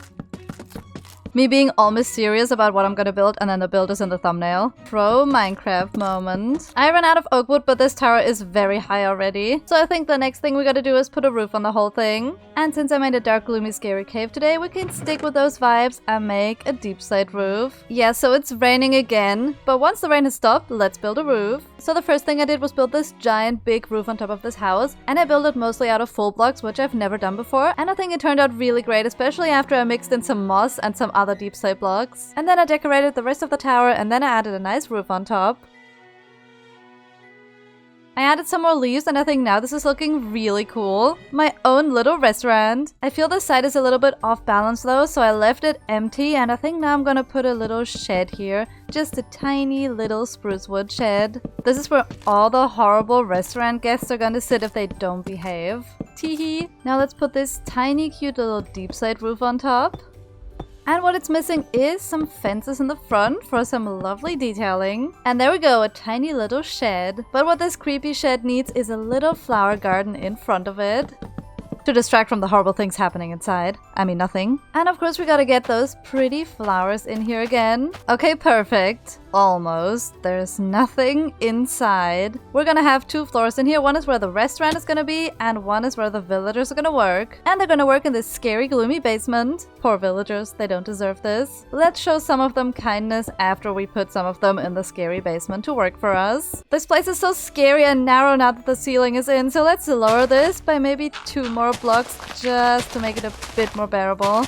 Me being all mysterious about what I'm gonna build, and then the build is in the thumbnail. Pro Minecraft moment. I ran out of oak wood, but this tower is very high already. So I think the next thing we gotta do is put a roof on the whole thing. And since I made a dark, gloomy, scary cave today, we can stick with those vibes and make a deep slate roof. Yeah, so it's raining again. But once the rain has stopped, let's build a roof. So the first thing I did was build this giant big roof on top of this house. And I built it mostly out of full blocks, which I've never done before. And I think it turned out really great, especially after I mixed in some moss and some other deep slate blocks. And then I decorated the rest of the tower, and then I added a nice roof on top. I added some more leaves, and I think now this is looking really cool. My own little restaurant. I feel the side is a little bit off balance though, so I left it empty, and I think now I'm gonna put a little shed here. Just a tiny little spruce wood shed. This is where all the horrible restaurant guests are gonna sit if they don't behave. Teehee. Now let's put this tiny cute little deep slate roof on top. And what it's missing is some fences in the front for some lovely detailing. And there we go, a tiny little shed. But what this creepy shed needs is a little flower garden in front of it. To distract from the horrible things happening inside. I mean, nothing. And of course we gotta get those pretty flowers in here again. Okay, perfect. Almost. There's nothing inside. We're gonna have two floors in here. One is where the restaurant is gonna be, and one is where the villagers are gonna work. And they're gonna work in this scary, gloomy basement. Poor villagers, they don't deserve this. Let's show some of them kindness after we put some of them in the scary basement to work for us. This place is so scary and narrow now that the ceiling is in, so let's lower this by maybe 2 more blocks just to make it a bit more bearable.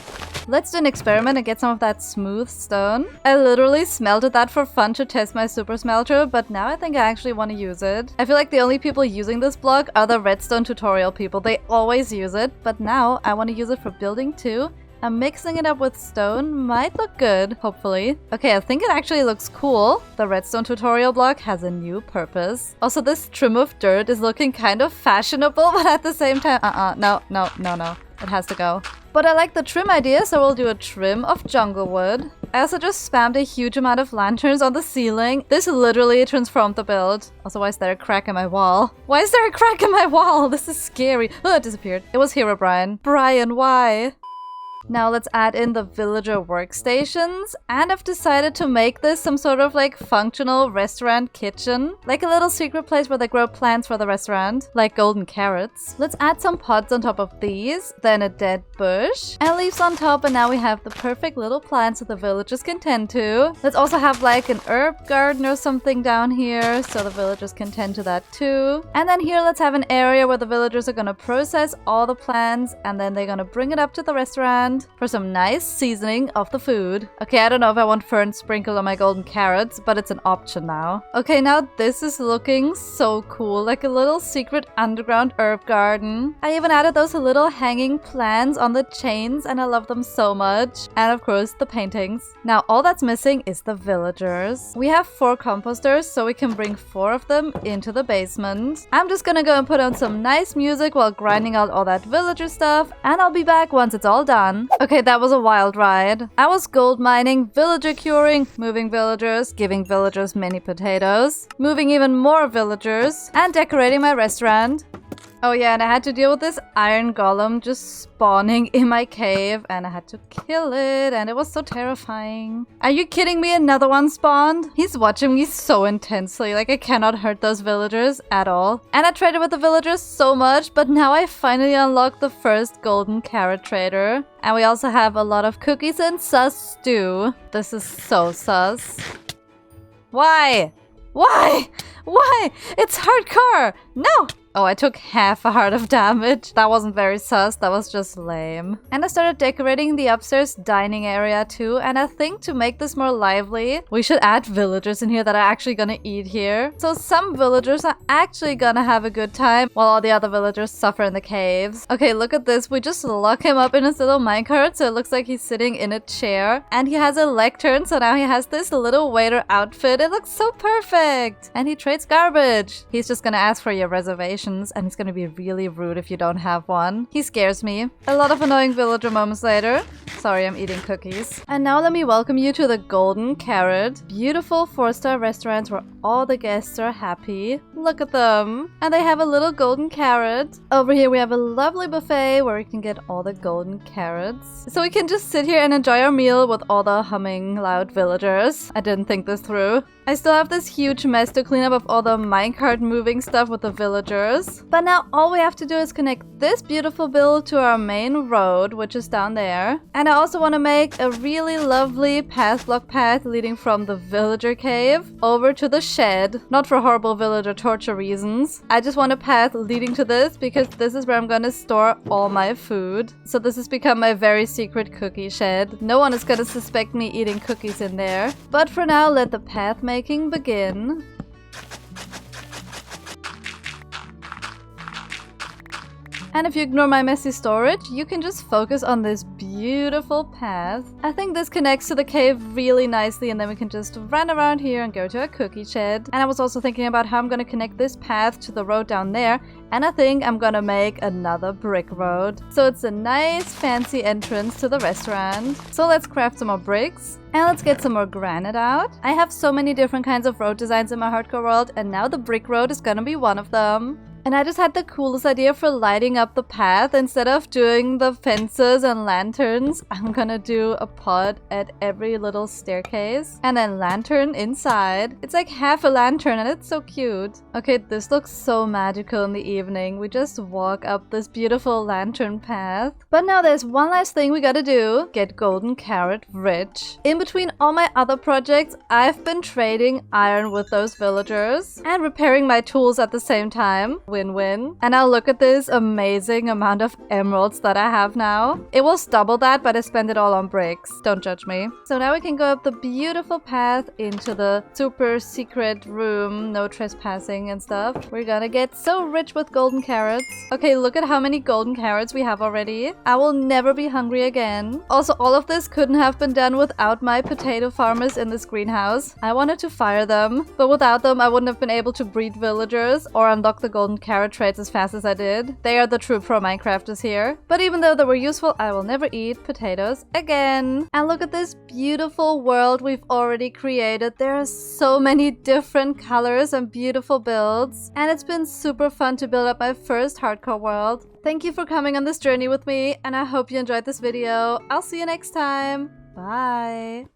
Let's do an experiment and get some of that smooth stone. I literally smelted that for fun to test my super smelter, but now I think I actually want to use it. I feel like the only people using this block are the redstone tutorial people. They always use it, but now I want to use it for building too. And mixing it up with stone might look good, hopefully. Okay, I think it actually looks cool. The redstone tutorial block has a new purpose. Also, this trim of dirt is looking kind of fashionable, but at the same time, no. It has to go. But I like the trim idea, so we'll do a trim of jungle wood. I also just spammed a huge amount of lanterns on the ceiling. This literally transformed the build. Also, why is there a crack in my wall? Why is there a crack in my wall? This is scary. Oh, it disappeared. It was Hero Brian. Brian, why? Now let's add in the villager workstations, and I've decided to make this some sort of like functional restaurant kitchen. Like a little secret place where they grow plants for the restaurant, like golden carrots. Let's add some pods on top of these, then a dead bush, and leaves on top, and now we have the perfect little plants that the villagers can tend to. Let's also have like an herb garden or something down here, so the villagers can tend to that too. And then here let's have an area where the villagers are gonna process all the plants, and then they're gonna bring it up to the restaurant for some nice seasoning of the food. Okay, I don't know if I want fern sprinkled on my golden carrots, but it's an option now. Okay, now this is looking so cool, like a little secret underground herb garden. I even added those little hanging plants on the chains, and I love them so much. And of course, the paintings. Now, all that's missing is the villagers. We have 4 composters, so we can bring 4 of them into the basement. I'm just gonna go and put on some nice music while grinding out all that villager stuff, and I'll be back once it's all done. Okay, that was a wild ride. I was gold mining, villager curing, moving villagers, giving villagers mini potatoes, moving even more villagers, and decorating my restaurant. Oh yeah, and I had to deal with this iron golem just spawning in my cave, and I had to kill it, and it was so terrifying. Are you kidding me? Another one spawned? He's watching me so intensely, like I cannot hurt those villagers at all. And I traded with the villagers so much, but now I finally unlocked the first golden carrot trader. And we also have a lot of cookies and sus stew. This is so sus. Why? Why? Why? It's hardcore! No! Oh, I took half a heart of damage. That wasn't very sus, that was just lame. And I started decorating the upstairs dining area too, and I think to make this more lively, we should add villagers in here that are actually gonna eat here. So some villagers are actually gonna have a good time, while all the other villagers suffer in the caves. Okay, look at this. We just lock him up in his little minecart, so it looks like he's sitting in a chair. And he has a lectern, so now he has this little waiter outfit. It looks so perfect! And he trades garbage. He's just gonna ask for your reservation, and he's gonna be really rude if you don't have one. He scares me. A lot of annoying villager moments later. Sorry, I'm eating cookies. And now let me welcome you to the Golden Carrot. Beautiful 4-star restaurants where all the guests are happy. Look at them. And they have a little golden carrot. Over here we have a lovely buffet where we can get all the golden carrots. So we can just sit here and enjoy our meal with all the humming loud villagers. I didn't think this through. I still have this huge mess to clean up of all the minecart moving stuff with the villagers. But now all we have to do is connect this beautiful build to our main road, which is down there. And I also want to make a really lovely block path leading from the villager cave over to the shed. Not for horrible villager torture reasons. I just want a path leading to this because this is where I'm gonna store all my food. So this has become my very secret cookie shed. No one is gonna suspect me eating cookies in there. But for now, let the path making begin. And if you ignore my messy storage, you can just focus on this beautiful path. I think this connects to the cave really nicely, and then we can just run around here and go to our cookie shed. And I was also thinking about how I'm gonna connect this path to the road down there, and I think I'm gonna make another brick road. So it's a nice fancy entrance to the restaurant. So let's craft some more bricks. And let's get some more granite out. I have so many different kinds of road designs in my hardcore world, and now the brick road is gonna be one of them. And I just had the coolest idea for lighting up the path. Instead of doing the fences and lanterns, I'm gonna do a pod at every little staircase. And then lantern inside. It's like half a lantern and it's so cute. Okay, this looks so magical in the evening. We just walk up this beautiful lantern path. But now there's one last thing we gotta do. Get golden carrot rich. In between all my other projects, I've been trading iron with those villagers and repairing my tools at the same time. Win-win. And now look at this amazing amount of emeralds that I have now. It was double that, but I spent it all on bricks. Don't judge me. So now we can go up the beautiful path into the super secret room. No trespassing and stuff. We're gonna get so rich with golden carrots. Okay, look at how many golden carrots we have already. I will never be hungry again. Also, all of this couldn't have been done without my potato farmers in this greenhouse. I wanted to fire them, but without them I wouldn't have been able to breed villagers or unlock the golden carrot traits as fast as I did. They are the true pro Minecrafters here. But even though they were useful, I will never eat potatoes again. And look at this beautiful world we've already created. There are so many different colors and beautiful builds. And it's been super fun to build up my first hardcore world. Thank you for coming on this journey with me, and I hope you enjoyed this video. I'll see you next time. Bye!